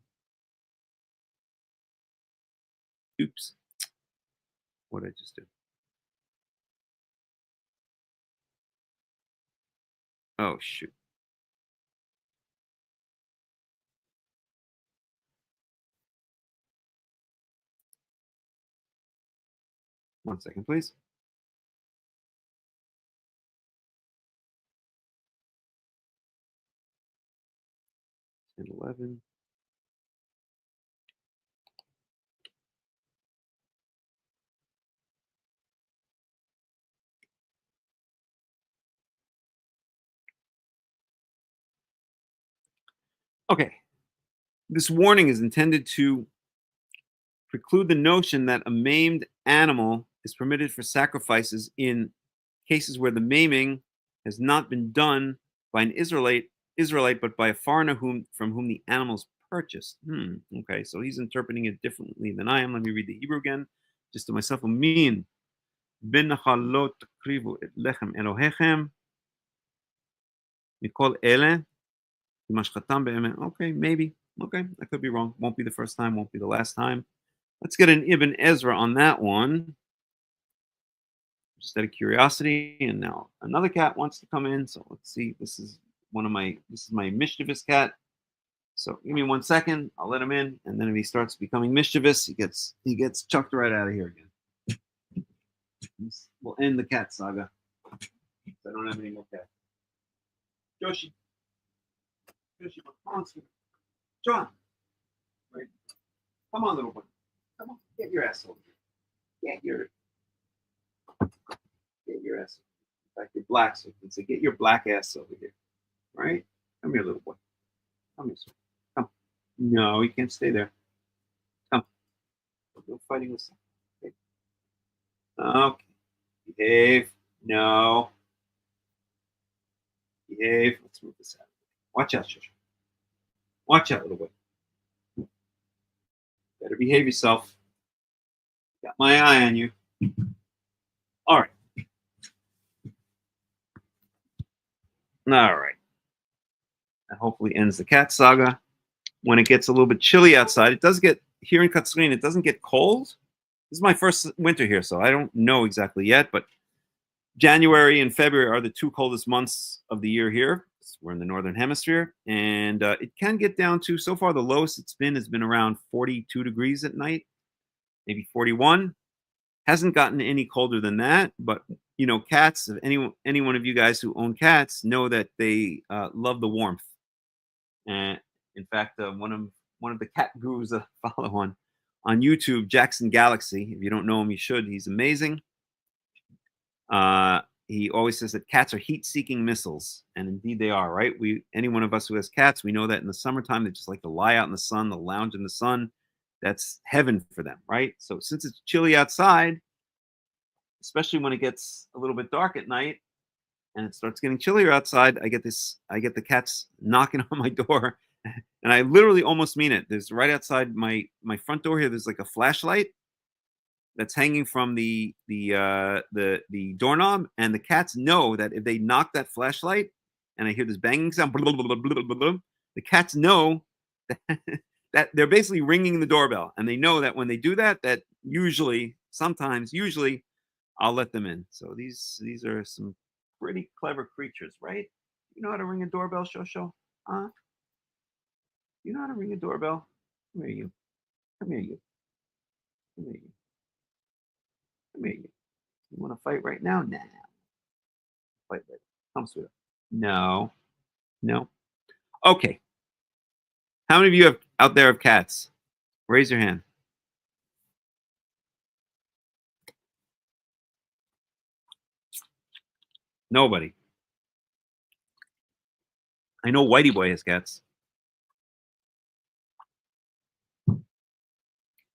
Oops. What did I just do? Oh, shoot. One second, please. and 11. Okay. This warning is intended to preclude the notion that a maimed animal is permitted for sacrifices in cases where the maiming has not been done by an Israelite, but by a foreigner from whom the animal is purchased. Okay, so he's interpreting it differently than I am. Let me read the Hebrew again, just to myself. Min ben nachalot takrivu et lechem Elohechem mikol ele mashchatam be'emet. Okay, maybe. Okay, I could be wrong. Won't be the first time. Won't be the last time. Let's get an Ibn Ezra on that one. Just out of curiosity. And now another cat wants to come in. So let's see. This is my mischievous cat. So give me 1 second. I'll let him in. And then if he starts becoming mischievous, he gets chucked right out of here again. We'll end the cat saga. I don't have any more cats. Joshi. Come on, sweetie. John. Right. Come on, little boy. Come on. Get your ass over here. Get your ass. In fact, you're black, so you can say, get your black ass over here. Right? Come here, little boy. Come here, sweetie. Come. No, you can't stay there. Come. No fighting with something. Okay. Behave. No. Behave. Let's move this out. Watch out, Shusha. Watch out, little boy. Better behave yourself. Got my eye on you. All right. All right. That hopefully ends the cat saga. When it gets a little bit chilly outside, it does get, here in Katsrin, it doesn't get cold. This is my first winter here, so I don't know exactly yet, but January and February are the two coldest months of the year here. We're in the northern hemisphere, and it can get down to, so far the lowest it's been has been around 42 degrees at night, maybe 41. Hasn't gotten any colder than that, but you know, cats, if any one of you guys who own cats know that they love the warmth. And in fact, one of the cat gurus that I follow on YouTube, Jackson Galaxy, if you don't know him, you should. He's amazing. He always says that cats are heat-seeking missiles, and indeed they are, right? Any one of us who has cats, we know that in the summertime they just like to lie out in the sun, they'll lounge in the sun. That's heaven for them, right? So since it's chilly outside, especially when it gets a little bit dark at night and it starts getting chillier outside, I get the cats knocking on my door, and I literally almost mean it. There's right outside my front door here, there's like a flashlight that's hanging from the doorknob, and the cats know that if they knock that flashlight and I hear this banging sound, blah, blah, blah, blah, blah, blah, the cats know that they're basically ringing the doorbell, and they know that when they do that, that usually I'll let them in. So these are some pretty clever creatures, right? You know how to ring a doorbell, Shosho? Huh? You know how to ring a doorbell? Come here, you. Come here, you. Come here, you. Come here, you. You want to fight right now? Nah. Fight later. Come, sweetheart. No. No. Okay. How many of you out there have cats? Raise your hand. Nobody. I know Whitey Boy has cats.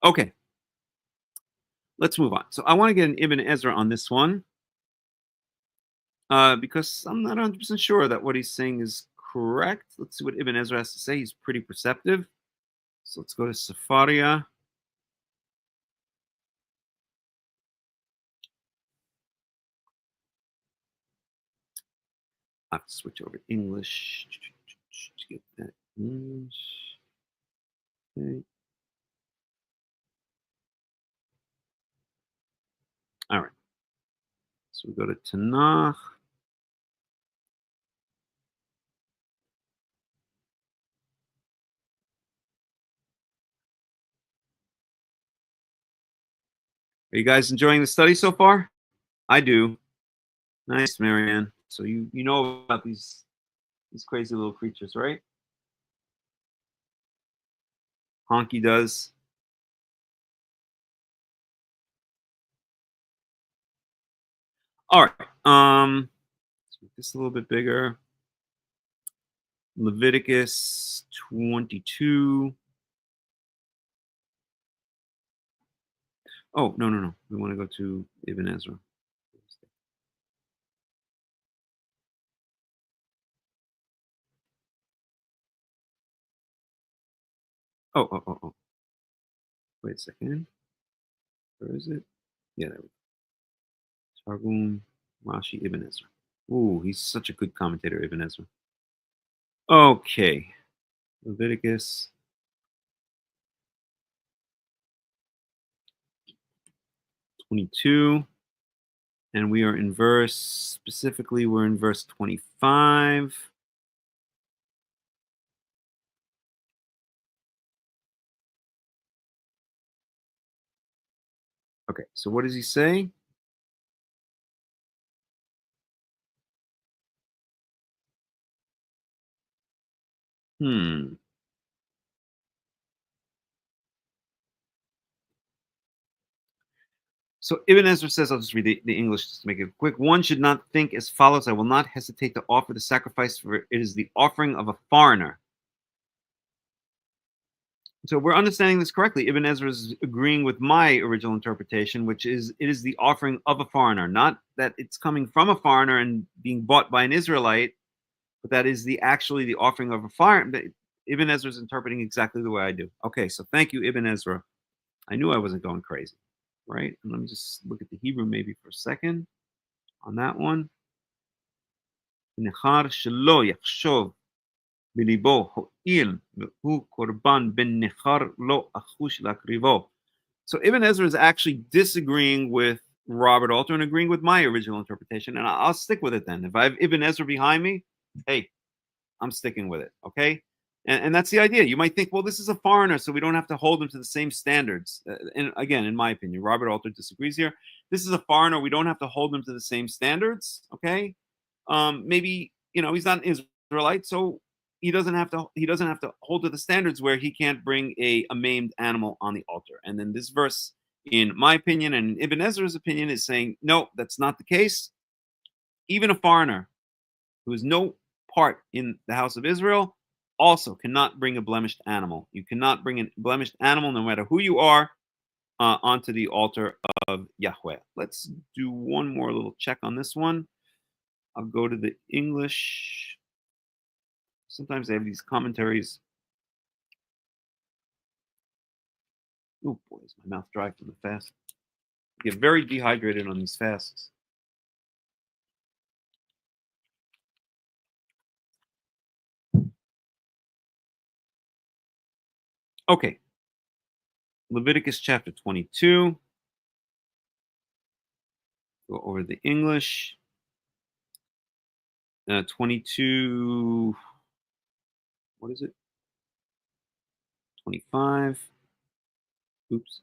Okay. Let's move on. So I want to get an Ibn Ezra on this one because I'm not 100% sure that what he's saying is correct. Let's see what Ibn Ezra has to say. He's pretty perceptive. So let's go to Safaria. I have to switch over to English to get that English. Okay. All right. So we go to Tanach. Are you guys enjoying the study so far? I do. Nice, Marianne. So you know about these crazy little creatures, right? Honky does. All right. Let's make this a little bit bigger. Leviticus 22. Oh, no. We want to go to Ibn Ezra. Oh. Wait a second. Where is it? Yeah, there we go. Targum Rashi Ibn Ezra. Ooh, he's such a good commentator, Ibn Ezra. Okay. Leviticus 22. And we are in specifically, we're in verse 25. Okay, so what does he say? So Ibn Ezra says, I'll just read the English just to make it quick. One should not think as follows: I will not hesitate to offer the sacrifice, for it is the offering of a foreigner. So we're understanding this correctly. Ibn Ezra is agreeing with my original interpretation, which is it is the offering of a foreigner, not that it's coming from a foreigner and being bought by an Israelite, but that is actually the offering of a foreigner. Ibn Ezra is interpreting exactly the way I do. Okay, so thank you, Ibn Ezra. I knew I wasn't going crazy, right? And let me just look at the Hebrew maybe for a second on that one. So Ibn Ezra is actually disagreeing with Robert Alter and agreeing with my original interpretation, and I'll stick with it then. If I have Ibn Ezra behind me, hey, I'm sticking with it, okay? And that's the idea. You might think, well, this is a foreigner, so we don't have to hold him to the same standards. And again, in my opinion, Robert Alter disagrees here. This is a foreigner. We don't have to hold him to the same standards, okay? Maybe, he's not an Israelite, so he doesn't have to hold to the standards where he can't bring a maimed animal on the altar. And then this verse, in my opinion and Ibn Ezra's opinion, is saying, no, that's not the case. Even a foreigner who has no part in the house of Israel also cannot bring a blemished animal. You cannot bring a blemished animal, no matter who you are, onto the altar of Yahweh. Let's do one more little check on this one. I'll go to the English. Sometimes they have these commentaries. Oh boy, is my mouth dry from the fast. I get very dehydrated on these fasts. Okay. Leviticus chapter 22. Go over the English. 22. What is it? 25. Oops.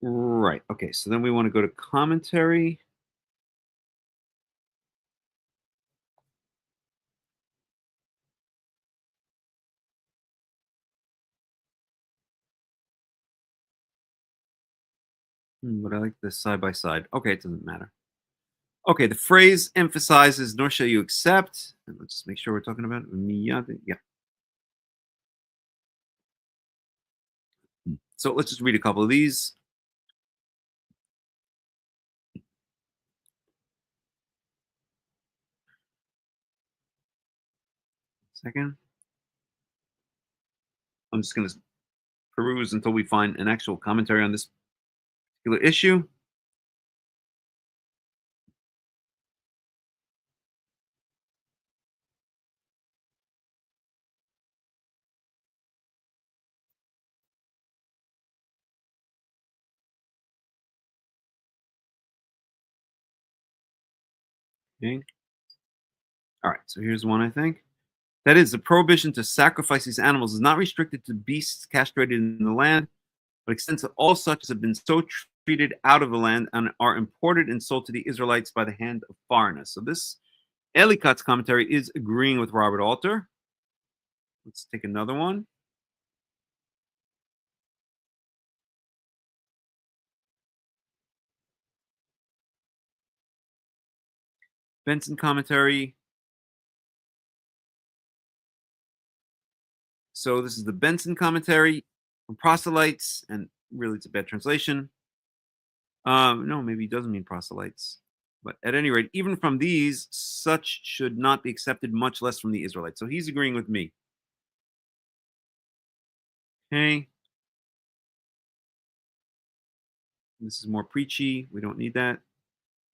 Right. Okay. So then we want to go to commentary. But I like this side by side. Okay, it doesn't matter. Okay, the phrase emphasizes, nor shall you accept. And let's just make sure we're talking about miyad. Yeah. So let's just read a couple of these. Second. I'm just going to peruse until we find an actual commentary on this particular issue. Okay. All right, so here's one, I think. That is, the prohibition to sacrifice these animals is not restricted to beasts castrated in the land, but extends to all such as have been so treated out of the land and are imported and sold to the Israelites by the hand of foreigners. So this Ellicott's commentary is agreeing with Robert Alter. Let's take another one. Benson commentary. So this is the Benson commentary from proselytes, and really it's a bad translation. No, maybe he doesn't mean proselytes. But at any rate, even from these, such should not be accepted, much less from the Israelites. So he's agreeing with me. Okay. This is more preachy. We don't need that.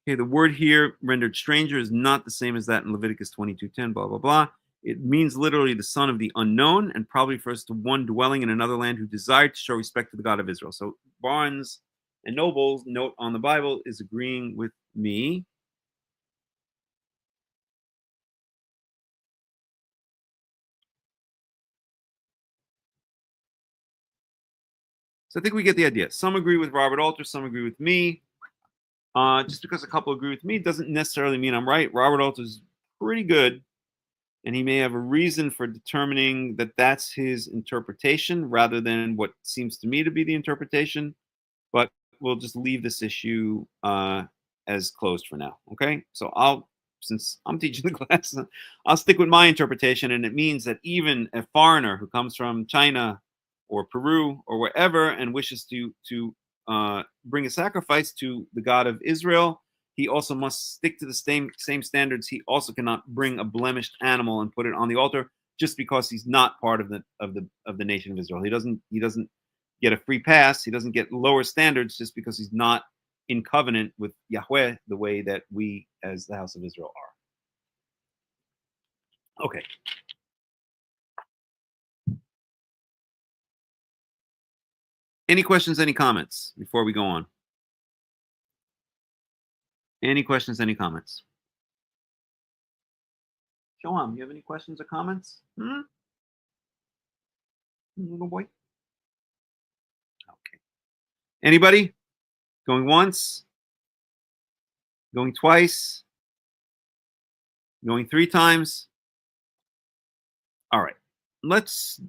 Okay, the word here, rendered stranger, is not the same as that in Leviticus 22:10, blah, blah, blah. It means literally the son of the unknown, and probably refers to one dwelling in another land who desired to show respect to the God of Israel. So Barnes and Noble's note on the Bible is agreeing with me. So I think we get the idea. Some agree with Robert Alter, some agree with me. Just because a couple agree with me doesn't necessarily mean I'm right. Robert Alter is pretty good, and he may have a reason for determining that that's his interpretation rather than what seems to me to be the interpretation. But we'll just leave this issue as closed for now. Okay, so since I'm teaching the class, I'll stick with my interpretation, and it means that even a foreigner who comes from China or Peru or wherever and wishes to bring a sacrifice to the God of Israel, he also must stick to the same standards. He also cannot bring a blemished animal and put it on the altar just because he's not part of the nation of Israel. He doesn't get a free pass. He doesn't get lower standards just because he's not in covenant with Yahweh the way that we as the house of Israel are. Okay. Any questions, any comments before we go on? Any questions, any comments? Shoham, you have any questions or comments? Little boy? Okay. Anybody? Going once? Going twice? Going 3 times? All right. Let's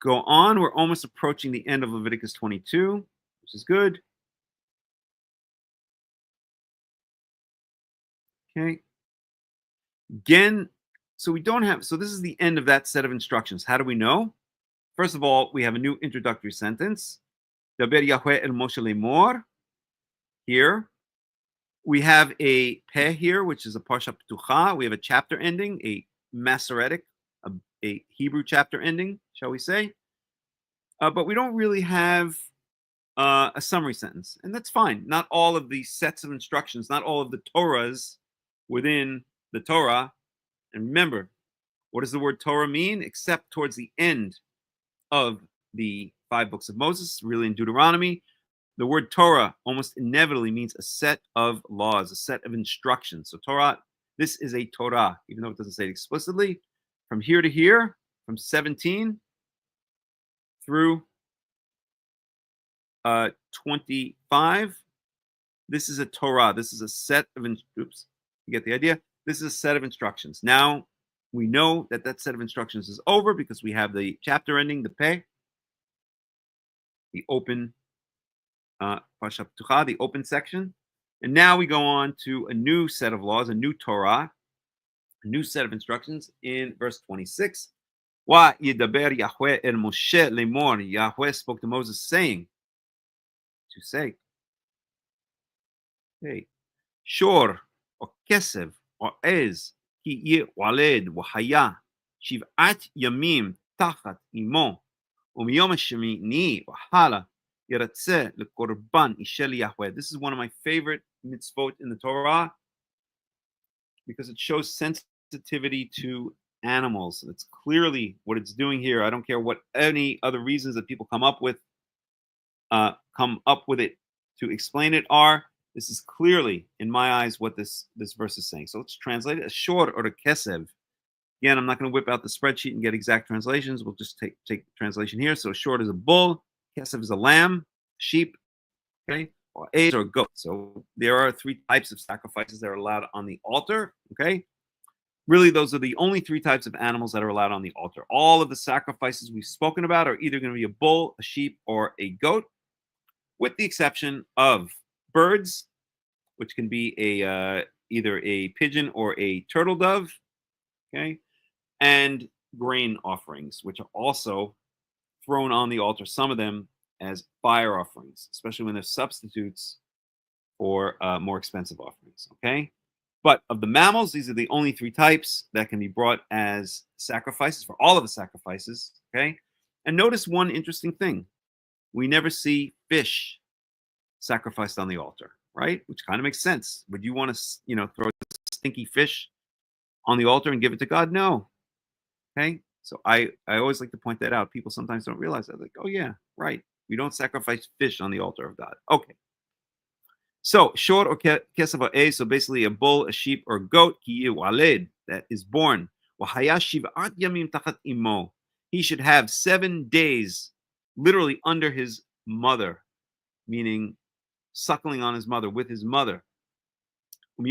go on. We're almost approaching the end of Leviticus 22, which is good. Okay. Again, so this is the end of that set of instructions. How do we know? First of all, we have a new introductory sentence. Daber Yahweh el Moshe lemor. Here. We have a peh here, which is a parsha ptucha. We have a chapter ending, a Masoretic, a Hebrew chapter ending, shall we say. But we don't really have a summary sentence, and that's fine. Not all of the sets of instructions, not all of the Torahs within the Torah. And remember, what does the word Torah mean? Except towards the end of the 5 books of Moses, really in Deuteronomy. The word Torah almost inevitably means a set of laws, a set of instructions. So Torah, this is a Torah, even though it doesn't say it explicitly. From here to here, from 17 through 25, this is a Torah. This is a set of, oops, you get the idea? This is a set of instructions. Now, we know that that set of instructions is over because we have the chapter ending, the peh, the open parsha ptucha, the open section. And now we go on to a new set of laws, a new Torah, a new set of instructions in verse 26. Wa yidaber Yahweh el Moshe lemor. Yahweh spoke to Moses saying, to say, hey, shor or kesev or ez ki ye waled wahaya shiv'at yamim tachat imo umiyom hashemini wahala. This is one of my favorite mitzvot in the Torah because it shows sensitivity to animals. It's clearly what it's doing here. I don't care what any other reasons that people come up with it to explain it are. This is clearly, in my eyes, what this verse is saying. So let's translate it. A shor or a kesev. Again, I'm not going to whip out the spreadsheet and get exact translations. We'll just take translation here. So a short is a bull. Kesef is a lamb, sheep, okay, or aids or goat. So there are 3 types of sacrifices that are allowed on the altar, okay? Really, those are the only 3 types of animals that are allowed on the altar. All of the sacrifices we've spoken about are either going to be a bull, a sheep, or a goat, with the exception of birds, which can be either a pigeon or a turtle dove, okay, and grain offerings, which are also thrown on the altar, some of them as fire offerings, especially when they're substitutes for more expensive offerings, okay? But of the mammals, these are the only 3 types that can be brought as sacrifices for all of the sacrifices, okay? And notice one interesting thing. We never see fish sacrificed on the altar, right? Which kind of makes sense. Would you want to, throw a stinky fish on the altar and give it to God? No. Okay? So I always like to point that out. People sometimes don't realize that. Like, oh yeah, right. We don't sacrifice fish on the altar of God. Okay. So short or kesef a, so basically a bull, a sheep, or a goat, that is born. He should have 7 days literally under his mother, meaning suckling on his mother, with his mother. And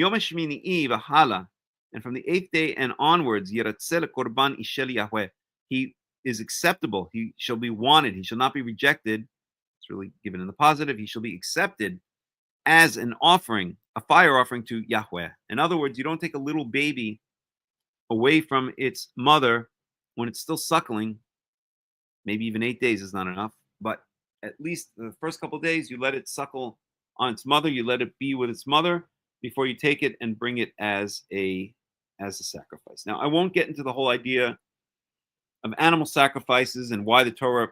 from the 8th day and onwards, he is acceptable. He shall be wanted. He shall not be rejected. It's really given in the positive. He shall be accepted as an offering, a fire offering to Yahweh. In other words, you don't take a little baby away from its mother when it's still suckling. Maybe even 8 days is not enough, but at least the first couple of days, you let it suckle on its mother. You let it be with its mother before you take it and bring it as a sacrifice. Now, I won't get into the whole idea of animal sacrifices and why the Torah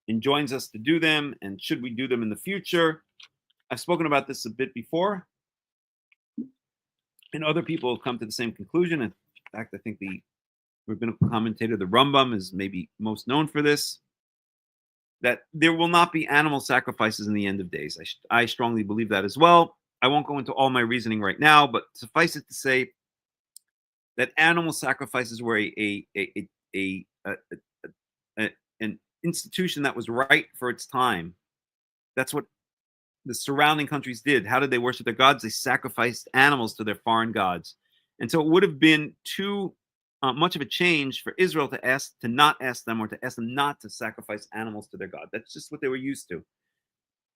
enjoins us to do them, and should we do them in the future. I've spoken about this a bit before, and other people have come to the same conclusion. In fact, I think the rabbinical commentator, the Rambam, is maybe most known for this, that there will not be animal sacrifices in the end of days. I strongly believe that as well. I won't go into all my reasoning right now, but suffice it to say that animal sacrifices were an institution that was right for its time. That's what the surrounding countries did. How did they worship their gods? They sacrificed animals to their foreign gods. And so it would have been too much of a change for Israel to not ask them, or to ask them not to sacrifice animals to their God. That's just what they were used to.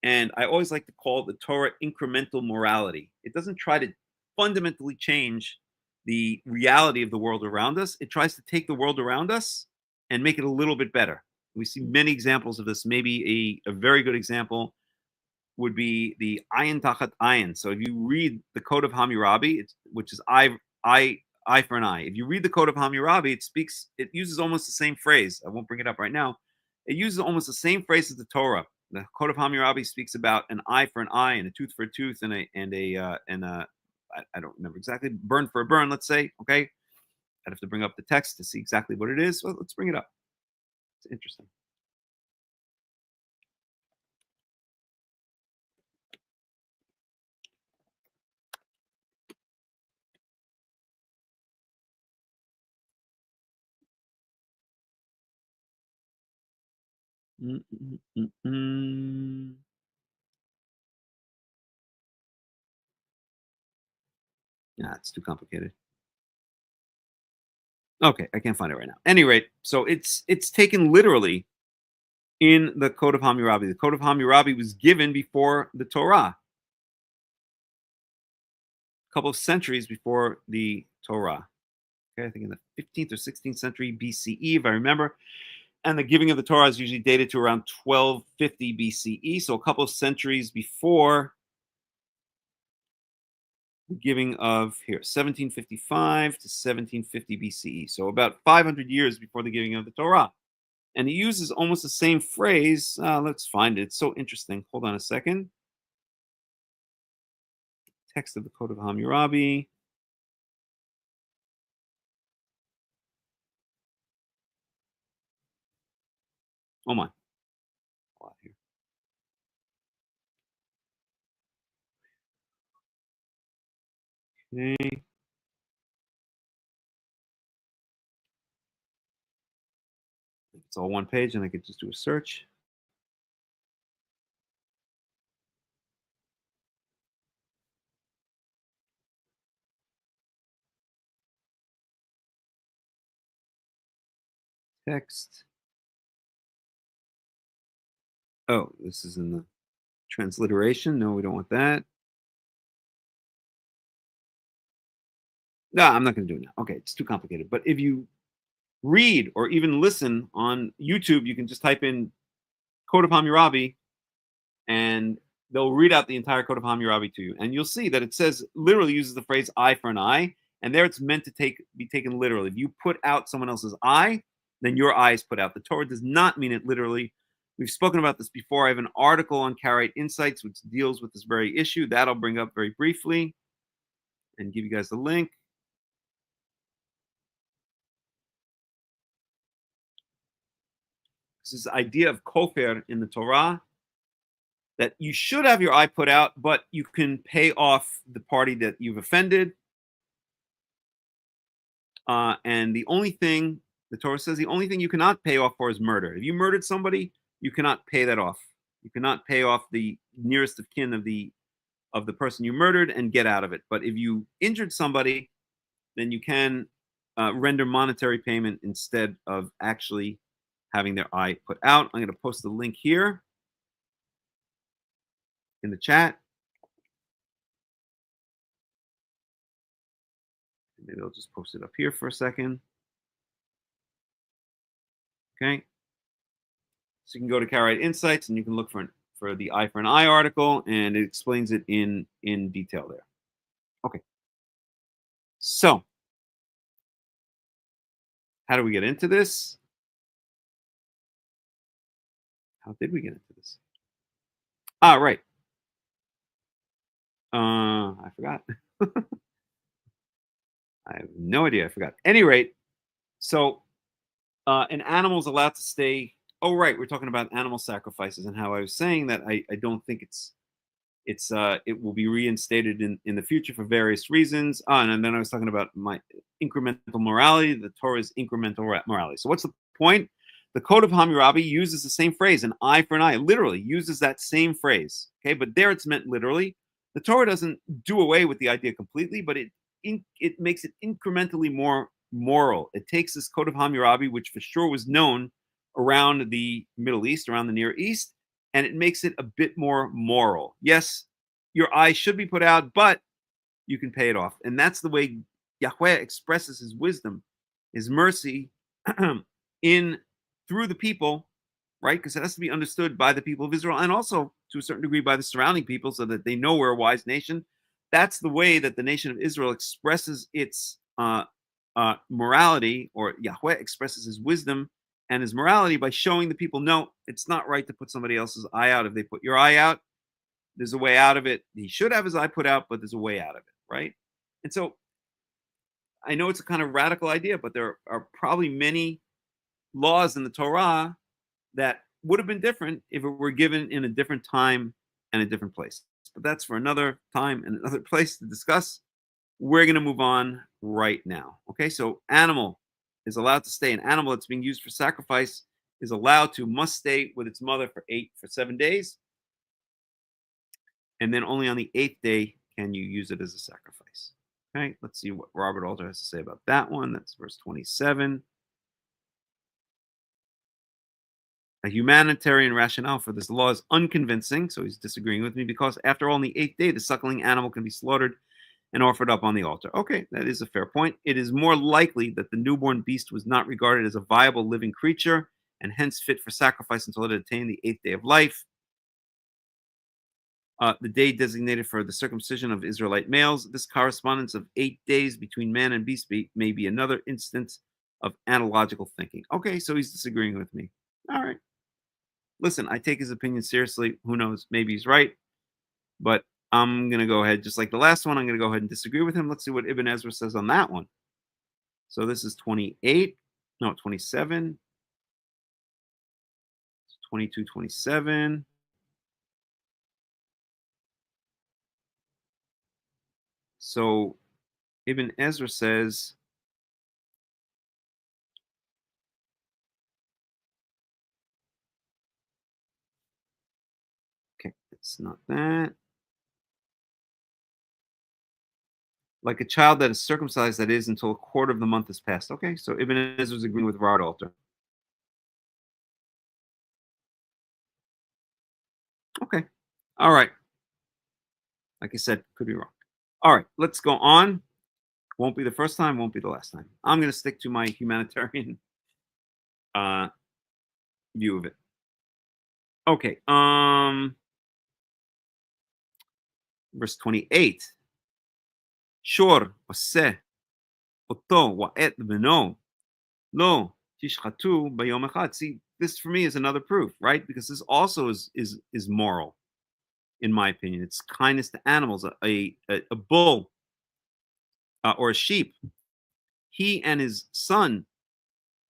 And I always like to call the Torah incremental morality. It doesn't try to fundamentally change the reality of the world around us. It tries to take the world around us and make it a little bit better. We see many examples of this. Maybe a very good example would be the ayin tachat ayin. So if you read the Code of Hammurabi, which is eye for an eye. If you read the Code of Hammurabi, it uses almost the same phrase. I won't bring it up right now. It uses almost the same phrase as the Torah. The Code of Hammurabi speaks about an eye for an eye, and a tooth for a tooth, and I don't remember exactly, burn for a burn, let's say. Okay, I'd have to bring up the text to see exactly what it is. Well, let's bring it up. It's interesting. Nah, it's too complicated. Okay, I can't find it right now. At any rate, so it's taken literally in the Code of Hammurabi. The Code of Hammurabi was given before the Torah, a couple of centuries before the Torah. Okay, I think in the 15th or 16th century BCE, if I remember. And the giving of the Torah is usually dated to around 1250 BCE, so a couple of centuries before the giving of 1755 to 1750 BCE, so about 500 years before the giving of the Torah. And he uses almost the same phrase. Let's find it. It's so interesting. Hold on a second. Text of the Code of Hammurabi. Oh my. A lot here. Okay. It's all one page, and I could just do a search. Text. Oh, this is in the transliteration. No, we don't want that. No, I'm not going to do it now. Okay, it's too complicated. But if you read or even listen on YouTube, you can just type in Code of Hammurabi, and they'll read out the entire Code of Hammurabi to you. And you'll see that it says, literally uses the phrase eye for an eye. And there it's meant to be taken literally. If you put out someone else's eye, then your eye is put out. The Torah does not mean it literally. We've spoken about this before. I have an article on Karaite Insights, which deals with this very issue. That I'll bring up very briefly and give you guys the link. This is the idea of kofer in the Torah, that you should have your eye put out, but you can pay off the party that you've offended. And the only thing, the Torah says, the only thing you cannot pay off for is murder. If you murdered somebody, you cannot pay that off. You cannot pay off the nearest of kin of the person you murdered and get out of it. But if you injured somebody, then you can render monetary payment instead of actually having their eye put out. I'm going to post the link here in the chat. Maybe I'll just post it up here for a second. Okay. So you can go to Karaite Insights and you can look for the eye for an eye article, and it explains it in detail there. Okay. So how do we get into this? How did we get into this? Right. I forgot. I have no idea. I forgot. At any rate, so an animal's allowed to stay. Oh, right. We're talking about animal sacrifices and how I was saying that I don't think it will be reinstated in the future for various reasons. And then I was talking about my incremental morality. The Torah's incremental morality. So what's the point? The Code of Hammurabi uses the same phrase, an eye for an eye. Literally uses that same phrase. Okay, but there it's meant literally. The Torah doesn't do away with the idea completely, but it makes it incrementally more moral. It takes this Code of Hammurabi, which for sure was known around the Middle East, around the Near East, and it makes it a bit more moral. Yes, your eye should be put out, but you can pay it off. And that's the way Yahweh expresses his wisdom, his mercy through the people, right? Because it has to be understood by the people of Israel and also to a certain degree by the surrounding people so that they know we're a wise nation. That's the way that the nation of Israel expresses its morality, or Yahweh expresses his wisdom and his morality by showing the people, no, it's not right to put somebody else's eye out. If they put your eye out, there's a way out of it. He should have his eye put out, but there's a way out of it, right? And so I know it's a kind of radical idea, but there are probably many laws in the Torah that would have been different if it were given in a different time and a different place. But that's for another time and another place to discuss. We're going to move on right now. Okay, so animal is allowed to stay. An animal that's being used for sacrifice is must stay with its mother for 7 days. And then only on the 8th day can you use it as a sacrifice. Okay, let's see what Robert Alter has to say about that one. That's verse 27. A humanitarian rationale for this law is unconvincing, so he's disagreeing with me, because after all, on the 8th day, the suckling animal can be slaughtered and offered up on the altar. Okay, that is a fair point. It is more likely that the newborn beast was not regarded as a viable living creature and hence fit for sacrifice until it attained the 8th day of life. The day designated for the circumcision of Israelite males. This correspondence of 8 days between man and beast may be another instance of analogical thinking. Okay, so he's disagreeing with me. All right. Listen, I take his opinion seriously. Who knows? Maybe he's right. But I'm going to go ahead, just like the last one, I'm going to go ahead and disagree with him. Let's see what Ibn Ezra says on that one. So this is 27, 22, 27. So Ibn Ezra says, That's not that. Like a child that is circumcised, that is, until a quarter of the month has passed. Okay, so Ibn Ezra is agreeing with World Altar. Okay, all right. Like I said, could be wrong. All right, let's go on. Won't be the first time, won't be the last time. I'm going to stick to my humanitarian view of it. Okay, verse 28. Shor oseh oto wa'et beno lo tishchatu bayom echad. See, this for me is another proof, right? Because this also is moral, in my opinion. It's kindness to animals. A bull or a sheep, he and his son,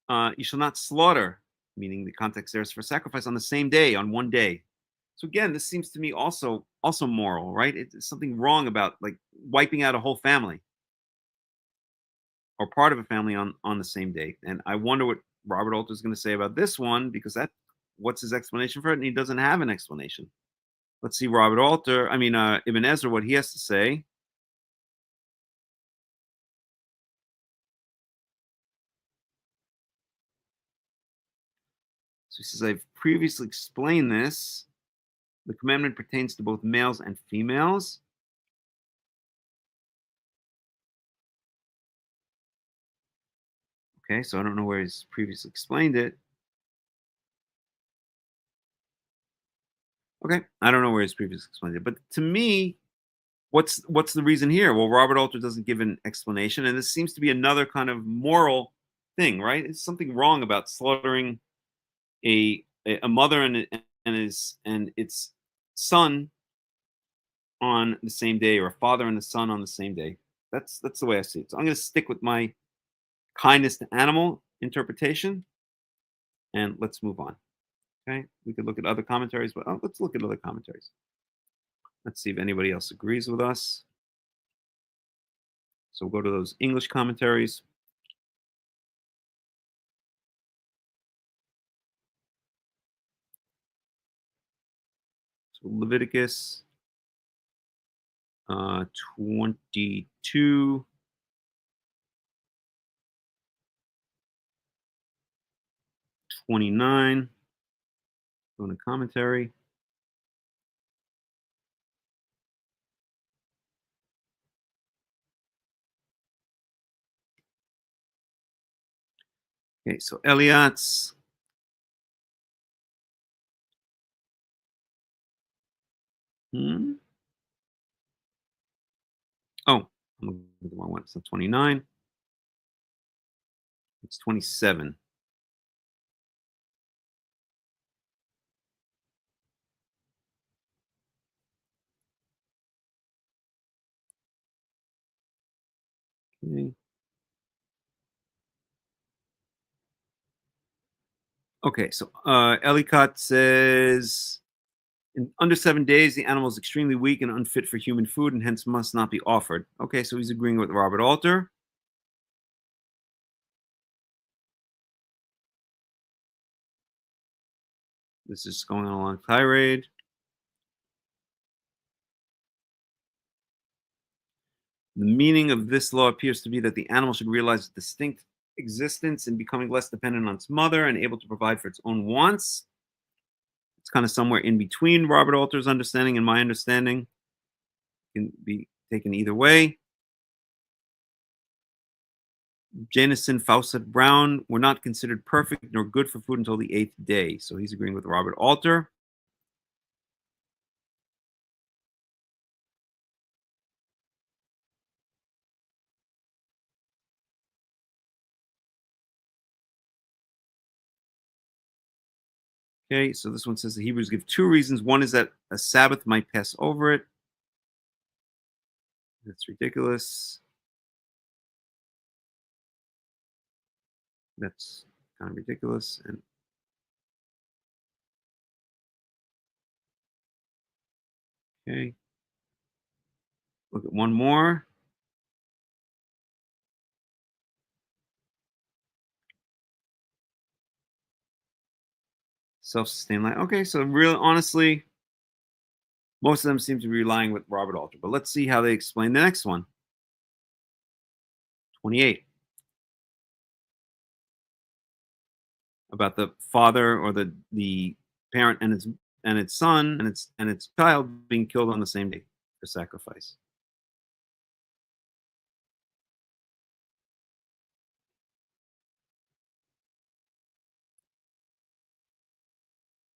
you shall not slaughter, meaning the context there is for sacrifice on the same day, on one day. So again, this seems to me also moral, right? It's something wrong about like wiping out a whole family or part of a family on the same day. And I wonder what Robert Alter is going to say about this one, because what's his explanation for it? And he doesn't have an explanation. Let's see Robert Alter, Ibn Ezra, what he has to say. So he says, I've previously explained this. The commandment pertains to both males and females. Okay, so I don't know where he's previously explained it. Okay, I don't know where he's previously explained it. But to me, what's the reason here? Well, Robert Alter doesn't give an explanation, and this seems to be another kind of moral thing, right? It's something wrong about slaughtering a mother and its son on the same day, or a father and the son on the same day. That's the way I see it. So I'm going to stick with my kindness to animal interpretation, and let's move on. Okay, we could look at other commentaries, but let's look at other commentaries. Let's see if anybody else agrees with us. So we'll go to those English commentaries. So Leviticus 22. 29. Go to commentary. Okay, so Eliot's Oh, I'm looking at the wrong one. It's not 29. It's 27. Okay. Okay, so Ellicott says, under 7 days, the animal is extremely weak and unfit for human food and hence must not be offered. Okay, so he's agreeing with Robert Alter. This is going on along tirade. The meaning of this law appears to be that the animal should realize its distinct existence in becoming less dependent on its mother and able to provide for its own wants. It's kind of somewhere in between Robert Alter's understanding and my understanding. It can be taken either way. Janison, Fawcett, Brown were not considered perfect nor good for food until the 8th day. So he's agreeing with Robert Alter. Okay, so this one says the Hebrews give 2 reasons. One is that a Sabbath might pass over it. That's ridiculous. That's kind of ridiculous. And okay, look at one more. Self-sustained life. Okay, so really, honestly, Most of them seem to be relying with Robert Alter. But let's see how they explain the next one. 28. About the father or the parent and its son and its child being killed on the same day for sacrifice.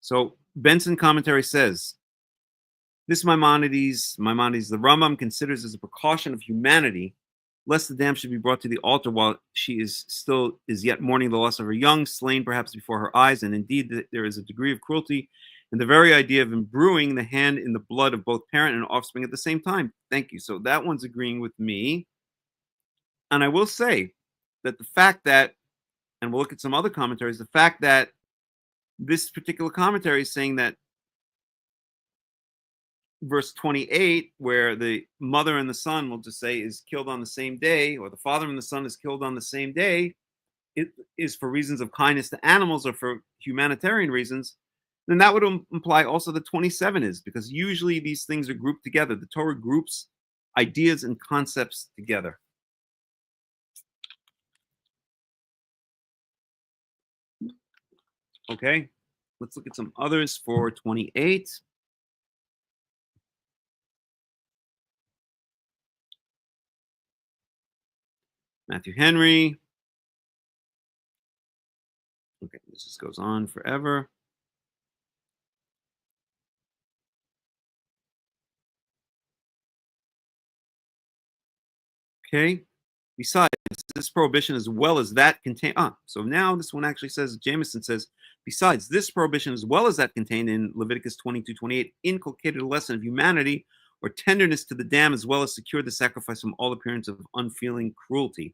So Benson commentary says, this Maimonides, the Rambam considers as a precaution of humanity, lest the dam should be brought to the altar while she is yet mourning the loss of her young, slain perhaps before her eyes. And indeed, there is a degree of cruelty in the very idea of imbruing the hand in the blood of both parent and offspring at the same time. Thank you. So that one's agreeing with me. And I will say that the fact that, and we'll look at some other commentaries, the fact that this particular commentary is saying that verse 28, where the mother and the son, we'll just say, is killed on the same day, or the father and the son is killed on the same day, it is for reasons of kindness to animals or for humanitarian reasons, then that would imply also that 27 is, because usually these things are grouped together. The Torah groups ideas and concepts together. Okay, let's look at some others for 28. Matthew Henry. Okay, this just goes on forever. Okay, besides this prohibition as well as that contain. So now this one actually says, Jameson says, besides this prohibition as well as that contained in Leviticus 22:28, inculcated a lesson of humanity or tenderness to the dam, as well as secured the sacrifice from all appearance of unfeeling cruelty.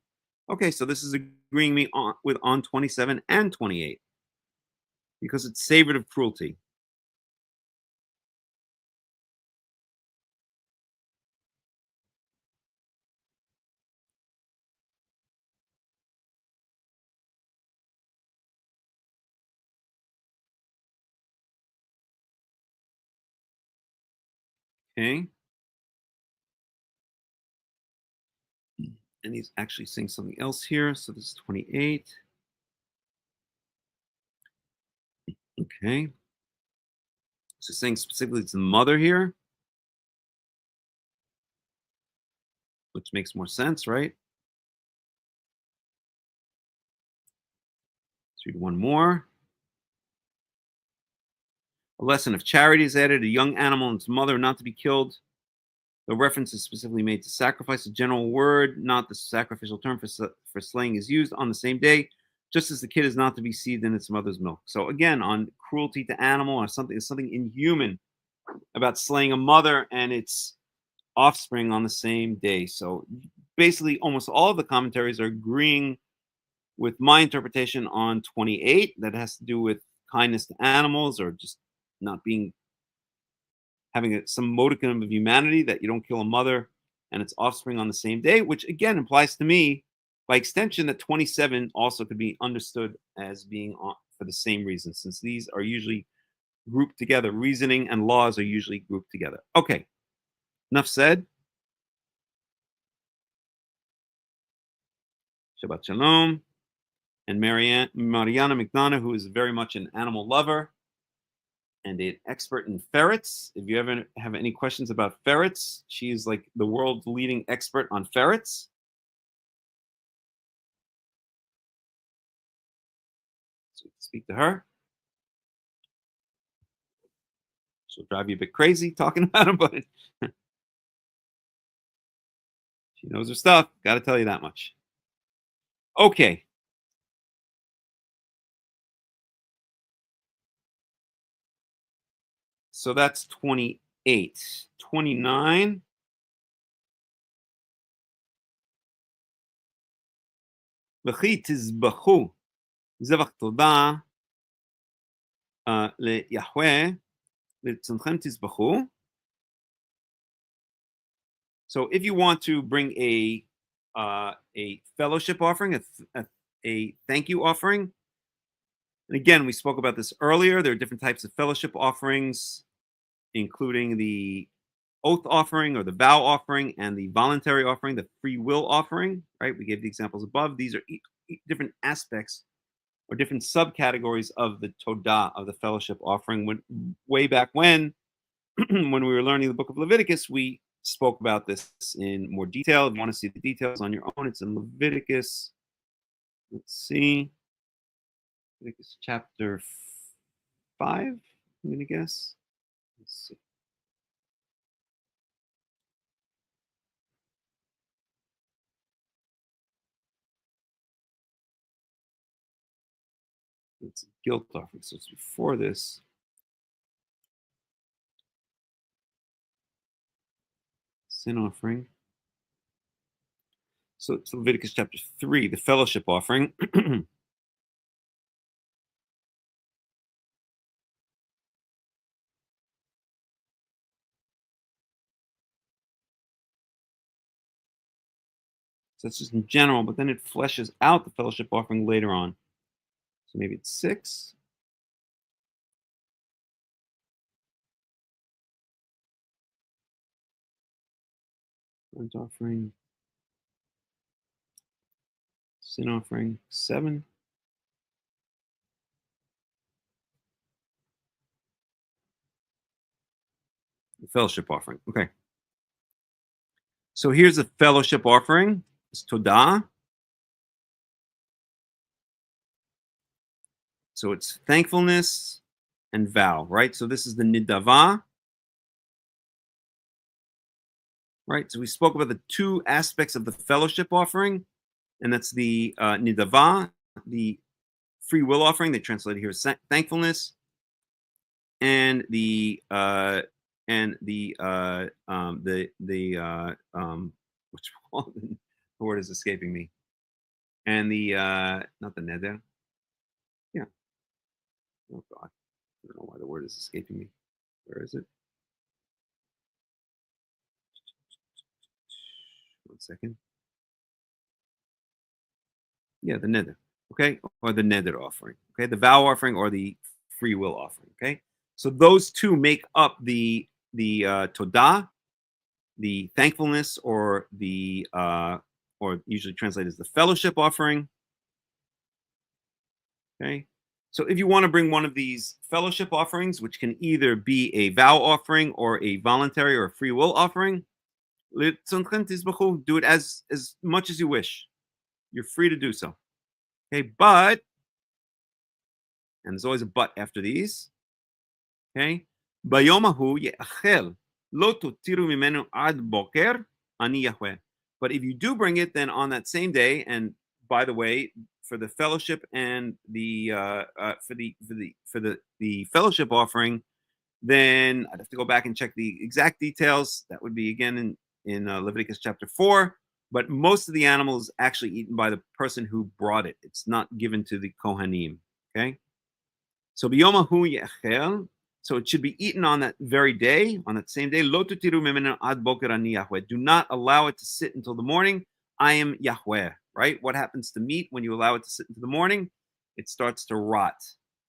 Okay, so this is agreeing me with 27 and 28 because it's savored of cruelty. Okay. And he's actually saying something else here. So this is 28. Okay. So saying specifically it's the mother here, which makes more sense, right? Let's read one more. A lesson of charity is added. A young animal and its mother not to be killed. The reference is specifically made to sacrifice. A general word, not the sacrificial term for slaying, is used on the same day, just as the kid is not to be seethed in its mother's milk. So again, on cruelty to animal or something inhuman about slaying a mother and its offspring on the same day. So basically, almost all of the commentaries are agreeing with my interpretation on 28 that has to do with kindness to animals or just not having some modicum of humanity, that you don't kill a mother and its offspring on the same day, which again implies to me, by extension, that 27 also could be understood as being for the same reason, since these are usually grouped together. Reasoning and laws are usually grouped together. Okay, enough said. Shabbat Shalom. And Mariana McDonough, who is very much an animal lover and an expert in ferrets. If you ever have any questions about ferrets, she is like the world's leading expert on ferrets. So speak to her. She'll drive you a bit crazy talking about them, but she knows her stuff. Got to tell you that much. Okay. So that's 28. 29. וכי תזבחו זבח תודה ליהוה לרצונכם תזבחו. So if you want to bring a fellowship offering, a thank you offering, and again, we spoke about this earlier, there are different types of fellowship offerings. including the oath offering or the vow offering and the voluntary offering, the free will offering, right? We gave the examples above. These are different aspects or different subcategories of the Todah, of the fellowship offering. Way back when we were learning the book of Leviticus, we spoke about this in more detail. If you want to see the details on your own, it's in Leviticus. Let's see. Leviticus chapter 5, I'm going to guess. Let's see. It's a guilt offering, so it's before this. Sin offering. So it's Leviticus chapter 3, the fellowship offering. So it's just in general, but then it fleshes out the fellowship offering later on. So maybe it's 6. Burnt offering. Sin offering, 7. The fellowship offering. Okay. So here's the fellowship offering. It's Todah. So it's thankfulness and vow, right? So this is the nidavah, right? So we spoke about the two aspects of the fellowship offering, and that's the nidavah, the free will offering. They translated here as thankfulness, and the which the word is escaping me, and the not the neder. Yeah. Oh God, I don't know why the word is escaping me. Where is it? 1 second. Yeah, the neder. Okay, or the neder offering. Okay, the vow offering or the free will offering. Okay, so those two make up the todah, the thankfulness, or the or usually translated as the fellowship offering. Okay, so if you want to bring one of these fellowship offerings, which can either be a vow offering or a voluntary or a free will offering, do it as much as you wish. You're free to do so. Okay, but, and there's always a but after these. Okay, Bayomahu ye'achel lo tutiru mimenu ad boker ani Yahweh. But if you do bring it, then on that same day, and by the way, for the fellowship and the the fellowship offering, then I'd have to go back and check the exact details. That would be again in Leviticus chapter 4. But most of the animal is actually eaten by the person who brought it. It's not given to the Cohanim. Okay, so biyomahu ye'achel. So it should be eaten on that very day, on that same day. Lo tutiru mimenu ad boker ani Yahweh. Do not allow it to sit until the morning. I am Yahweh. Right? What happens to meat when you allow it to sit into the morning? It starts to rot.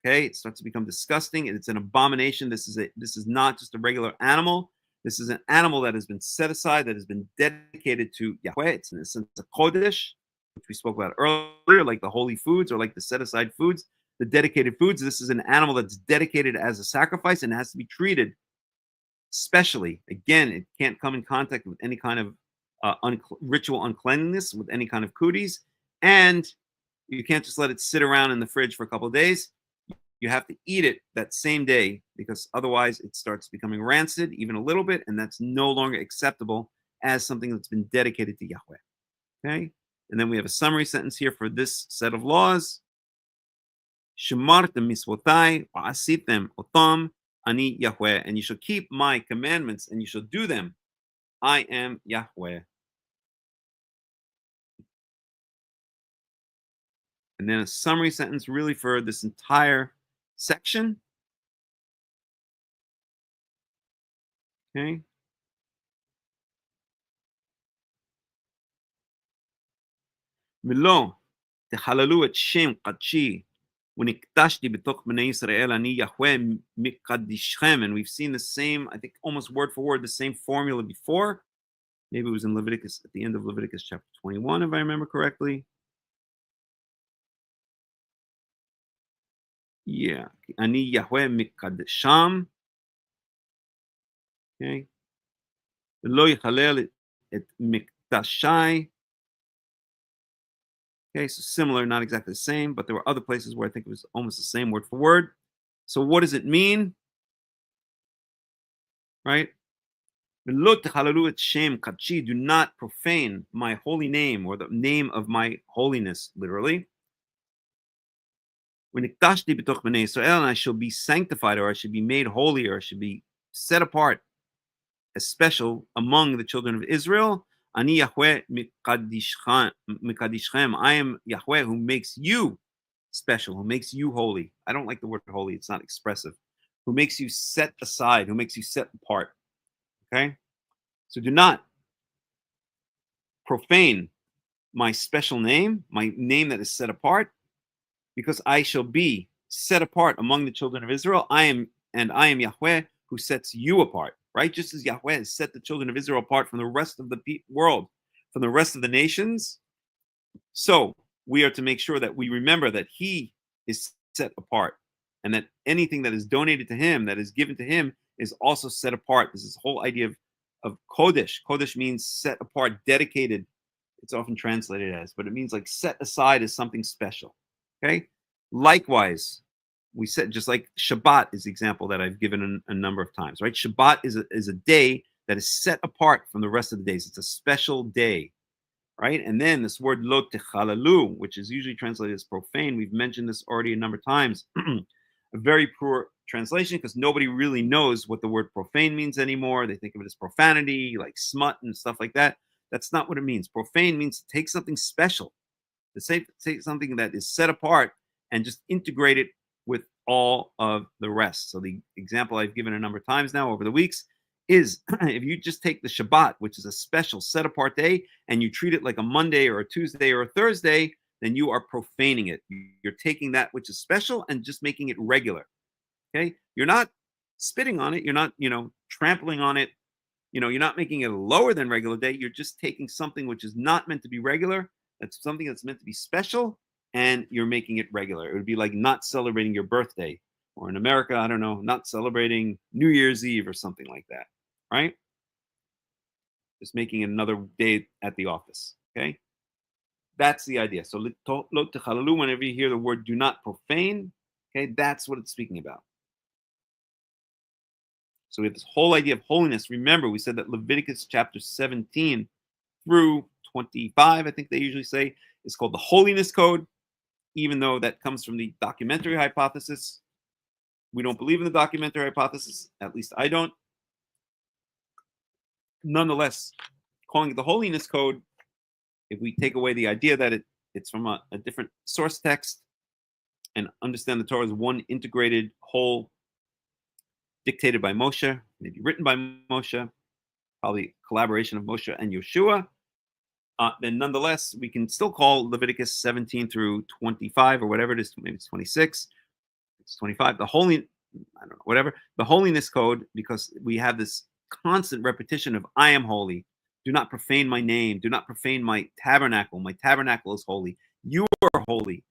Okay, it starts to become disgusting, and it's an abomination. This is not just a regular animal. This is an animal that has been set aside, that has been dedicated to Yahweh. It's in a sense a kodesh, which we spoke about earlier, like the holy foods or like the set aside foods, the dedicated foods. This is an animal that's dedicated as a sacrifice and has to be treated specially. Again, it can't come in contact with any kind of ritual uncleanliness, with any kind of cooties, and you can't just let it sit around in the fridge for a couple of days. You have to eat it that same day, because otherwise it starts becoming rancid even a little bit, and that's no longer acceptable as something that's been dedicated to Yahweh. Okay, and then we have a summary sentence here for this set of laws. Shemartem misvotai va'asitem otam ani Yahweh, and you shall keep my commandments and you shall do them. I am Yahweh. And then a summary sentence really for this entire section. Okay. Milo techalalu et shem qadshi ונקדשתי בתוך בני ישראל, אני יהוה מקדישכם, and we've seen the same, I think almost word for word, the same formula before. Maybe it was in Leviticus, at the end of Leviticus chapter 21, if I remember correctly. Yeah, אני יהוה מקדשם. Okay. ולא יחלל את מקדשי. Okay, so similar, not exactly the same, but there were other places where I think it was almost the same word for word. So what does it mean? Right? ולא תחללו את שם קדשי, do not profane my holy name, or the name of my holiness, literally. ונקדשתי בתוך בני ישראל, and I shall be sanctified, or I should be made holy, or I should be set apart as special among the children of Israel. אני יהוה מקדישכם. I am Yahweh who makes you special, who makes you holy. I don't like the word holy, it's not expressive. Who makes you set aside, who makes you set apart. Okay? So do not profane my special name, my name that is set apart, because I shall be set apart among the children of Israel. I am Yahweh who sets you apart, right? Just as Yahweh has set the children of Israel apart from the rest of the world, from the rest of the nations. So we are to make sure that we remember that he is set apart, and that anything that is donated to him, that is given to him, is also set apart. This is the whole idea of Kodesh. Kodesh means set apart, dedicated. It's often translated as, but it means like set aside as something special. Okay. Likewise, we said, just like Shabbat is the example that I've given a number of times, right? Shabbat is a day that is set apart from the rest of the days. It's a special day, right? And then this word lo techalalu, which is usually translated as profane. We've mentioned this already a number of times. A very poor translation, because nobody really knows what the word profane means anymore. They think of it as profanity, like smut and stuff like that. That's not what it means. Profane means to take something special, to take something that is set apart and just integrate it with all of the rest. So the example I've given a number of times now over the weeks is if you just take the Shabbat, which is a special set apart day, and you treat it like a Monday or a Tuesday or a Thursday, then you are profaning it. You're taking that which is special and just making it regular. Okay? You're not spitting on it. You're not, trampling on it. You're not making it a lower than regular day. You're just taking something which is not meant to be regular. That's something that's meant to be special, and you're making it regular. It would be like not celebrating your birthday, or in America, I don't know, not celebrating New Year's Eve or something like that, right? Just making it another day at the office, okay? That's the idea. So, whenever you hear the word do not profane, okay, that's what it's speaking about. So we have this whole idea of holiness. Remember, we said that Leviticus chapter 17 through 25, I think they usually say, is called the Holiness Code, even though that comes from the documentary hypothesis. We don't believe in the documentary hypothesis, at least I don't. Nonetheless, calling it the Holiness Code, if we take away the idea that it's from a different source text and understand the Torah as one integrated whole dictated by Moshe, maybe written by Moshe, probably collaboration of Moshe and Yeshua, then nonetheless, we can still call Leviticus 17 through 25 or whatever it is, maybe it's 26, it's 25, the Holiness Code, because we have this constant repetition of I am holy. Do not profane my name. Do not profane my tabernacle. My tabernacle is holy. You are holy.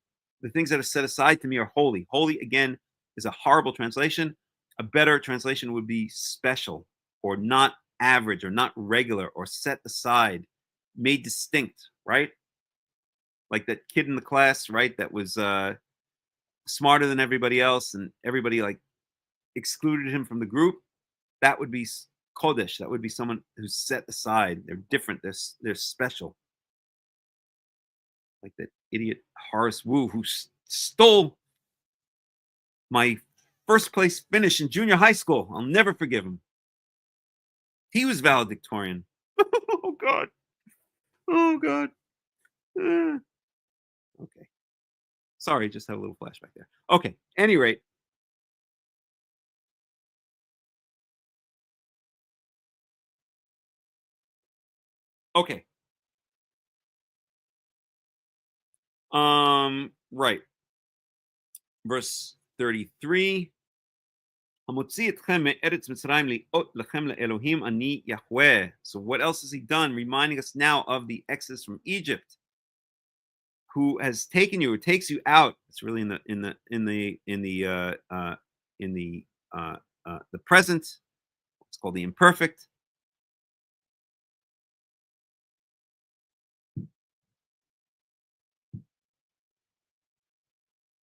The things that are set aside to me are holy. Holy, again, is a horrible translation. A better translation would be special, or not average, or not regular, or set aside, made distinct, right? Like that kid in the class, right? That was smarter than everybody else, and everybody like excluded him from the group. That would be Kodesh. That would be someone who's set aside. They're different. They're special. Like that idiot Horace Wu who stole my first place finish in junior high school. I'll never forgive him. He was valedictorian. Oh God. Oh God. Okay. Sorry, just had a little flashback there. Okay. Any rate. Okay. Right. verse 33. So what else has he done? Reminding us now of the exodus from Egypt, who has taken you, who takes you out. It's really in the present. It's called the imperfect.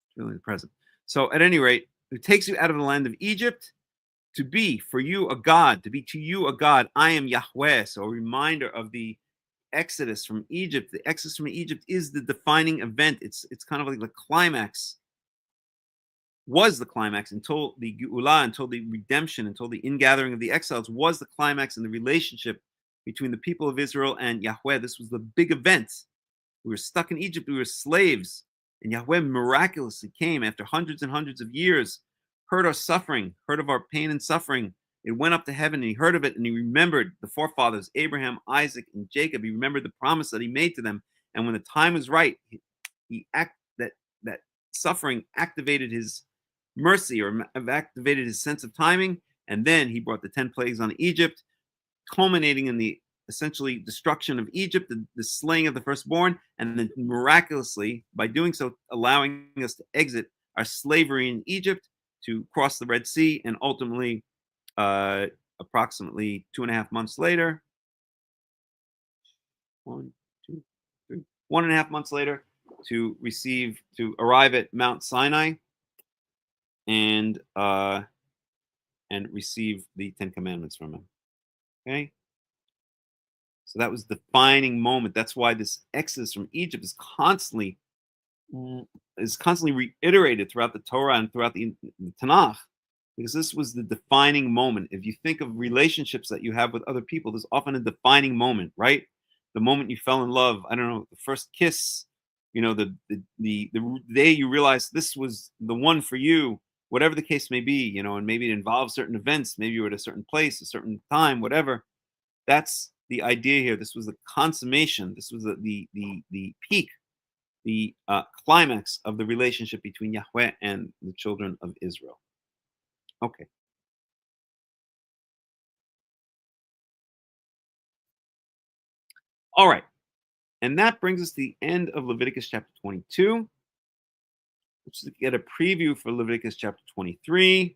It's really the present. So at any rate, who takes you out of the land of Egypt to be for you a God, to be to you a God. I am Yahweh. So a reminder of the exodus from Egypt. The exodus from Egypt is the defining event. It's kind of like the climax, was the climax until the Geula, until the redemption, until the ingathering of the exiles was the climax in the relationship between the people of Israel and Yahweh. This was the big event. We were stuck in Egypt. We were slaves. And Yahweh miraculously came after hundreds and hundreds of years, heard our suffering, heard of our pain and suffering. It went up to heaven and he heard of it and he remembered the forefathers, Abraham, Isaac, and Jacob. He remembered the promise that he made to them. And when the time was right, that suffering activated his mercy or activated his sense of timing. And then he brought the 10 plagues on Egypt, culminating in the essentially destruction of Egypt, the slaying of the firstborn, and then miraculously, by doing so, allowing us to exit our slavery in Egypt, to cross the Red Sea, and ultimately, approximately 2.5 months later, 1.5 months later, to arrive at Mount Sinai and receive the 10 Commandments from him. Okay. So that was the defining moment. That's why this exodus from Egypt is constantly reiterated throughout the Torah and throughout the Tanakh, because this was the defining moment. If you think of relationships that you have with other people, there's often a defining moment, right? The moment you fell in love, I don't know, the first kiss, the day you realized this was the one for you, whatever the case may be, and maybe it involves certain events, maybe you were at a certain place, a certain time, whatever. That's the idea here. This was the consummation. This was the peak, the climax of the relationship between Yahweh and the children of Israel. Okay. All right. And that brings us to the end of Leviticus chapter 22. Let's get a preview for Leviticus chapter 23.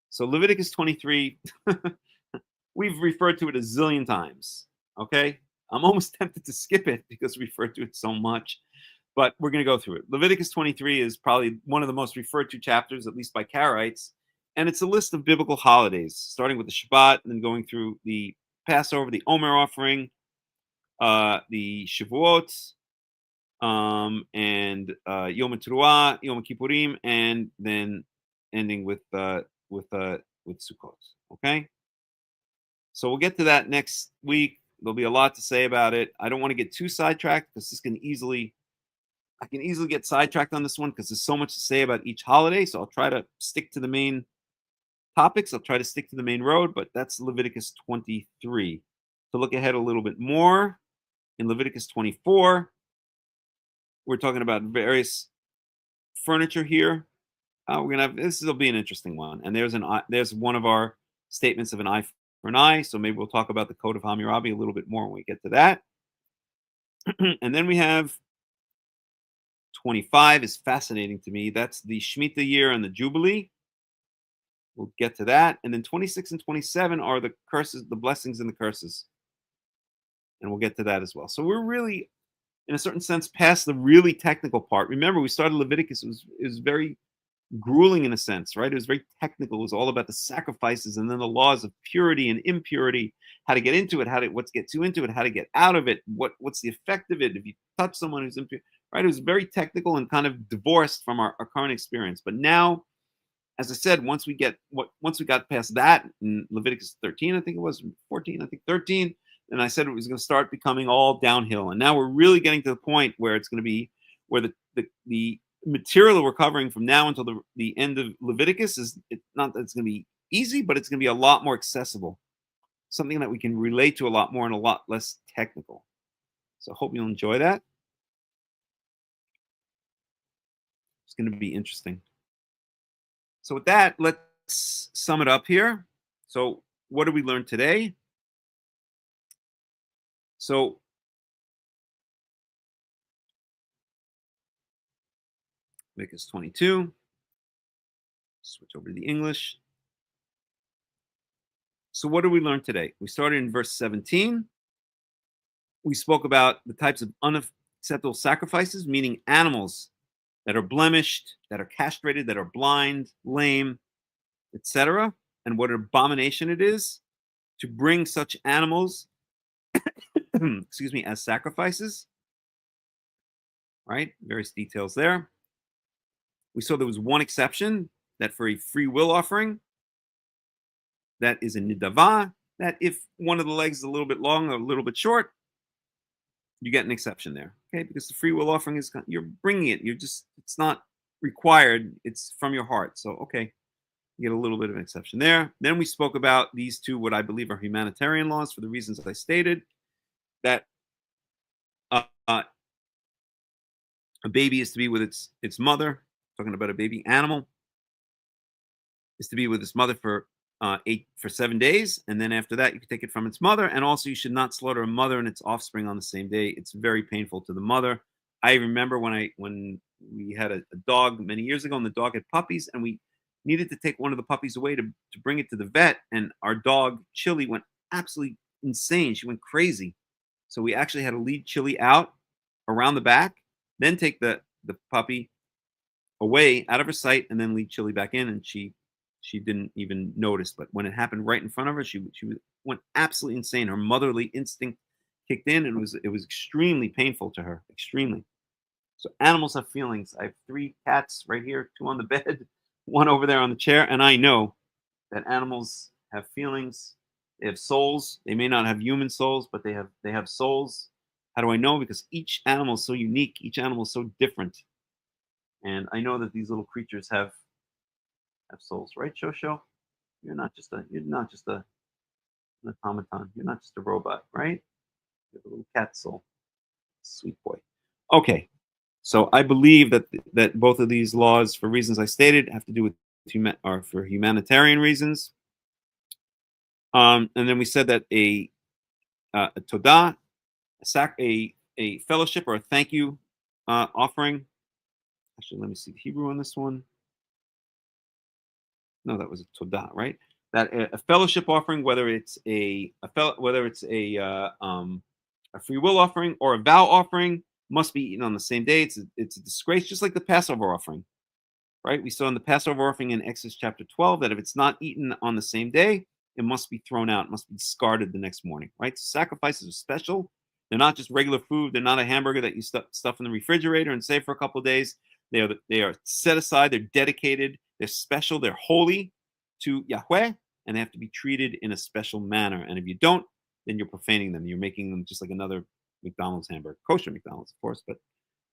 So Leviticus 23, we've referred to it a zillion times, okay? I'm almost tempted to skip it because we referred to it so much, but we're going to go through it. Leviticus 23 is probably one of the most referred to chapters, at least by Karaites, and it's a list of biblical holidays, starting with the Shabbat, and then going through the Passover, the Omer offering, the Shavuot, and Yom Teruah, Yom Kippurim, and then ending with Sukkot. Okay, so we'll get to that next week. There'll be a lot to say about it. I don't want to get too sidetracked because I can easily get sidetracked on this one because there's so much to say about each holiday. So I'll try to stick to the main topics. I'll try to stick to the main road, but that's Leviticus 23. To look ahead a little bit more, in Leviticus 24, we're talking about various furniture here. We're gonna have this. Will be an interesting one. And there's one of our statements of an eye for an eye. So maybe we'll talk about the code of Hammurabi a little bit more when we get to that. And then we have 25 is fascinating to me. That's the Shemitah year and the Jubilee. We'll get to that. And then 26 and 27 are the curses, the blessings and the curses. And we'll get to that as well. So we're really, in a certain sense, past the really technical part. Remember, we started Leviticus. It was very grueling in a sense, right? It was very technical. It was all about the sacrifices and then the laws of purity and impurity, how to get into it, what gets you into it, how to get out of it, what's the effect of it if you touch someone who's impure, right? It was very technical and kind of divorced from our current experience. But now, as I said, once we got past that in Leviticus 13, I think it was 14, I think 13, and I said it was going to start becoming all downhill. And now we're really getting to the point where it's going to be where the material we're covering from now until the end of Leviticus is not that it's going to be easy, but it's going to be a lot more accessible, something that we can relate to a lot more and a lot less technical. So I hope you'll enjoy that. It's going to be interesting. So with that, let's sum it up here. So what did we learn today? So Leviticus 22. Switch over to the English. So what did we learn today? We started in verse 17. We spoke about the types of unacceptable sacrifices, meaning animals that are blemished, that are castrated, that are blind, lame, etc., and what an abomination it is to bring such animals, excuse me, as sacrifices. Right? Various details there. We saw there was one exception, that for a free will offering, that is a nidava, that if one of the legs is a little bit long or a little bit short, you get an exception there, okay? Because the free will offering is, you're bringing it, it's not required, it's from your heart. So, okay, you get a little bit of an exception there. Then we spoke about these two, what I believe are humanitarian laws for the reasons that I stated, that a baby is to be with its mother, talking about a baby animal, is to be with its mother for 7 days, and then after that you can take it from its mother. And also you should not slaughter a mother and its offspring on the same day. It's very painful to the mother. I remember when we had a dog many years ago, and the dog had puppies, and we needed to take one of the puppies away to bring it to the vet, and our dog Chili went absolutely insane. She went crazy. So we actually had to lead Chili out around the back, then take the puppy away out of her sight, and then lead Chili back in, and she didn't even notice. But when it happened right in front of her, she went absolutely insane. Her motherly instinct kicked in, and it was extremely painful to her, extremely. So animals have feelings. I have 3 cats right here, 2 on the bed, 1 over there on the chair, and I know that animals have feelings. They have souls. They may not have human souls, but they have souls. How do I know? Because each animal is so unique. Each animal is so different. And I know that these little creatures have souls, right, Shosho? You're not just an automaton. You're not just a robot, right? You have a little cat soul. Sweet boy. Okay. So I believe that both of these laws, for reasons I stated, have to do with for humanitarian reasons. And then we said that a todah, a fellowship or a thank you offering. Actually, let me see the Hebrew on this one. No, that was a todah, right? That a fellowship offering, whether it's a free will offering or a vow offering, must be eaten on the same day. It's a disgrace, just like the Passover offering, right? We saw in the Passover offering in Exodus chapter 12 that if it's not eaten on the same day, it must be thrown out, it must be discarded the next morning, right? So sacrifices are special. They're not just regular food. They're not a hamburger that you stuff in the refrigerator and save for a couple of days. They are set aside. They're dedicated. They're special. They're holy to Yahweh, and they have to be treated in a special manner. And if you don't, then you're profaning them. You're making them just like another McDonald's hamburger, kosher McDonald's, of course, but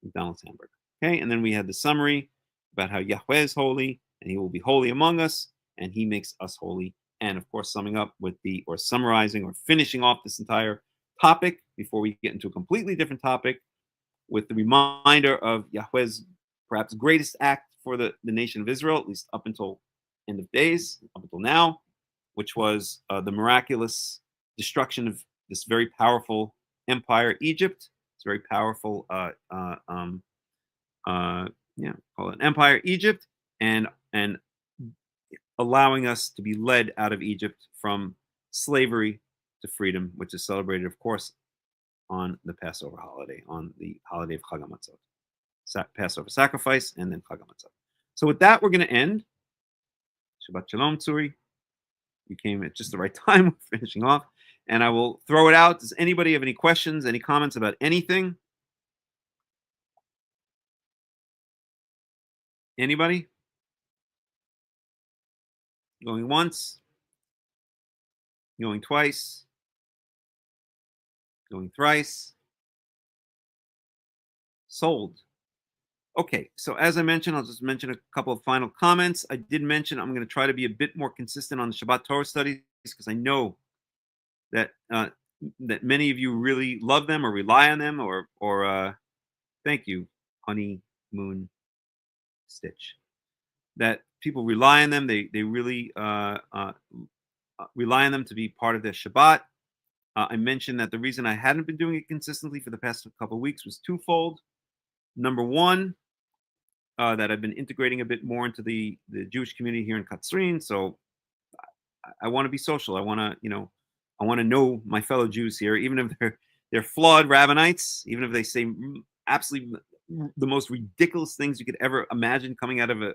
McDonald's hamburger. Okay, and then we had the summary about how Yahweh is holy, and He will be holy among us, and He makes us holy. And of course, summarizing or finishing off this entire topic before we get into a completely different topic with the reminder of Yahweh's perhaps greatest act for the nation of Israel, at least up until end of days, up until now, which was the miraculous destruction of this very powerful empire, Egypt. It's very powerful, call it an empire, Egypt, and allowing us to be led out of Egypt from slavery to freedom, which is celebrated, of course, on the Passover holiday, on the holiday of Chag HaMatzot, Passover sacrifice, and then Chag HaMatzot. So with that, we're going to end. Shabbat Shalom, Tzuri. You came at just the right time. We're finishing off. And I will throw it out. Does anybody have any questions, any comments about anything? Anybody? Going once? Going twice? Going thrice? Sold. Okay, so as I mentioned, I'll just mention a couple of final comments. I did mention I'm going to try to be a bit more consistent on the Shabbat Torah studies because I know that that many of you really love them or rely on them or thank you, honeymoon stitch. That people rely on them. They really rely on them to be part of their Shabbat. I mentioned that the reason I hadn't been doing it consistently for the past couple of weeks was twofold. Number one, that I've been integrating a bit more into the Jewish community here in Katsrin. So I want to be social. I want to, I want to know my fellow Jews here, even if they're flawed rabbinites, even if they say absolutely the most ridiculous things you could ever imagine coming out of a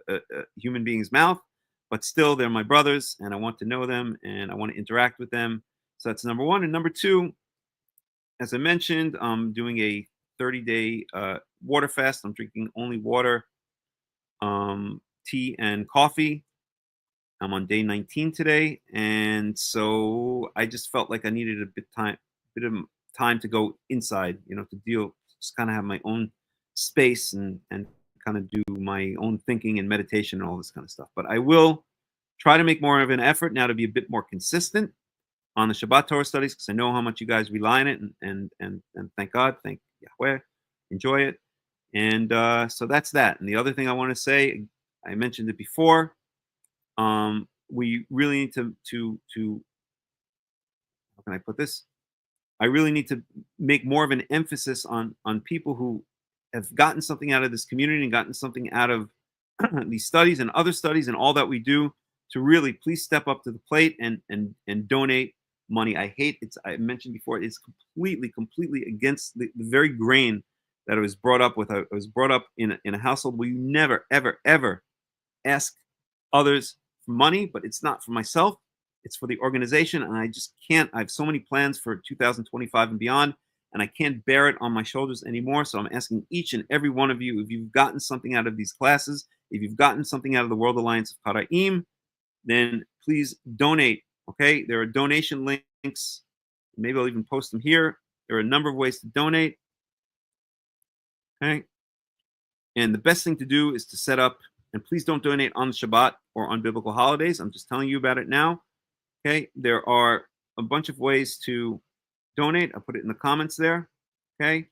human being's mouth, but still they're my brothers, and I want to know them, and I want to interact with them. So that's number one. And number two, as I mentioned, I'm doing a 30-day water fast. I'm drinking only water, tea, and coffee. I'm on day 19 today, and so I just felt like I needed a bit of time to go inside, to just kind of have my own space and kind of do my own thinking and meditation and all this kind of stuff. But I will try to make more of an effort now to be a bit more consistent on the Shabbat Torah studies, because I know how much you guys rely on it, and thank God, thank Yahweh, enjoy it. And so that's that. And the other thing I want to say, I mentioned it before, we really need to how can I put this? I really need to make more of an emphasis on people who have gotten something out of this community and gotten something out of these studies and other studies and all that we do, to really please step up to the plate and donate money. I mentioned before, it's completely against the very grain that I was brought up with. I was brought up in a household where you never, ever ask others for money, but it's not for myself. It's for the organization, and I just can't. I have so many plans for 2025 and beyond, and I can't bear it on my shoulders anymore. So I'm asking each and every one of you, if you've gotten something out of these classes, if you've gotten something out of the World Alliance of Qara'im, then please donate, okay? There are donation links. Maybe I'll even post them here. There are a number of ways to donate, okay? And the best thing to do is to set up, and please don't donate on Shabbat or on biblical holidays. I'm just telling you about it now. Okay, there are a bunch of ways to donate. I'll put it in the comments there. Okay,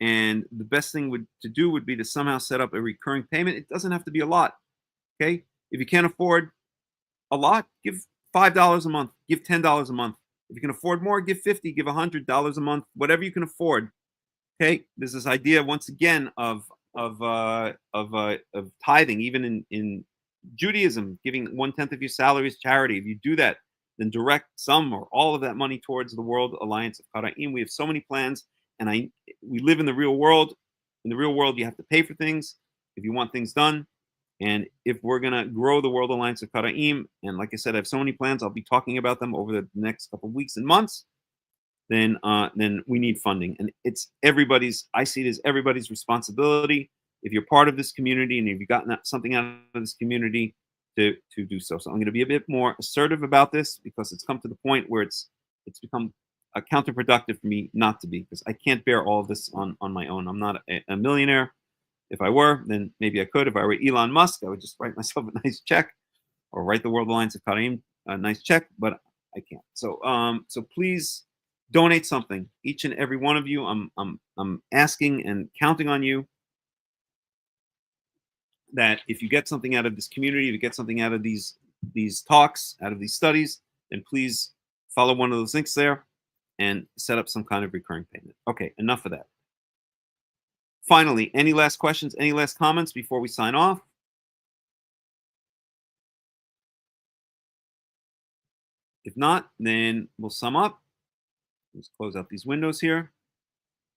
and the best thing to do would be to somehow set up a recurring payment. It doesn't have to be a lot. Okay, if you can't afford a lot, give $5 a month, give $10 a month. If you can afford more, give $50, give $100 a month, whatever you can afford. Okay, there's this idea once again of tithing, even in Judaism, giving 1/10 of your salary as charity. If you do that, then direct some or all of that money towards the World Alliance of Qara'im. We have so many plans, and we live in the real world. In the real world, you have to pay for things if you want things done. And if we're gonna grow the World Alliance of Qara'im, and like I said, I have so many plans, I'll be talking about them over the next couple of weeks and months, then we need funding. And it's everybody's, I see it as everybody's responsibility, if you're part of this community and if you've gotten something out of this community, to do so. So I'm going to be a bit more assertive about this, because it's come to the point where it's become counterproductive for me not to be, because I can't bear all of this on my own. I'm not a millionaire. If I were, then maybe I could. If I were Elon Musk, I would just write myself a nice check, or write the World Alliance of Qara'im a nice check, but I can't. So so please donate something, each and every one of you. I'm asking and counting on you, that if you get something out of this community, if you get something out of these talks, out of these studies, then please follow one of those links there and set up some kind of recurring payment. Okay, enough of that. Finally, any last questions, any last comments before we sign off? If not, then we'll sum up. Let's close out these windows here.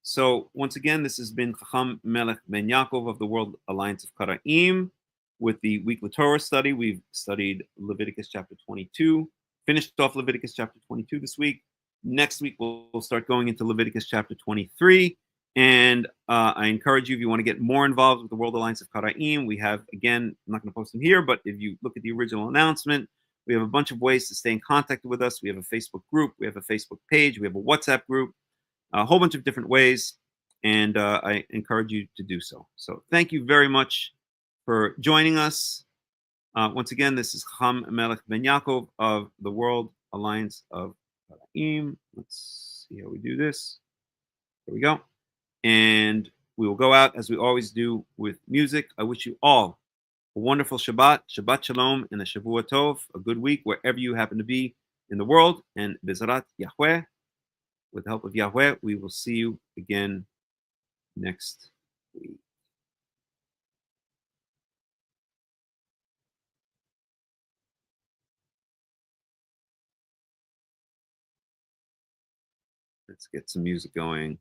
So once again, this has been Hakham Melech Ben Yaakov of the World Alliance of Qara'im with the weekly Torah study. We've studied Leviticus chapter 22, finished off Leviticus chapter 22 this week. Next week, we'll start going into Leviticus chapter 23. And I encourage you, if you want to get more involved with the World Alliance of Qara'im, we have, again, I'm not going to post them here, but if you look at the original announcement, we have a bunch of ways to stay in contact with us. We have a Facebook group, we have a Facebook page, we have a WhatsApp group, a whole bunch of different ways, and I encourage you to do so. So thank you very much for joining us. Once again, this is Hakham Melech Ben Yaakov of the World Alliance of Qara'im. Let's see how we do this. There we go. And we will go out, as we always do, with music. I wish you all a wonderful Shabbat, Shabbat Shalom, and a Shavua Tov, a good week wherever you happen to be in the world. And Bezarat Yahweh, with the help of Yahweh, we will see you again next week. Let's get some music going.